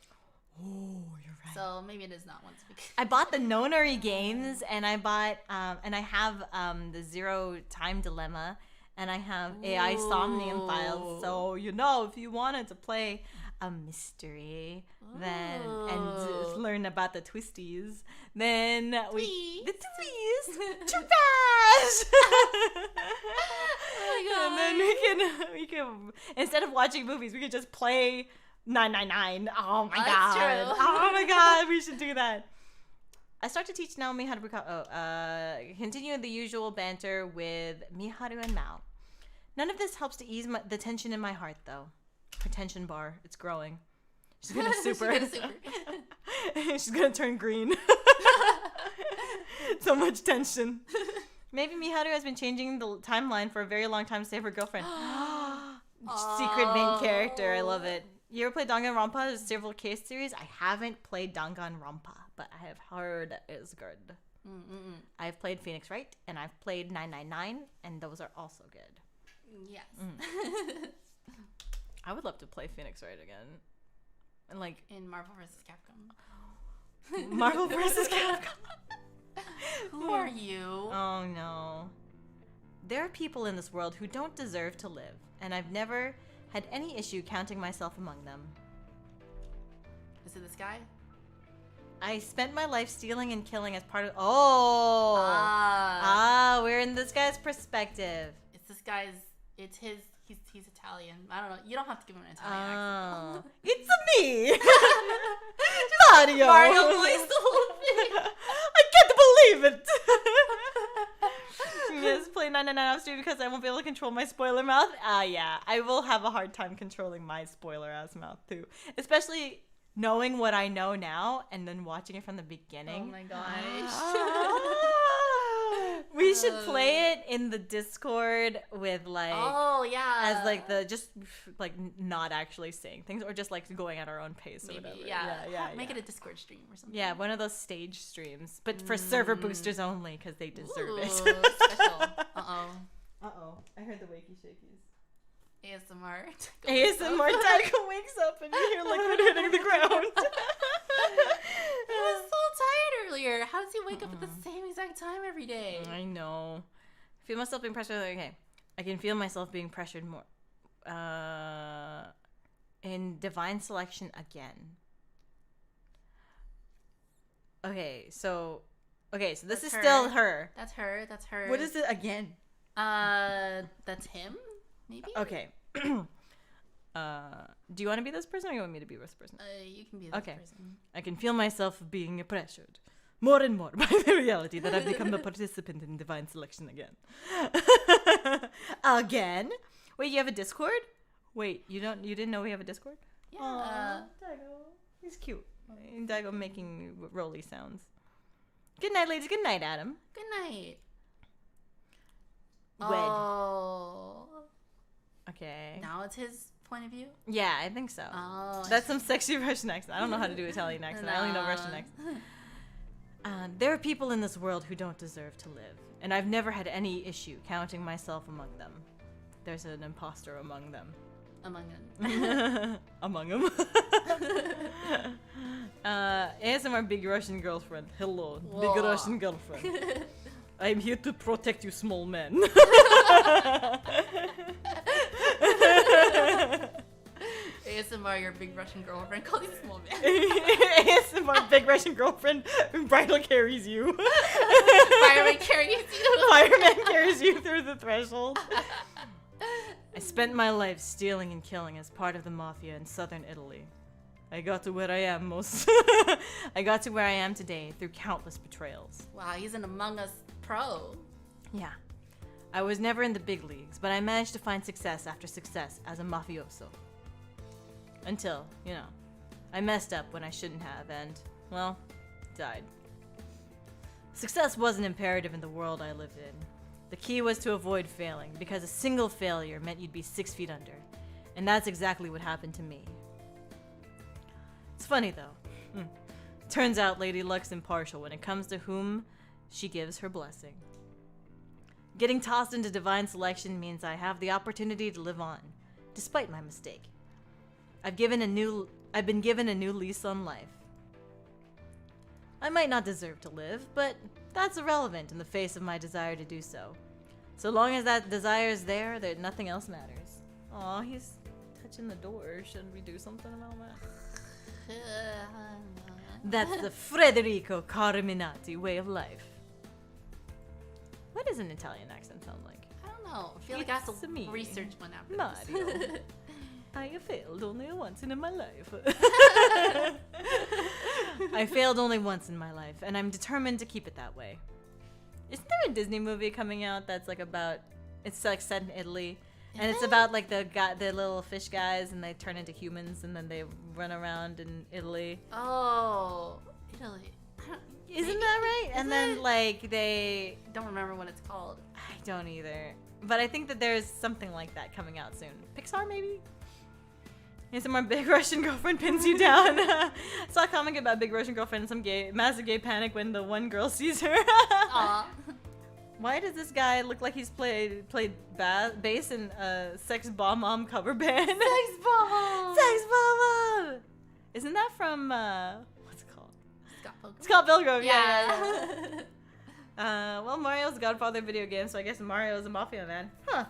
Oh, you're right. So maybe it is not once a week. I bought the Nonary games, and I bought, and I have the Zero Time Dilemma, and I have AI Somnium Files. So if you wanted to play a mystery, then and learn about the twisties, then the twisties, trash. Oh my god! And then we can instead of watching movies, we could just play 999. Oh my god! True. Oh my god! We should do that. I start to teach Naomi how to continue the usual banter with Miharu and Mao. None of this helps to ease the tension in my heart, though. Her tension bar, it's growing. She's gonna super. She's gonna turn green. So much tension. Maybe Miharu has been changing the timeline for a very long time to save her girlfriend. Secret main character, I love it. You ever played Danganronpa? There's several case series. I haven't played Danganronpa, but I have heard it's good. I've played Phoenix Wright, and I've played 999, and those are also good. Yes. I would love to play Phoenix Wright again. And like in Marvel vs. Capcom. Marvel vs. Capcom. Who are you? Oh no. There are people in this world who don't deserve to live, and I've never had any issue counting myself among them. Is it this guy? I spent my life stealing and killing as part of. We're in this guy's perspective. It's this guy's. It's his. He's Italian. I don't know. You don't have to give him an Italian accent. It's me, Mario. Mario voiced the whole thing. I can't believe it. Yes, play 999 off stream because I won't be able to control my spoiler mouth. Yeah, I will have a hard time controlling my spoiler ass mouth too, especially knowing what I know now and then watching it from the beginning. Oh my gosh. We should play it in the Discord with like as like the just like not actually saying things or just like going at our own pace or whatever. Yeah. Make it a Discord stream or something. Yeah, one of those stage streams, but for server boosters only because they deserve it. Special. I heard the wakey shakies. ASMR. ASMR Tycho wakes up and you hear liquid hitting the ground. He was so tired earlier. How does he wake up at the same exact time every day? I know. I feel myself being pressured. Okay. I can feel myself being pressured more. In divine selection again. Okay, so this is still her. That's her. What is it again? That's him, maybe? Okay. Do you want to be this person or you want me to be this person? You can be this person. I can feel myself being pressured more and more by the reality that I've become a participant in divine selection again. Again? Wait, you have a Discord? Wait, you didn't know we have a Discord? Yeah. Daigo. He's cute. Daigo making rolly sounds. Good night, ladies. Good night, Adam. Good night. Wed. Oh. Okay. Now it's his point of view? Yeah, I think so. Oh. That's some sexy Russian accent. I don't know how to do Italian accent. I only know Russian accent. There are people in this world who don't deserve to live, and I've never had any issue counting myself among them. There's an imposter among them. Among them. Among them. ASMR big Russian girlfriend. Hello, Whoa. big Russian girlfriend. I'm here to protect you, small man. ASMR, your big Russian girlfriend called you small man. ASMR big Russian girlfriend. Bridal carries you. Fireman carries you. Fireman carries you through the threshold. I spent my life stealing and killing as part of the mafia in southern Italy. I got to where I am today through countless betrayals. Wow, he's an Among Us pro. Yeah. I was never in the big leagues, but I managed to find success after success as a mafioso. Until, I messed up when I shouldn't have and, well, died. Success wasn't imperative in the world I lived in. The key was to avoid failing, because a single failure meant you'd be 6 feet under. And that's exactly what happened to me. It's funny, though. Turns out Lady Luck's impartial when it comes to whom she gives her blessing. Getting tossed into divine selection means I have the opportunity to live on, despite my mistake. I've been given a new lease on life. I might not deserve to live, but that's irrelevant in the face of my desire to do so. So long as that desire is there, that nothing else matters. Aw, he's touching the door. Shouldn't we do something about that? That's the Federico Carminati way of life. What does an Italian accent sound like? I don't know. I feel like I have to research one after Mario. this. I failed only once in my life. I failed only once in my life, and I'm determined to keep it that way. Isn't there a Disney movie coming out that's like about? It's like set in Italy, and it's about like the little fish guys, and they turn into humans, and then they run around in Italy. Oh, Italy. Isn't that right? And then like they don't remember what it's called. I don't either, but I think that there's something like that coming out soon. Pixar maybe. Some more big Russian girlfriend pins you down. I saw a comment about big Russian girlfriend and some massive gay panic when the one girl sees her. Aww. Why does this guy look like he's played bass in a Sex Bomb Mom cover band? Sex Bomb! Sex Bomb! Isn't that from, what's it called? Scott Pilgrim, yeah. Well, Mario's Godfather video game, so I guess Mario's a mafia man. Huh.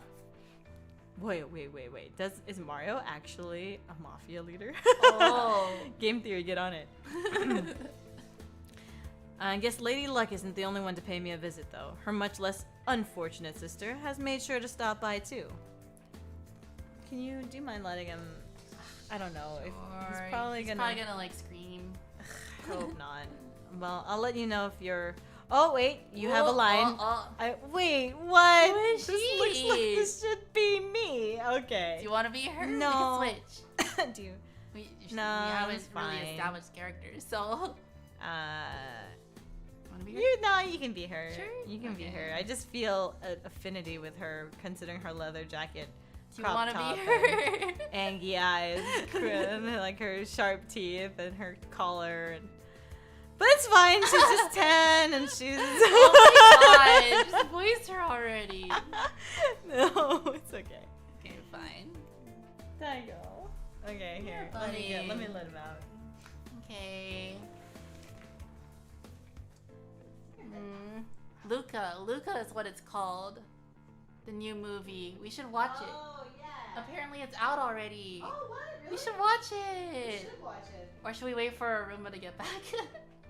Wait. Is Mario actually a mafia leader? Oh. Game theory, get on it. I guess Lady Luck isn't the only one to pay me a visit, though. Her much less unfortunate sister has made sure to stop by, too. Do you mind letting him... I don't know. Sure. He's probably gonna like scream. Hope not. Well, I'll let you know if you're... Oh, wait. You have a line. Wait, what? Who is this she? Looks like this should be me. Okay. Do you want to be her? No. We can switch. Do you? We No, haven't it's really fine. established characters, so... Want to be her? You can be her. Sure? You can be her. I just feel an affinity with her, considering her leather jacket. Do you want to be her? And angry eyes, and like her sharp teeth and her collar. But it's fine. She's just 10, and she's. Oh my god! Just voiced her already. No, it's okay. Okay, fine. There you go. Okay, here. Let me let him out. Okay. Luca is what it's called. The new movie. We should watch it. Oh yeah. Apparently it's out already. Oh, what? Really? We should watch it. We should watch it. Or should we wait for Roomba to get back?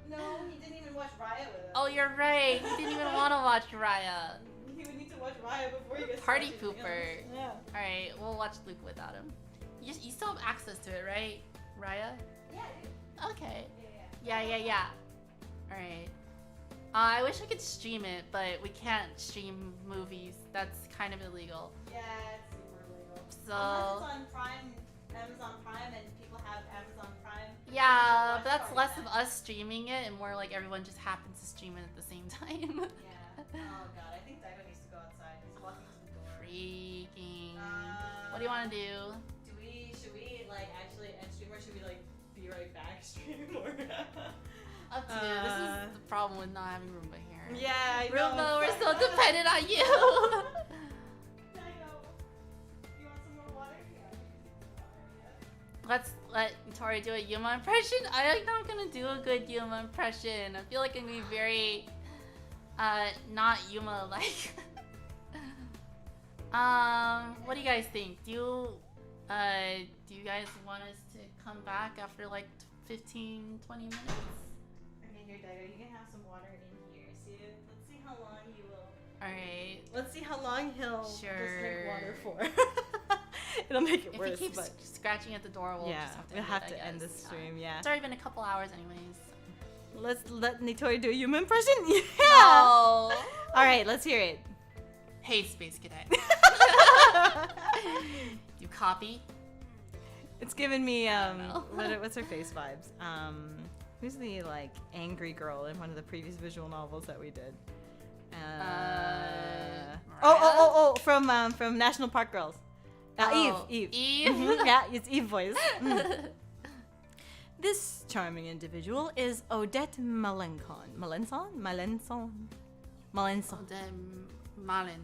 No, he didn't even watch Raya with us. Oh, you're right. He didn't even want to watch Raya. He would need to watch Raya before he gets Party pooper. Yeah. Alright, we'll watch Luke without him. You still have access to it, right? Raya? Yeah, I do. Okay. Yeah. Alright. I wish I could stream it, but we can't stream movies. That's kind of illegal. Yeah, it's super illegal. So... Unless it's on Amazon Prime, and people have Amazon Prime. Yeah, but that's less of us streaming it and more like everyone just happens to stream it at the same time. Yeah. Oh god, I think Daigo needs to go outside. He's walking to the door. Freaking. What do you want to do? Should we like actually end stream, or should we like be right back stream, or? Up to you. This is the problem with not having Roomba here. Yeah, I know. Roomba, we're so dependent on you. I know. You want some more water? Let's let Tori do a Yuma impression. I'm not gonna do a good Yuma impression. I feel like I'm gonna be very, not Yuma-like. What do you guys think? Do you guys want us to come back after like 15, 20 minutes? Okay, here, Daigo, you can have some water in here. Let's see how long you will. Alright. Let's see how long he'll just drink water Sure. for. It'll make it worse. If he keeps scratching at the door, we'll just have to end the stream. Yeah. It's already been a couple hours, anyways. Let's let Nitori do a Yuma impression. Yeah. No. All right, let's hear it. Hey, Space Cadet. You copy? It's giving me what's her face vibes? Who's the like angry girl in one of the previous visual novels that we did? From National Park Girls. Eve. Yeah, it's Eve voice. This charming individual is Odette Malencon. Malenson? Odette Malenson.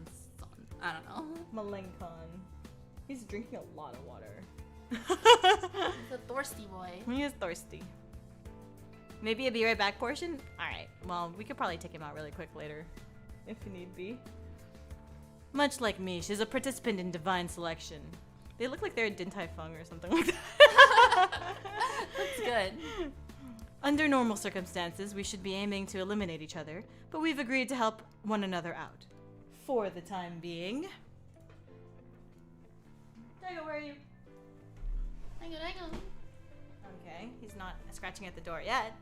I don't know. Malencon. He's drinking a lot of water. He's a thirsty boy. He is thirsty. Maybe a be right back portion? Alright, well, we could probably take him out really quick later, if need be. Much like me, she's a participant in Divine Selection. They look like they're a Din Tai Fung or something like that. That's good. Under normal circumstances, we should be aiming to eliminate each other, but we've agreed to help one another out. For the time being. Daigo, where are you? Daigo. Okay, he's not scratching at the door yet.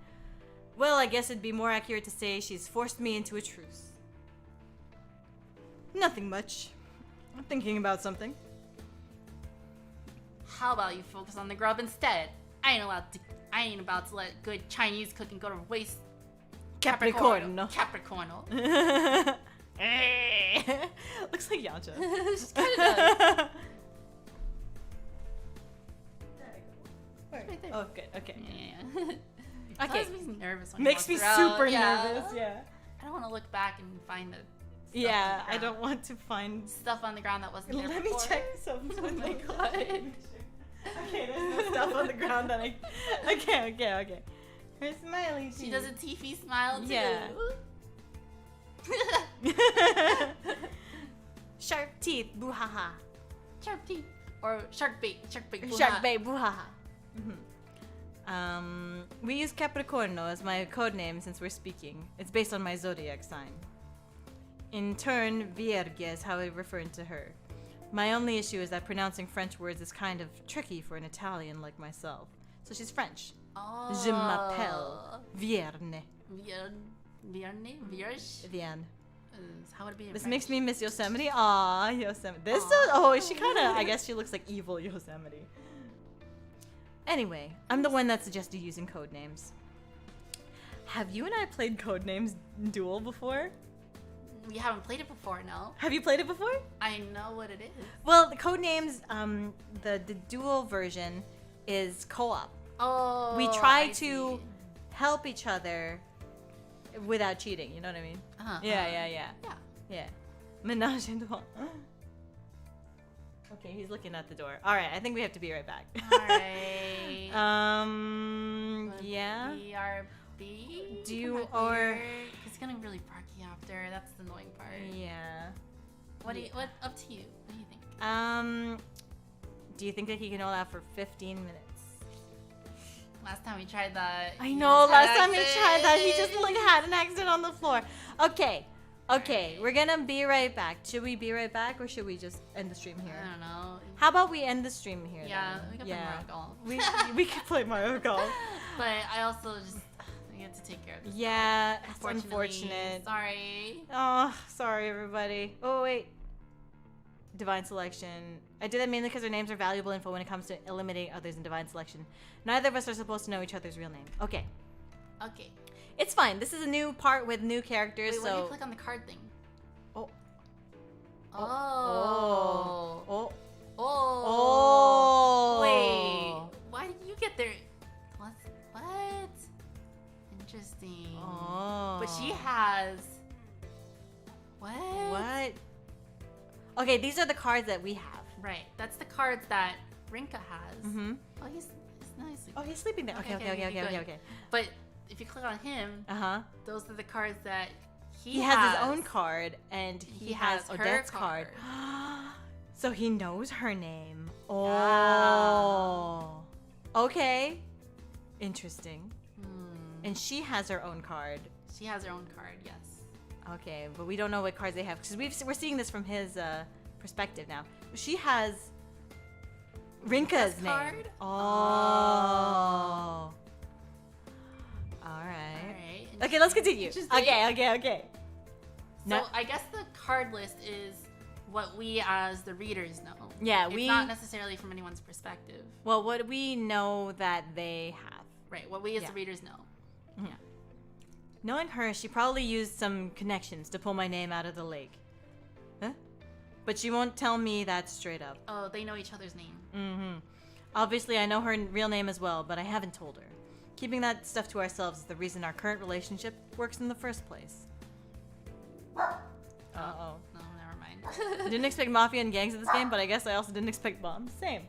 Well, I guess it'd be more accurate to say she's forced me into a truce. Nothing much. I'm thinking about something. How about you focus on the grub instead? I ain't about to let good Chinese cooking go to waste. Capricorno. Looks like Yamcha. She kind of does. Right there. Oh, good. Okay. Yeah. Okay. Makes me nervous. When Makes me super nervous. Yeah. I don't want to look back and find the. Yeah, I don't want to find stuff on the ground that wasn't there Let before. me check something. Oh my god. Okay, there's no stuff on the ground that I. Okay. Her smiley. She does a Tiffy smile too. Yeah. Sharp teeth, boo-ha-ha. Sharp teeth. Or shark bait, boo-ha. Shark bait, boo-ha-ha. We use Capricorno as my code name since we're speaking. It's based on my zodiac sign. In turn, Vierge is how I refer to her. My only issue is that pronouncing French words is kind of tricky for an Italian like myself. So she's French. Oh. Je m'appelle Vierne. Vierne? How would it be in This French? makes me miss Yosemite. Aww, Yosemite. She kind of, I guess she looks like evil Yosemite. Anyway, I'm the one that suggested using code names. Have you and I played Codenames Duel before? We haven't played it before, no. Have you played it before? I know what it is. Well, the Codenames, the dual version is co-op. Oh, we try to help each other without cheating. You know what I mean? Yeah. Menage a trois. Okay, he's looking at the door. All right, I think we have to be right back. All right. Yeah. BRB. Do you or? It's gonna be really barky after. That's the annoying part. Yeah. What up to you? What do you think? Do you think that he can hold out for 15 minutes? Last time we tried that. I know. Last time we tried that, he just like had an accident on the floor. Okay. We're gonna be right back. Should we be right back or should we just end the stream here? I don't know. How about we end the stream here? Yeah, then? we can play Mario Golf. we can play Mario Golf. But I also just we have to take care of this. Yeah, it's unfortunate. Sorry. Oh, sorry everybody. Oh wait. Divine Selection. I did that mainly because our names are valuable info when it comes to eliminating others in Divine Selection. Neither of us are supposed to know each other's real name. Okay. It's fine. This is a new part with new characters. Wait, so. When do you click on the card thing? Oh. Wait. Why did you get there? What? Interesting. Oh. But she has. What? Okay, these are the cards that we have. Right. That's the cards that Rinka has. Mm-hmm. Oh, he's nice. Oh, he's sleeping there. Okay. But if you click on him, those are the cards that he has his own card, and he has Odette's card. card. So he knows her name. Oh. Yeah. Okay. Interesting. And she has her own card. She has her own card, yes. Okay, but we don't know what cards they have because we're seeing this from his perspective now. She has Rinka's name. Card? Oh. All right. Okay, let's continue. Okay. So I guess the card list is what we as the readers know. Yeah, it's not necessarily from anyone's perspective. Well, what we know that they have. Right, what we as the readers know. Mm-hmm. Yeah. Knowing her, she probably used some connections to pull my name out of the lake. Huh? But she won't tell me that straight up. Oh, they know each other's name. Mm-hmm. Obviously, I know her real name as well, but I haven't told her. Keeping that stuff to ourselves is the reason our current relationship works in the first place. Uh-oh. No, never mind. I didn't expect mafia and gangs in this game, but I guess I also didn't expect bombs. Same.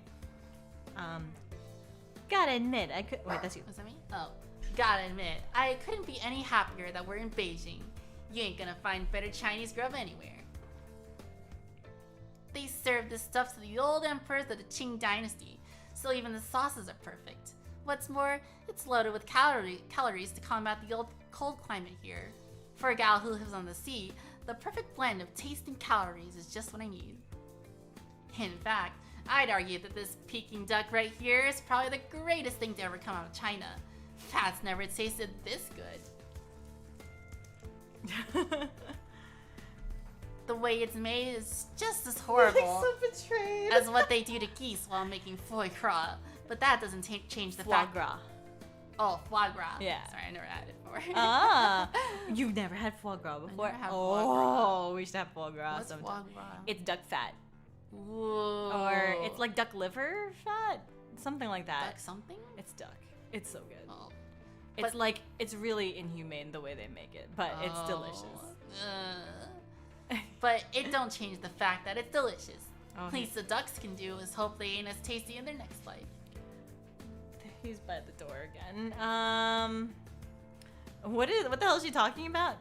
Gotta admit, I could... Wait, that's you. Was that me? Oh. Gotta admit, I couldn't be any happier that we're in Beijing. You ain't gonna find better Chinese grub anywhere. They serve this stuff to the old emperors of the Qing dynasty, so even the sauces are perfect. What's more, it's loaded with calories to combat the old cold climate here. For a gal who lives on the sea, the perfect blend of taste and calories is just what I need. In fact, I'd argue that this Peking duck right here is probably the greatest thing to ever come out of China. Fat's never tasted this good. The way it's made is just as horrible as what they do to geese while making foie gras. But that doesn't change the fact. Foie gras. Oh, foie gras. Yeah. Sorry, I never had it before. You've never had foie gras before? I never had foie gras. We should have foie gras What's sometime. foie gras? It's duck fat. Whoa. Or it's like duck liver fat? Something like that. Duck something? It's duck. It's so good. Oh. It's like, it's really inhumane the way they make it, but it's delicious. But it don't change the fact that it's delicious. Oh, At least the ducks can do is hope they ain't as tasty in their next life. He's by the door again. What the hell is she talking about?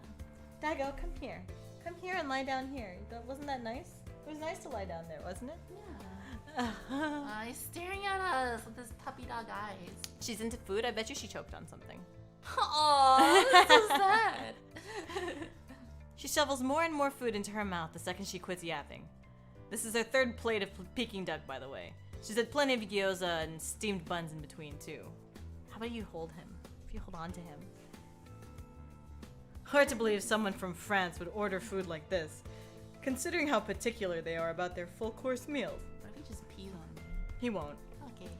Dago, come here. Come here and lie down here. Wasn't that nice? It was nice to lie down there, wasn't it? Yeah. He's staring at us with his puppy dog eyes. She's into food. I bet you she choked on something. Oh, that's so sad. She shovels more and more food into her mouth the second she quits yapping. This is her third plate of Peking duck, by the way. She's had plenty of gyoza and steamed buns in between, too. How about you hold him? If you hold on to him. Hard to believe someone from France would order food like this, considering how particular they are about their full-course meals. What if he just pees on me? He won't. Okay.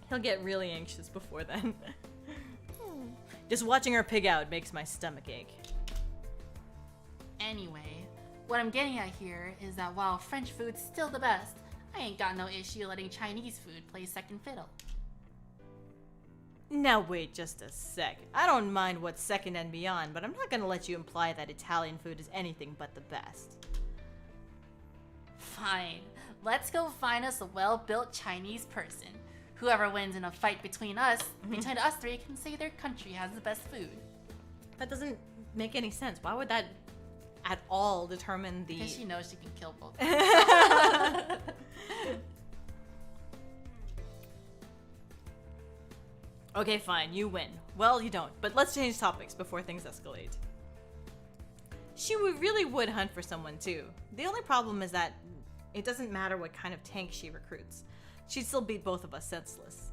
He'll get really anxious before then. Just watching her pig out makes my stomach ache. Anyway, what I'm getting at here is that while French food's still the best, I ain't got no issue letting Chinese food play second fiddle. Now wait just a sec. I don't mind what's second and beyond, but I'm not gonna let you imply that Italian food is anything but the best. Fine. Let's go find us a well-built Chinese person. Whoever wins in a fight between us three can say their country has the best food. That doesn't make any sense. Why would that at all determine the... Because she knows she can kill both. Okay, fine, you win. Well, you don't, but let's change topics before things escalate. She really would hunt for someone too. The only problem is that it doesn't matter what kind of tank she recruits. She'd still beat both of us senseless.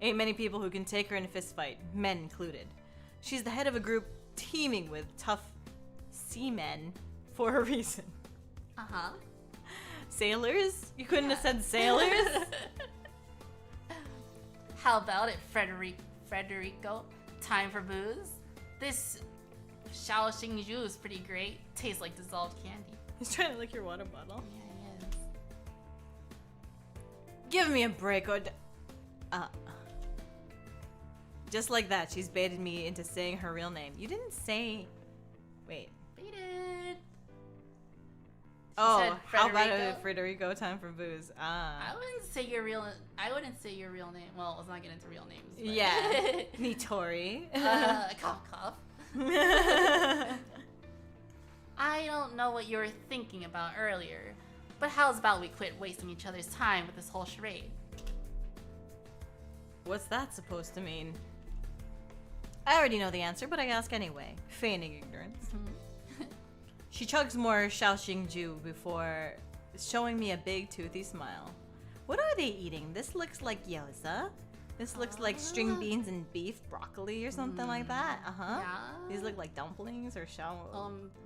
Ain't many people who can take her in a fist fight, men included. She's the head of a group teeming with tough seamen for a reason. Uh-huh. Sailors? You couldn't have said sailors? How about it, Frederico? Time for booze? This Shaoxing Ju is pretty great. Tastes like dissolved candy. He's trying to lick your water bottle. Yeah, he is. Give me a break, or just like that, she's baited me into saying her real name. You didn't say... Wait. Baited. Oh, how about it, Frederico? Time for booze. I wouldn't say your real name. Well, let's not get into real names. But. Yeah. Nitori. Cough. I don't know what you were thinking about earlier, but how's about we quit wasting each other's time with this whole charade? What's that supposed to mean? I already know the answer, but I ask anyway, feigning ignorance. Mm-hmm. She chugs more Shaoxing Ju before showing me a big toothy smile. What are they eating? This looks like gyoza. This looks like string beans and beef broccoli or something like that. Uh-huh. Yeah. These look like dumplings or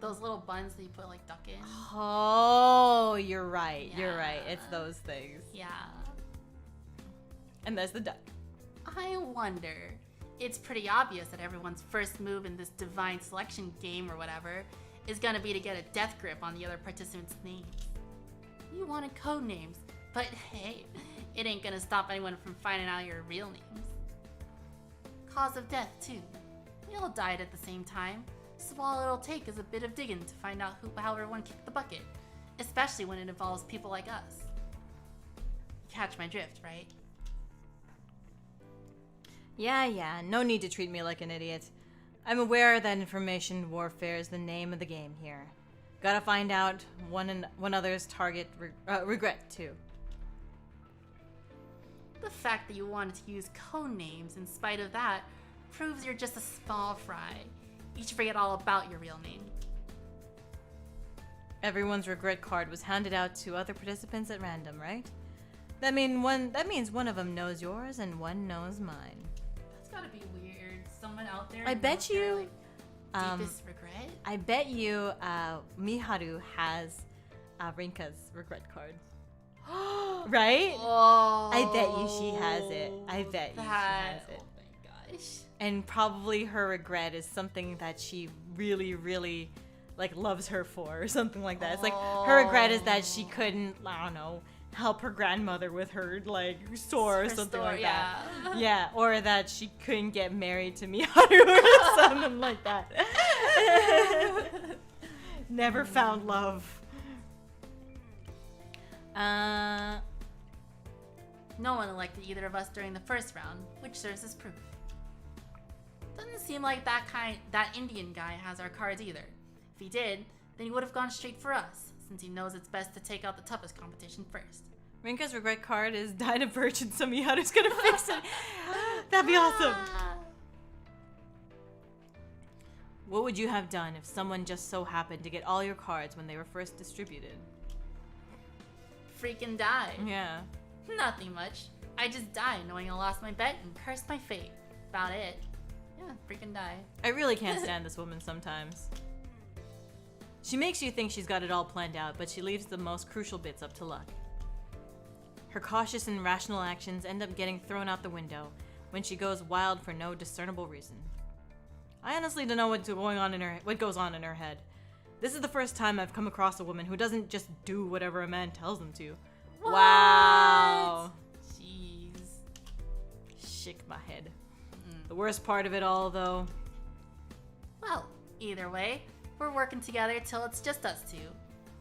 those little buns that you put like duck in. Oh, you're right. Yeah. You're right. It's those things. Yeah. And there's the duck. I wonder. It's pretty obvious that everyone's first move in this divine selection game or whatever is gonna be to get a death grip on the other participants' names. You wanted code names, but hey, it ain't gonna stop anyone from finding out your real names. Cause of death, too. We all died at the same time, so all it'll take is a bit of digging to find out how everyone kicked the bucket, especially when it involves people like us. You catch my drift, right? Yeah, no need to treat me like an idiot. I'm aware that information warfare is the name of the game here. Gotta find out one other's target regret, too. The fact that you wanted to use code names in spite of that proves you're just a small fry. You should forget all about your real name. Everyone's regret card was handed out to other participants at random, right? That means one of them knows yours and one knows mine. That's gotta be weird. Someone out there. I bet you. Deepest regret. I bet you. Miharu has Rinka's regret card. Right? Oh, I bet you she has it. I bet you she has it. Oh my gosh. And probably her regret is something that she really, really loves her for, or something like that. It's like her regret is that she couldn't, I don't know, help her grandmother with her store or something like that. Yeah, or that she couldn't get married to Miharu or something like that. Never found love. No one elected either of us during the first round, which serves as proof. Doesn't seem like that Indian guy has our cards either. If he did, then he would have gone straight for us, since he knows it's best to take out the toughest competition first. Rinka's regret card is died a virgin, so Miharu's gonna fix it. That'd be awesome. What would you have done if someone just so happened to get all your cards when they were first distributed? Freaking die. Yeah. Nothing much. I just died knowing I lost my bet and cursed my fate. About it. Yeah, freaking die. I really can't stand this woman sometimes. She makes you think she's got it all planned out, but she leaves the most crucial bits up to luck. Her cautious and rational actions end up getting thrown out the window when she goes wild for no discernible reason. I honestly don't know what goes on in her head. This is the first time I've come across a woman who doesn't just do whatever a man tells them to. What? Wow. Jeez. Shake my head. The worst part of it all, though. Well, either way, we're working together till it's just us two.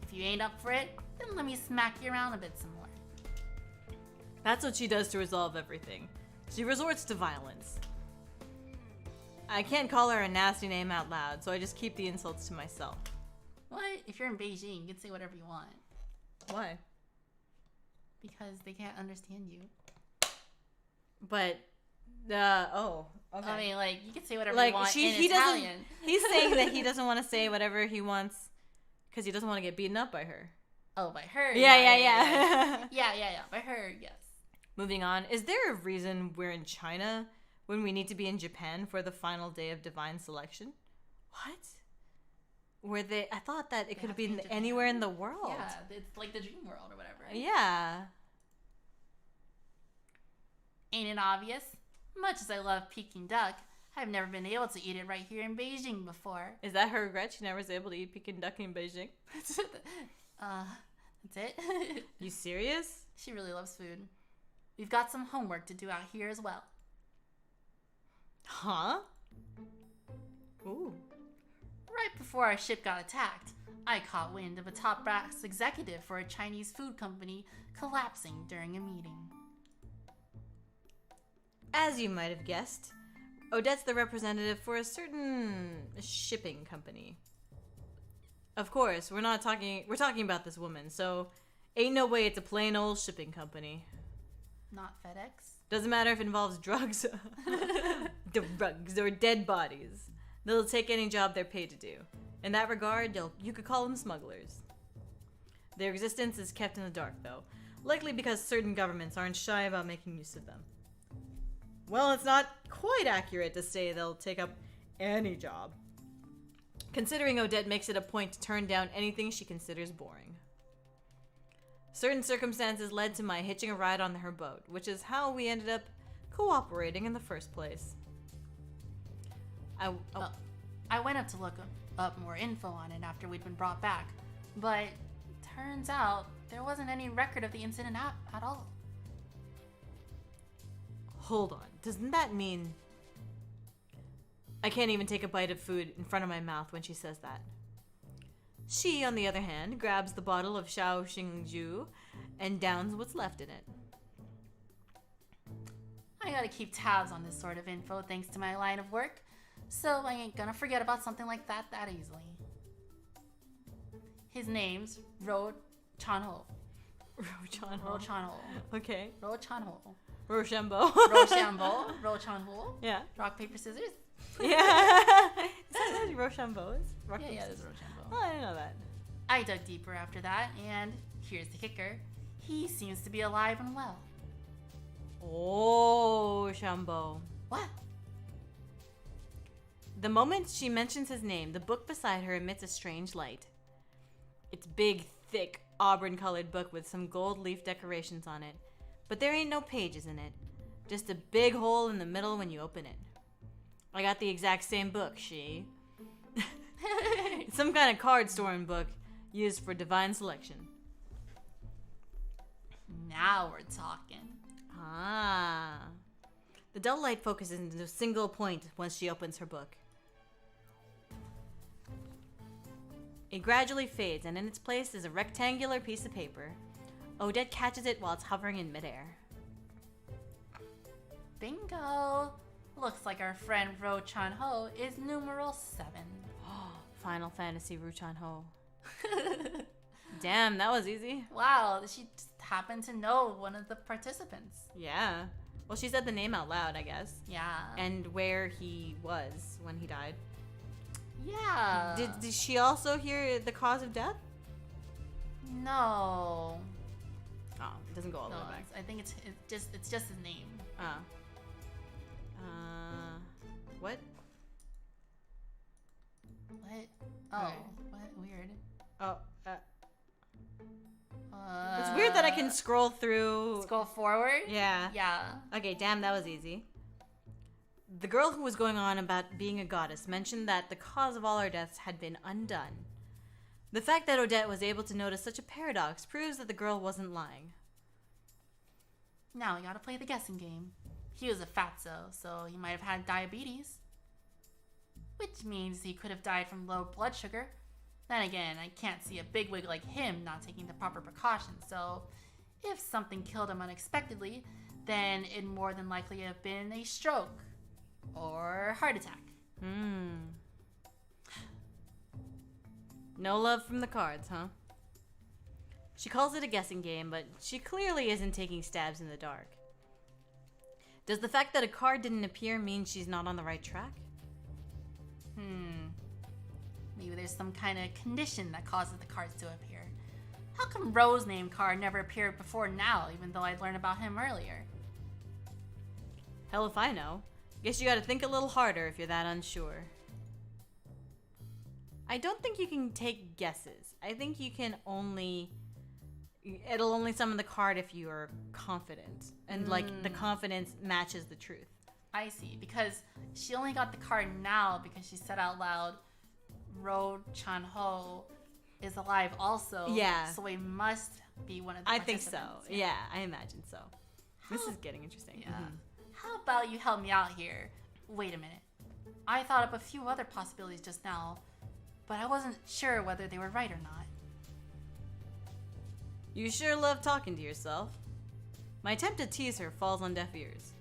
If you ain't up for it, then let me smack you around a bit some more. That's what she does to resolve everything. She resorts to violence. I can't call her a nasty name out loud, so I just keep the insults to myself. What? If you're in Beijing, you can say whatever you want. Why? Because they can't understand you. But, okay. I mean, like, you can say whatever you want in Italian. He's saying that he doesn't want to say whatever he wants because he doesn't want to get beaten up by her. Oh, by her? Yeah. Yeah. By her, yes. Moving on. Is there a reason we're in China when we need to be in Japan for the final day of divine selection? What? I thought that it could have been anywhere in the world. Yeah, it's like the dream world or whatever. Yeah. Ain't it obvious? Much as I love Peking duck, I've never been able to eat it right here in Beijing before. Is that her regret? She never was able to eat Peking duck in Beijing? That's it. You serious? She really loves food. We've got some homework to do out here as well. Huh? Ooh. Right before our ship got attacked, I caught wind of a top brass executive for a Chinese food company collapsing during a meeting. As you might have guessed, Odette's the representative for a certain shipping company. Of course, we're talking about this woman, so ain't no way it's a plain old shipping company. Not FedEx? Doesn't matter if it involves drugs or dead bodies. They'll take any job they're paid to do. In that regard, you could call them smugglers. Their existence is kept in the dark, though, likely because certain governments aren't shy about making use of them. Well, it's not quite accurate to say they'll take up any job, considering Odette makes it a point to turn down anything she considers boring. Certain circumstances led to my hitching a ride on her boat, which is how we ended up cooperating in the first place. I went up to look up more info on it after we'd been brought back, but turns out there wasn't any record of the incident at all. Hold on, doesn't that mean... I can't even take a bite of food in front of my mouth when she says that. She, on the other hand, grabs the bottle of Shao Xingju and downs what's left in it. I gotta keep tabs on this sort of info thanks to my line of work, so I ain't gonna forget about something like that easily. His name's Ro Chanho. Rochanho. Okay. Rochanho. Rochambeau. Rochanho. Yeah. Rock, paper, scissors. Yeah. Is that what Rochambeau is? Yeah, there's Rochambeau. Oh, I didn't know that. I dug deeper after that, and here's the kicker. He seems to be alive and well. Oh, Chambeau. What? The moment she mentions his name, the book beside her emits a strange light. It's big, thick, auburn-colored book with some gold leaf decorations on it. But there ain't no pages in it. Just a big hole in the middle when you open it. I got the exact same book, she. It's some kind of card storing book used for divine selection. Now we're talking. Ah. The dull light focuses into a single point once she opens her book. It gradually fades, and in its place is a rectangular piece of paper. Odette catches it while it's hovering in midair. Bingo! Looks like our friend Ro Chan-ho is numeral 7. Final Fantasy Ru Chan-ho. Damn, that was easy. Wow, she just happened to know one of the participants. Yeah. Well, she said the name out loud, I guess. Yeah. And where he was when he died. Yeah. Did she also hear the cause of death? No. Oh, it doesn't go all the way back. I think it's just his name. Oh. What? What? Oh, right. What? Weird. Oh, it's weird that I can scroll through. Scroll forward? Yeah. Yeah. Okay, damn, that was easy. The girl who was going on about being a goddess mentioned that the cause of all our deaths had been undone. The fact that Odette was able to notice such a paradox proves that the girl wasn't lying. Now we gotta play the guessing game. He was a fatso, so he might have had diabetes. Which means he could have died from low blood sugar. Then again, I can't see a bigwig like him not taking the proper precautions, so if something killed him unexpectedly, then it'd more than likely have been a stroke or heart attack. No love from the cards, huh? She calls it a guessing game, but she clearly isn't taking stabs in the dark. Does the fact that a card didn't appear mean she's not on the right track? Maybe there's some kind of condition that causes the cards to appear. How come Ro's name card never appeared before now, even though I'd learned about him earlier? Hell if I know. Guess you gotta think a little harder if you're that unsure. I don't think you can take guesses. I think you can it'll only summon the card if you're confident. And like the confidence matches the truth. I see, because she only got the card now because she said out loud, Ro Chan-ho is alive also. Yeah. So it must be one of the I think so. participants. Yeah, I imagine so. This is getting interesting. Yeah. How about you help me out here? Wait a minute. I thought up a few other possibilities just now, but I wasn't sure whether they were right or not. You sure love talking to yourself. My attempt to tease her falls on deaf ears.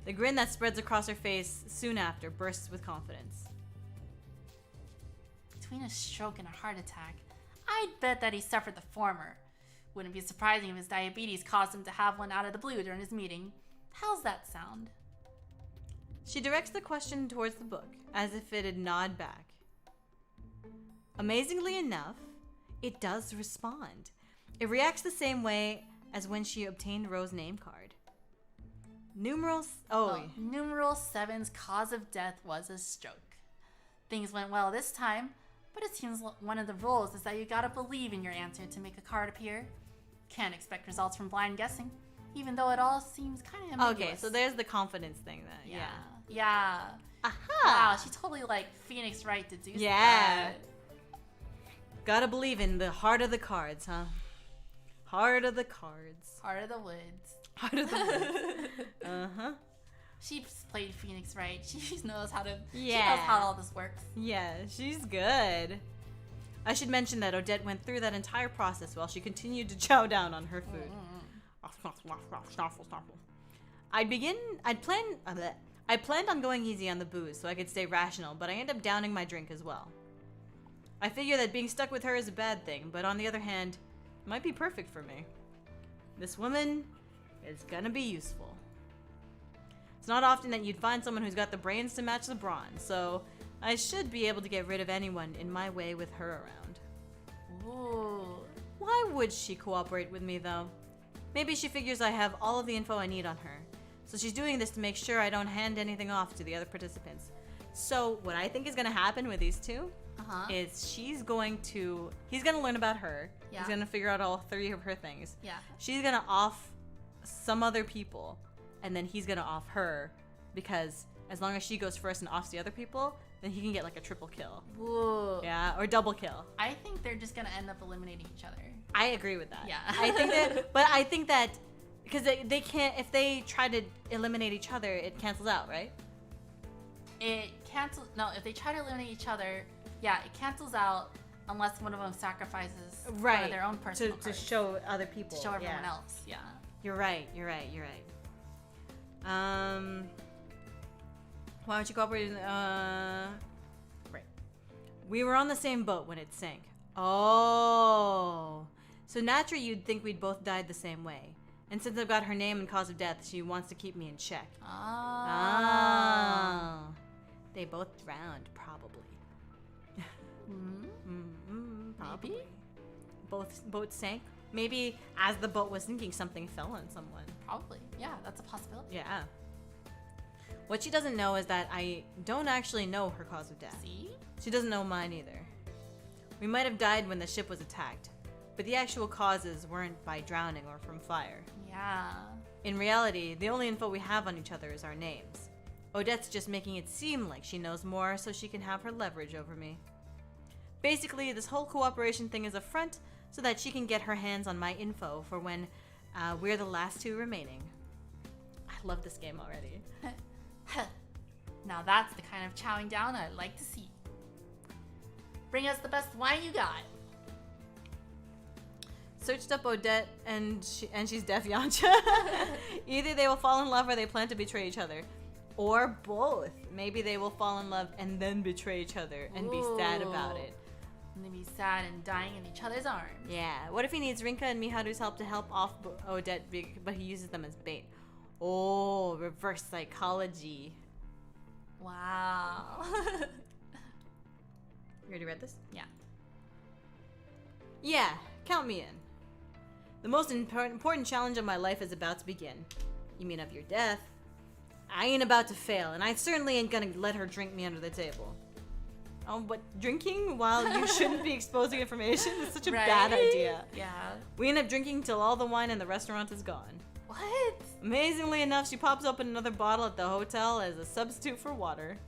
The grin that spreads across her face soon after bursts with confidence. Between a stroke and a heart attack, I'd bet that he suffered the former. Wouldn't be surprising if his diabetes caused him to have one out of the blue during his meeting. How's that sound? She directs the question towards the book, as if it'd nod back. Amazingly enough, it does respond. It reacts the same way as when she obtained Ro's name card. Numeral 7's cause of death was a stroke. Things went well this time, but it seems one of the rules is that you gotta believe in your answer to make a card appear. Can't expect results from blind guessing, even though it all seems kind of ambiguous. Okay, so there's the confidence thing then. Yeah. Aha! Wow, she totally like Phoenix Wright to do that. Yeah. Gotta believe in the heart of the cards, huh? Heart of the cards. Heart of the woods. Heart of the woods. Uh-huh. She's played Phoenix Wright. She knows how to. Yeah. She knows how all this works. Yeah, she's good. I should mention that Odette went through that entire process while she continued to chow down on her food. I planned on going easy on the booze so I could stay rational, but I ended up downing my drink as well. I figure that being stuck with her is a bad thing, but on the other hand, it might be perfect for me. This woman is gonna be useful. It's not often that you'd find someone who's got the brains to match the brawn, so I should be able to get rid of anyone in my way with her around. Ooh. Why would she cooperate with me, though? Maybe she figures I have all of the info I need on her, so she's doing this to make sure I don't hand anything off to the other participants. So what I think is going to happen with these two is he's going to learn about her. Yeah. He's going to figure out all 3 of her things. Yeah. She's going to off some other people, and then he's going to off her, because as long as she goes first and offs the other people, then he can get like a triple kill. Whoa. Yeah, or double kill. I think they're just going to end up eliminating each other. I agree with that. Yeah. I think that because they can't, if they try to eliminate each other, it cancels out, right? No, if they try to eliminate each other, yeah, it cancels out unless one of them sacrifices one of their own personal to show other people. To show everyone else, yeah. You're right. Why don't you cooperate? Right. We were on the same boat when it sank. Oh. So naturally you'd think we'd both died the same way. And since I've got her name and cause of death, she wants to keep me in check. Oh. They both drowned, probably. Probably. Maybe? Both boats sank. Maybe as the boat was sinking, something fell on someone. Probably. Yeah, that's a possibility. Yeah. What she doesn't know is that I don't actually know her cause of death. See? She doesn't know mine either. We might have died when the ship was attacked, but the actual causes weren't by drowning or from fire. Yeah. In reality, the only info we have on each other is our names. Odette's just making it seem like she knows more so she can have her leverage over me. Basically, this whole cooperation thing is a front so that she can get her hands on my info for when we're the last 2 remaining. I love this game already. Now that's the kind of chowing down I'd like to see. Bring us the best wine you got. Searched up Odette and she's deaf Yancha. Either they will fall in love or they plan to betray each other. Or both. Maybe they will fall in love and then betray each other and be sad about it. And they'd be sad and dying in each other's arms. Yeah. What if he needs Rinka and Miharu's help to help off Odette, but he uses them as bait? Oh, reverse psychology. Wow. You already read this? Yeah. Yeah, count me in. The most important challenge of my life is about to begin. You mean of your death? I ain't about to fail, and I certainly ain't gonna let her drink me under the table. Oh, but drinking while you shouldn't be exposing information is such a bad idea. Yeah. We end up drinking till all the wine in the restaurant is gone. What? Amazingly enough, she pops open another bottle at the hotel as a substitute for water.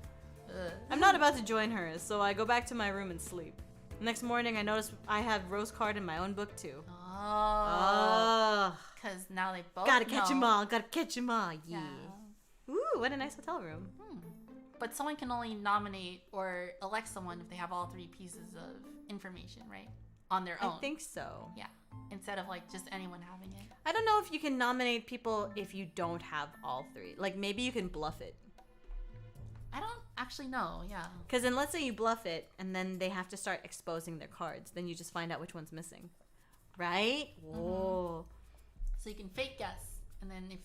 Ugh. I'm not about to join her, so I go back to my room and sleep. Next morning, I notice I have Rose card in my own book too. Oh. Because now they both gotta catch 'em all, gotta catch 'em all, yeah. Ooh, what a nice hotel room. But someone can only nominate or elect someone if they have all 3 pieces of information, right? On their own. I think so. Yeah. Instead of like just anyone having it. I don't know if you can nominate people if you don't have all 3. Like maybe you can bluff it. I don't actually know, yeah. Because then let's say you bluff it and then they have to start exposing their cards. Then you just find out which one's missing. Right? Whoa. So you can fake guess. And then if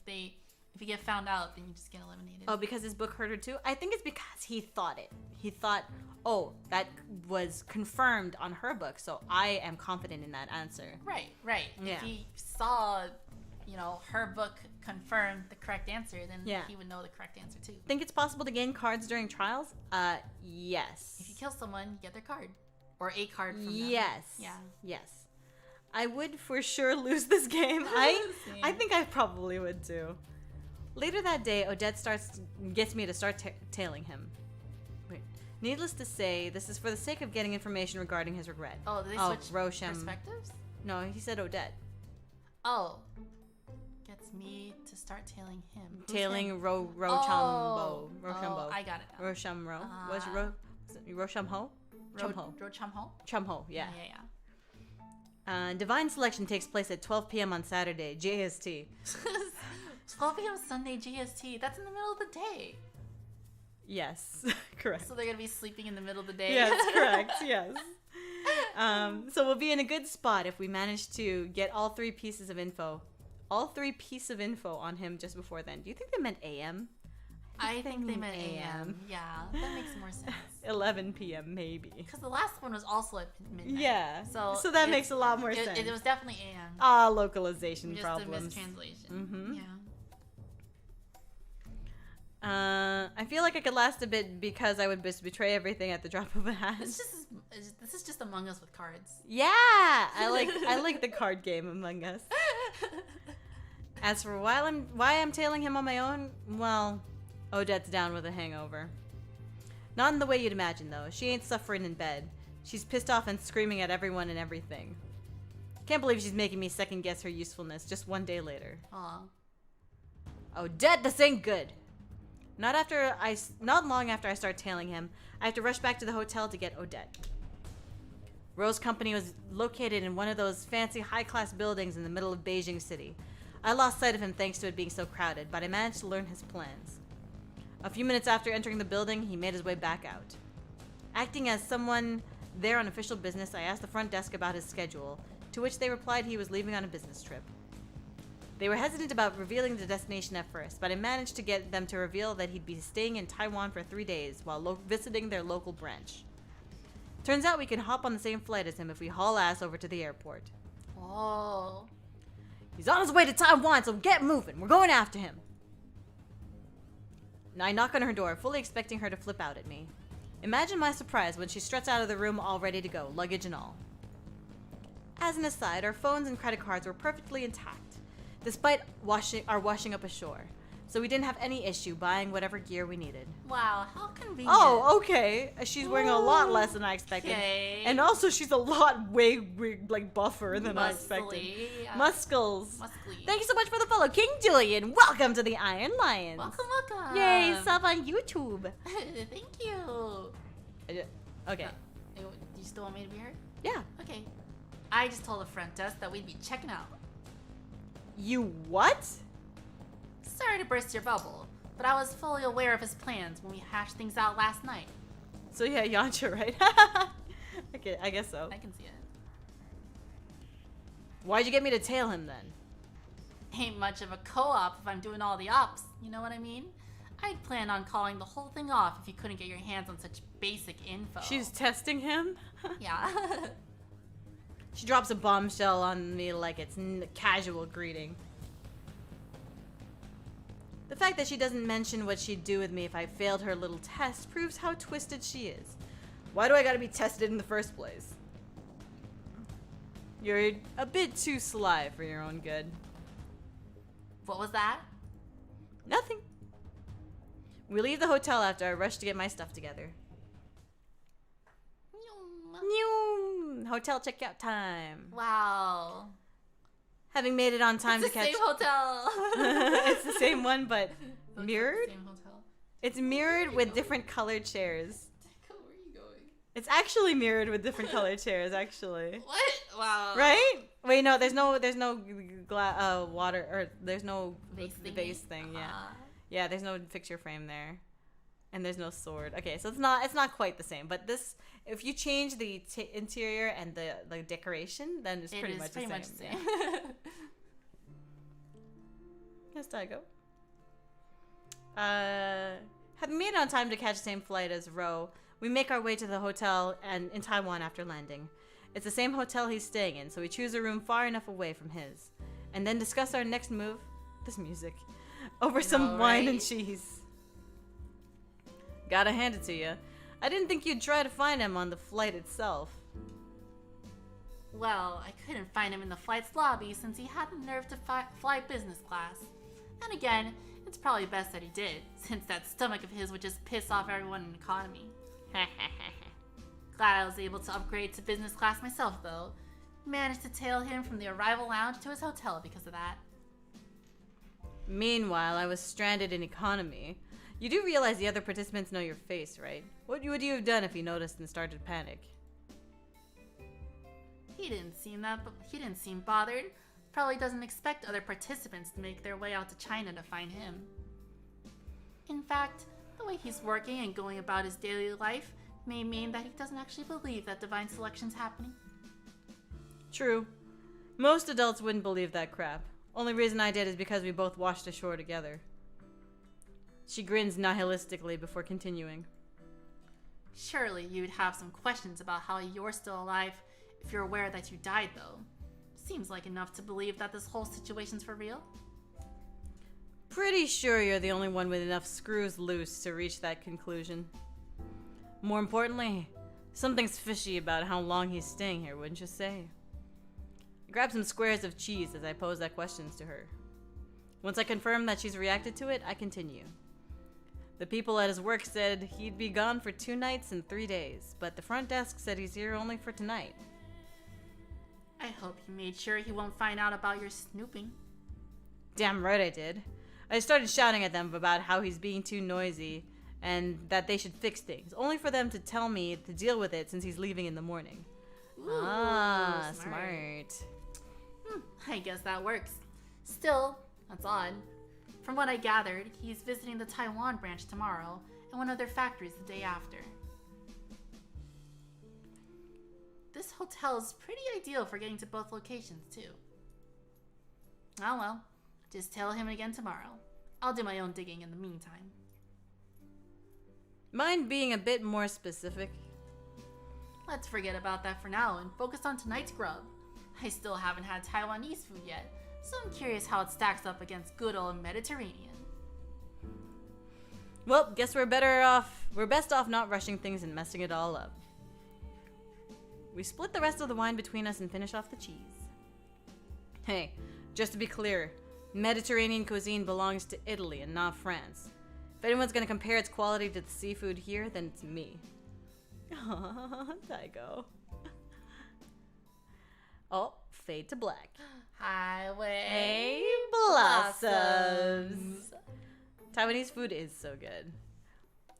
you get found out, then you just get eliminated. Oh, because his book hurt her too? I think it's because he thought it. He thought, oh, that was confirmed on her book, so I am confident in that answer. Right. Yeah. If he saw, her book confirmed the correct answer, then he would know the correct answer too. Think it's possible to gain cards during trials? Yes. If you kill someone, you get their card. Or a card from them. Yes. Yeah. Yes. I would for sure lose this game. I think I probably would too. Later that day, Odette gets me to start tailing him. Wait. Needless to say, this is for the sake of getting information regarding his regret. Oh, did they switch Roshem. perspectives? No, he said Odette. Oh. Gets me to start tailing him. Who's Tailing him? Rochambeau. Oh, I got it now. Rochambeau. Was it Rochambeau? Rochambeau? Chumho, yeah. Yeah. Divine Selection takes place at 12 p.m. on Saturday, JST. 12 p.m. Sunday GST. That's in the middle of the day. Yes, correct. So they're going to be sleeping in the middle of the day. Yes, correct, yes. So we'll be in a good spot if we manage to get all 3 pieces of info. All 3 pieces of info on him just before then. Do you think they meant AM? I think they meant AM. Yeah, that makes more sense. 11 p.m. maybe. Because the last one was also at midnight. Yeah. So that makes a lot more sense. It was definitely AM. Localization just problems. Just a mistranslation. Mm-hmm. Yeah. I feel like I could last a bit because I would betray everything at the drop of a hat. This is just Among Us with cards. Yeah, I like the card game Among Us. As for why I'm tailing him on my own, well, Odette's down with a hangover. Not in the way you'd imagine though. She ain't suffering in bed. She's pissed off and screaming at everyone and everything. Can't believe she's making me second guess her usefulness just one day later. Aw. Odette, this ain't good. Not long after I start tailing him, I have to rush back to the hotel to get Odette. Rose Company was located in one of those fancy high-class buildings in the middle of Beijing City. I lost sight of him thanks to it being so crowded, but I managed to learn his plans. A few minutes after entering the building, he made his way back out. Acting as someone there on official business, I asked the front desk about his schedule, to which they replied he was leaving on a business trip. They were hesitant about revealing the destination at first, but I managed to get them to reveal that he'd be staying in Taiwan for 3 days while visiting their local branch. Turns out we can hop on the same flight as him if we haul ass over to the airport. Oh. He's on his way to Taiwan, so get moving. We're going after him. I knock on her door, fully expecting her to flip out at me. Imagine my surprise when she struts out of the room all ready to go, luggage and all. As an aside, our phones and credit cards were perfectly intact, despite our washing up ashore, so we didn't have any issue buying whatever gear we needed. Wow, how convenient. Oh, okay. She's wearing a lot less than I expected. Okay. And also she's a lot way buffer than I expected. Yeah. Muscles. Muscly. Thank you so much for the follow, King Julian. Welcome to the Iron Lions. Welcome. Yay, sub on YouTube. Thank you. Okay. Do you still want me to be heard? Yeah. Okay. I just told the front desk that we'd be checking out. You what? Sorry to burst your bubble, but I was fully aware of his plans when we hashed things out last night. So yeah, Yancha, right? Okay, I guess so. I can see it. Why'd you get me to tail him then? Ain't much of a co-op if I'm doing all the ops, you know what I mean? I'd plan on calling the whole thing off if you couldn't get your hands on such basic info. She's testing him? Yeah. She drops a bombshell on me like it's a casual greeting. The fact that she doesn't mention what she'd do with me if I failed her little test proves how twisted she is. Why do I gotta be tested in the first place? You're a bit too sly for your own good. What was that? Nothing. We leave the hotel after I rush to get my stuff together. Hotel checkout time. Wow. Having made it on time to catch... It's the same hotel. It's the same one, but mirrored? Same hotel. It's mirrored with different colored chairs. Where are you going? It's actually mirrored with different colored chairs, actually. What? Wow. Right? Wait, no, there's no water, or there's no vase thing, yeah. Yeah, there's no picture frame there. And there's no sword. Okay, so it's not quite the same, but this, if you change the interior and the decoration, then it's pretty much the same. Yeah. Yes, Daigo. Having made it on time to catch the same flight as Ro, we make our way to the hotel and in Taiwan after landing. It's the same hotel he's staying in, so we choose a room far enough away from his, and then discuss our next move. This music over some wine and cheese. Gotta hand it to you. I didn't think you'd try to find him on the flight itself. Well, I couldn't find him in the flight's lobby since he had the nerve to fly business class. And again, it's probably best that he did, since that stomach of his would just piss off everyone in economy. Glad I was able to upgrade to business class myself, though. Managed to tail him from the arrival lounge to his hotel because of that. Meanwhile, I was stranded in economy. You do realize the other participants know your face, right? What would you have done if he noticed and started to panic? He didn't seem bothered. Probably doesn't expect other participants to make their way out to China to find him. In fact, the way he's working and going about his daily life may mean that he doesn't actually believe that divine selection's happening. True. Most adults wouldn't believe that crap. Only reason I did is because we both washed ashore together. She grins nihilistically before continuing. Surely you'd have some questions about how you're still alive if you're aware that you died, though. Seems like enough to believe that this whole situation's for real. Pretty sure you're the only one with enough screws loose to reach that conclusion. More importantly, something's fishy about how long he's staying here, wouldn't you say? I grab some squares of cheese as I pose that question to her. Once I confirm that she's reacted to it, I continue. The people at his work said he'd be gone for 2 nights and 3 days, but the front desk said he's here only for tonight. I hope you made sure he won't find out about your snooping. Damn right I did. I started shouting at them about how he's being too noisy and that they should fix things, only for them to tell me to deal with it since he's leaving in the morning. Ooh, smart. I guess that works. Still, that's odd. From what I gathered, he's visiting the Taiwan branch tomorrow and one of their factories the day after. This hotel is pretty ideal for getting to both locations, too. Oh well, just tell him again tomorrow. I'll do my own digging in the meantime. Mind being a bit more specific? Let's forget about that for now and focus on tonight's grub. I still haven't had Taiwanese food yet, so I'm curious how it stacks up against good old Mediterranean. Well, guess we're best off not rushing things and messing it all up. We split the rest of the wine between us and finish off the cheese. Hey, just to be clear, Mediterranean cuisine belongs to Italy and not France. If anyone's gonna compare its quality to the seafood here, then it's me. Aww, Daigo. Oh, fade to black. Highway blossoms. Taiwanese food is so good.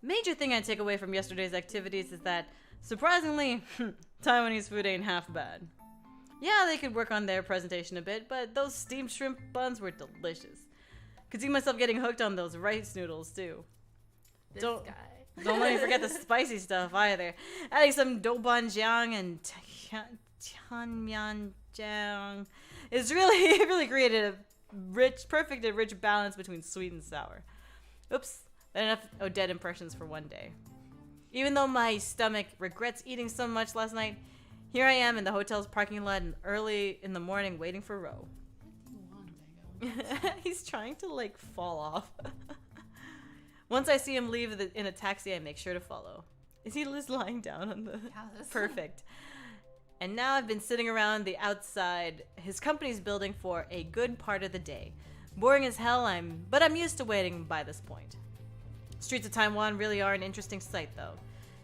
Major thing I take away from yesterday's activities is that, surprisingly, Taiwanese food ain't half bad. Yeah, they could work on their presentation a bit, but those steamed shrimp buns were delicious. Could see myself getting hooked on those rice noodles too. This guy. Don't let me forget the spicy stuff either. Adding some doubanjiang and tianmianjiang is really created a perfect and rich balance between sweet and sour. Oops, enough Odette impressions for one day. Even though my stomach regrets eating so much last night, here I am in the hotel's parking lot early in the morning waiting for Ro. He's trying to like fall off. Once I see him leave in a taxi, I make sure to follow. Is he just lying down on the... Yes. Perfect. And now I've been sitting around the outside his company's building for a good part of the day. Boring as hell, but I'm used to waiting by this point. Streets of Taiwan really are an interesting sight, though.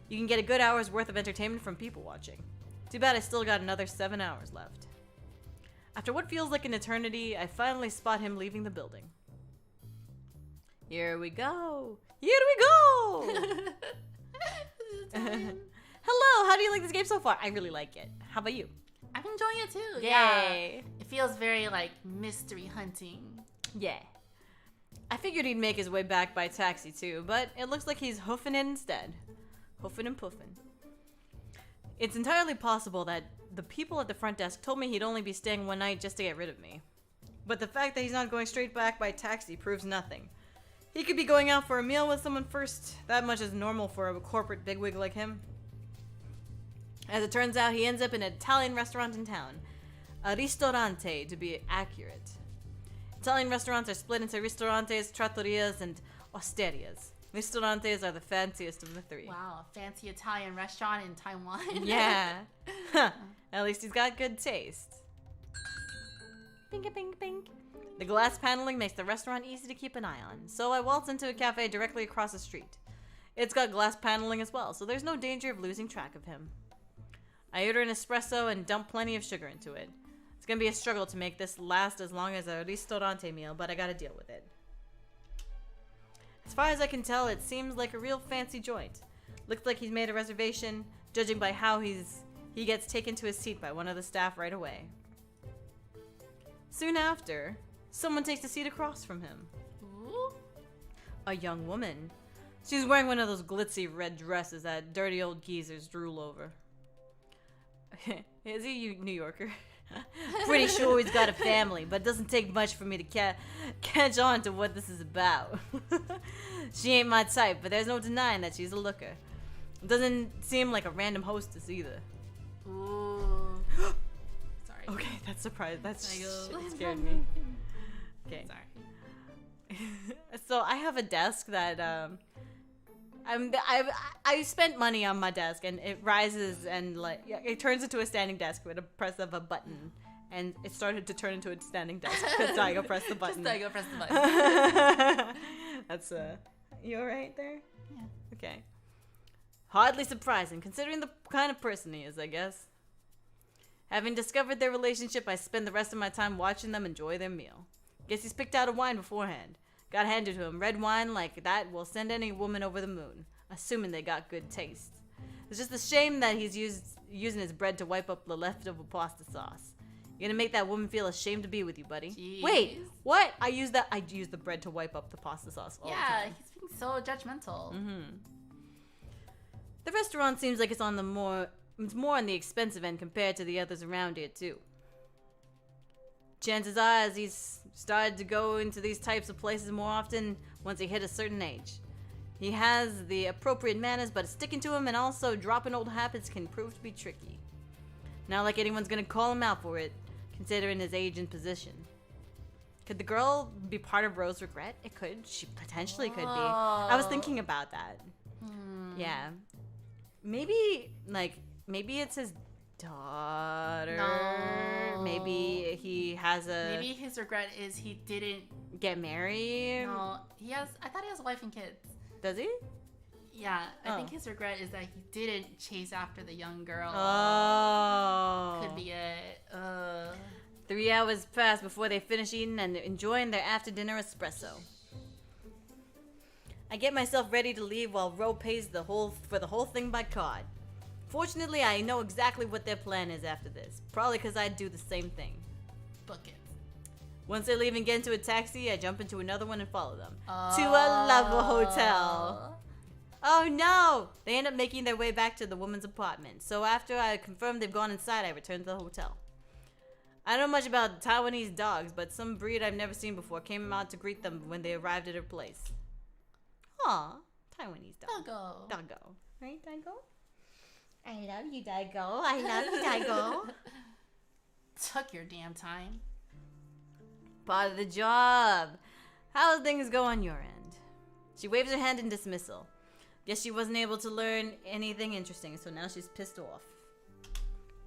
You can get a good hour's worth of entertainment from people watching. Too bad I still got another 7 hours left. After what feels like an eternity, I finally spot him leaving the building. Here we go! Here we go! Hello, how do you like this game so far? I really like it. How about you? I'm enjoying it too. Yay. Yeah. It feels very like mystery hunting. Yeah. I figured he'd make his way back by taxi too, but it looks like he's hoofing it instead. Hoofing and puffing. It's entirely possible that the people at the front desk told me he'd only be staying one night just to get rid of me. But the fact that he's not going straight back by taxi proves nothing. He could be going out for a meal with someone first. That much is normal for a corporate bigwig like him. As it turns out, he ends up in an Italian restaurant in town. A ristorante, to be accurate. Italian restaurants are split into ristorantes, trattorias, and osterias. Ristorantes are the fanciest of the three. Wow, a fancy Italian restaurant in Taiwan. Yeah. At least he's got good taste. Bing, bing, bing. The glass paneling makes the restaurant easy to keep an eye on, so I waltz into a cafe directly across the street. It's got glass paneling as well, so there's no danger of losing track of him. I order an espresso and dump plenty of sugar into it. It's gonna be a struggle to make this last as long as a ristorante meal, but I gotta deal with it. As far as I can tell, it seems like a real fancy joint. Looks like he's made a reservation, judging by how he gets taken to his seat by one of the staff right away. Soon after, someone takes a seat across from him. Ooh. A young woman. She's wearing one of those glitzy red dresses that dirty old geezers drool over. Is he a New Yorker? Pretty sure he's got a family, but it doesn't take much for me to catch on to what this is about. She ain't my type, but there's no denying that she's a looker. It doesn't seem like a random hostess either. Ooh. Sorry. Okay, that's surprised. That scared me. Okay. Sorry. So I have a desk that I spent money on my desk, and it rises and like it turns into a standing desk with a press of a button, and it started to turn into a standing desk because I go press the button. Just I go press the button. That's you all right there? Yeah. Okay. Hardly surprising considering the kind of person he is, I guess. Having discovered their relationship, I spend the rest of my time watching them enjoy their meal. Guess he's picked out a wine beforehand. Got handed to him. Red wine like that will send any woman over the moon, assuming they got good taste. It's just a shame that he's using his bread to wipe up the leftover pasta sauce. You're gonna make that woman feel ashamed to be with you, buddy. Jeez. Wait, what? I use the bread to wipe up the pasta sauce all the time. He's being so judgmental. Mm-hmm. The restaurant seems like it's more on the expensive end compared to the others around here too. Chances are, as he's started to go into these types of places more often once he hit a certain age. He has the appropriate manners, but sticking to him and also dropping old habits can prove to be tricky. Not like anyone's gonna call him out for it, considering his age and position. Could the girl be part of Ro's regret? It could. She potentially could be. I was thinking about that. Yeah. Maybe it's his daughter. No. Maybe he has Maybe his regret is he didn't get married. No, I thought he has a wife and kids. Does he? Yeah, I think his regret is that he didn't chase after the young girl. Oh. Could be it. 3 hours pass before they finish eating and enjoying their after-dinner espresso. I get myself ready to leave while Ro pays for the whole thing by card. Fortunately, I know exactly what their plan is after this. Probably because I'd do the same thing. Book it. Once they leave and get into a taxi, I jump into another one and follow them. To a level hotel. Oh no! They end up making their way back to the woman's apartment. So after I confirmed they've gone inside, I returned to the hotel. I don't know much about Taiwanese dogs, but some breed I've never seen before came out to greet them when they arrived at her place. Aw, Taiwanese dog. Doggo. Right, Doggo? I love you, Doggo. I love you, Doggo. Took your damn time. Part of the job. How things go on your end? She waves her hand in dismissal. Guess she wasn't able to learn anything interesting, so now she's pissed off.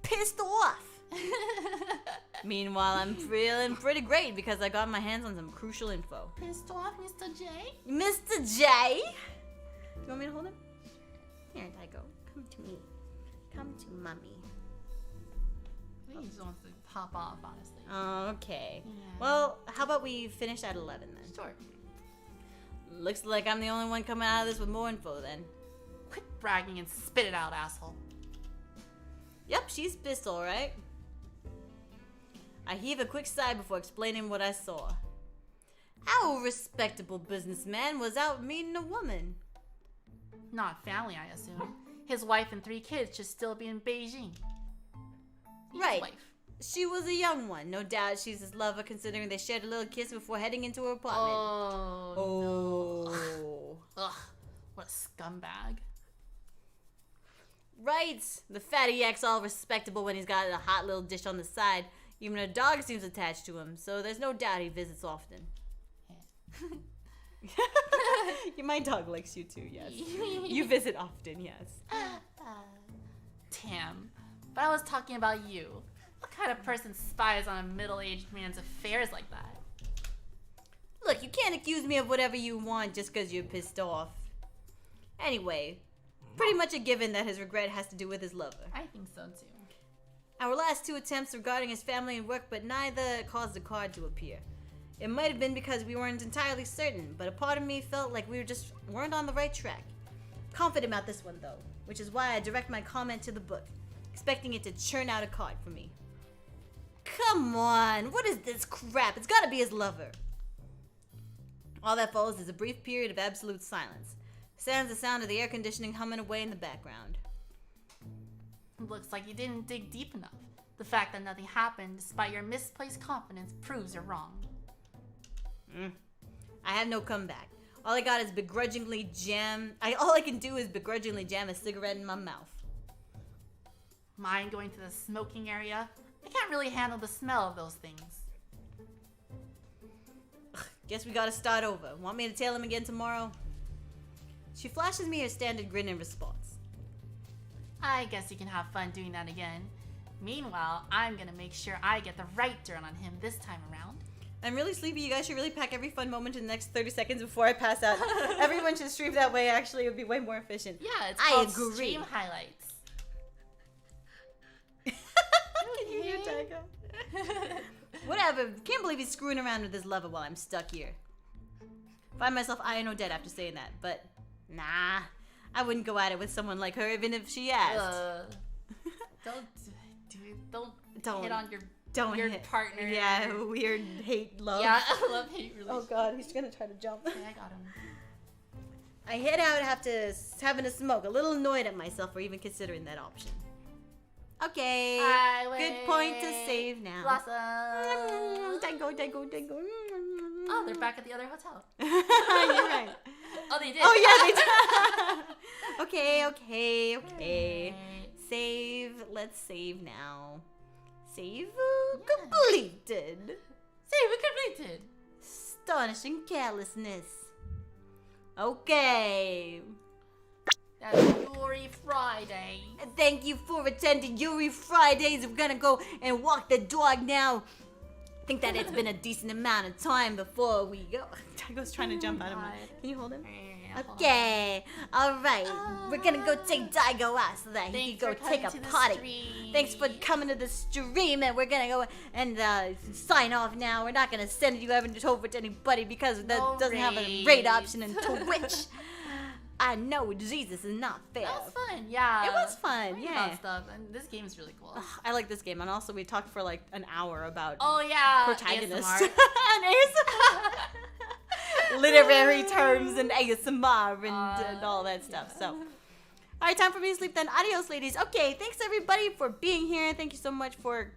Pissed off! Meanwhile, I'm feeling pretty great because I got my hands on some crucial info. Pissed off, Mr. J? Mr. J? Do you want me to hold him? Here, Tycho. Come to me. Come to mommy. I think he just wants to pop off, honestly. Okay. Yeah. Well, how about we finish at 11 then? Sure. Looks like I'm the only one coming out of this with more info then. Quit bragging and spit it out, asshole. Yep, she's pissed, alright. I heave a quick sigh before explaining what I saw. Our respectable businessman was out meeting a woman. Not family, I assume. His wife and 3 kids should still be in Beijing. Right. She was a young one. No doubt she's his lover, considering they shared a little kiss before heading into her apartment. Oh. No. Ugh. What a scumbag. Right. The fatty acts all respectable when he's got a hot little dish on the side. Even a dog seems attached to him, so there's no doubt he visits often. My dog likes you too, yes. You visit often, yes. Damn. But I was talking about you. What kind of person spies on a middle-aged man's affairs like that? Look, you can't accuse me of whatever you want just because you're pissed off. Anyway, pretty much a given that his regret has to do with his lover. I think so too. Our last 2 attempts regarding his family and work, but neither caused the card to appear. It might have been because we weren't entirely certain, but a part of me felt like we weren't on the right track. Confident about this one though, which is why I direct my comment to the book, expecting it to churn out a card for me. Come on, what is this crap? It's gotta be his lover. All that follows is a brief period of absolute silence. Sans the sound of the air conditioning humming away in the background. Looks like you didn't dig deep enough. The fact that nothing happened despite your misplaced confidence proves you're wrong. I have no comeback. All I got is begrudgingly all I can do is begrudgingly jam a cigarette in my mouth. Mind going to the smoking area? I can't really handle the smell of those things. Guess we gotta start over. Want me to tail him again tomorrow? She flashes me her standard grin in response. I guess you can have fun doing that again. Meanwhile, I'm gonna make sure I get the right dirt on him this time around. I'm really sleepy. You guys should really pack every fun moment in the next 30 seconds before I pass out. Everyone should stream that way. Actually, it would be way more efficient. Yeah, it's called stream highlights. Can you hear Tycho? Whatever. Can't believe he's screwing around with his lover while I'm stuck here. Find myself eyeing Odette after saying that, but nah. I wouldn't go at it with someone like her even if she asked. Don't hit on your weird partner. Yeah, weird hate love. Yeah, love hate relationship. Oh god, he's gonna try to jump. Okay, I got him. I head out after having a smoke, a little annoyed at myself for even considering that option. Okay, good point to save now. Blossom. Tango. Oh, they're back at the other hotel. You're right. Oh, they did. Oh, yeah, they did. Okay. Save. Let's save now. Save completed. Save completed. Astonishing carelessness. Okay. That's Yuri Friday. Thank you for attending Yuri Fridays. We're gonna go and walk the dog now. I think that it's been a decent amount of time before we go. Tygo's trying to jump out of me. Can you hold him? Okay. Alright. We're gonna go take Daigo out so that he can go take a potty. Thanks for coming to the stream, and we're gonna go and sign off now. We're not gonna send you over to anybody because that doesn't have a raid option in Twitch. I know Jesus is not fair. That was fun, yeah. It was fun, yeah. About stuff, and this game is really cool. I like this game, and also we talked for like an hour about protagonists. and ASMR. literary terms and ASMR and all that stuff. So, all right, time for me to sleep then. Adios, ladies. Okay, thanks everybody for being here. Thank you so much for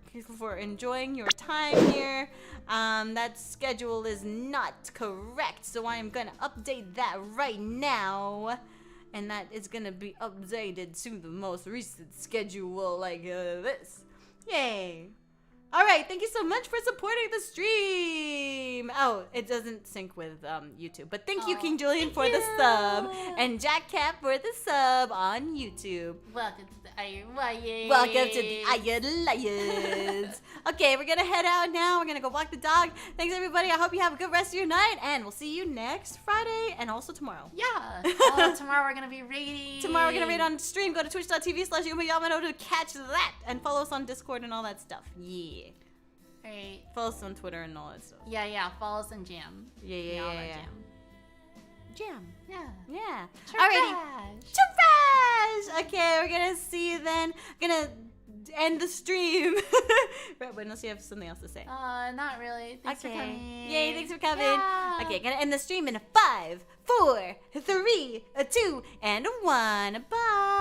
enjoying your time here. That schedule is not correct, so I am gonna update that right now. And that is going to be updated to the most recent schedule like this. Yay. All right. Thank you so much for supporting the stream. Oh, it doesn't sync with YouTube. But thank you, King Julian, for the sub. And Jack Cat for the sub on YouTube. Welcome to the Iron Lions. Welcome to the Iron Lions. Okay, we're going to head out now. We're going to go walk the dog. Thanks, everybody. I hope you have a good rest of your night. And we'll see you next Friday and also tomorrow. Yeah. Tomorrow we're going to be raiding. Tomorrow we're going to raid on stream. Go to twitch.tv/YumaYamano to catch that. And follow us on Discord and all that stuff. Yeah. Right. Follow us on Twitter and all that stuff. Yeah. Follow us on Jam. Yeah. Jam. Yeah. Alrighty. Trash. Okay, we're gonna see you then. Gonna end the stream. Right, but unless you have something else to say. Not really. Thanks for coming. Yay, thanks for coming. Yeah. Okay, gonna end the stream in 5, 4, 3, 2, and 1. Bye.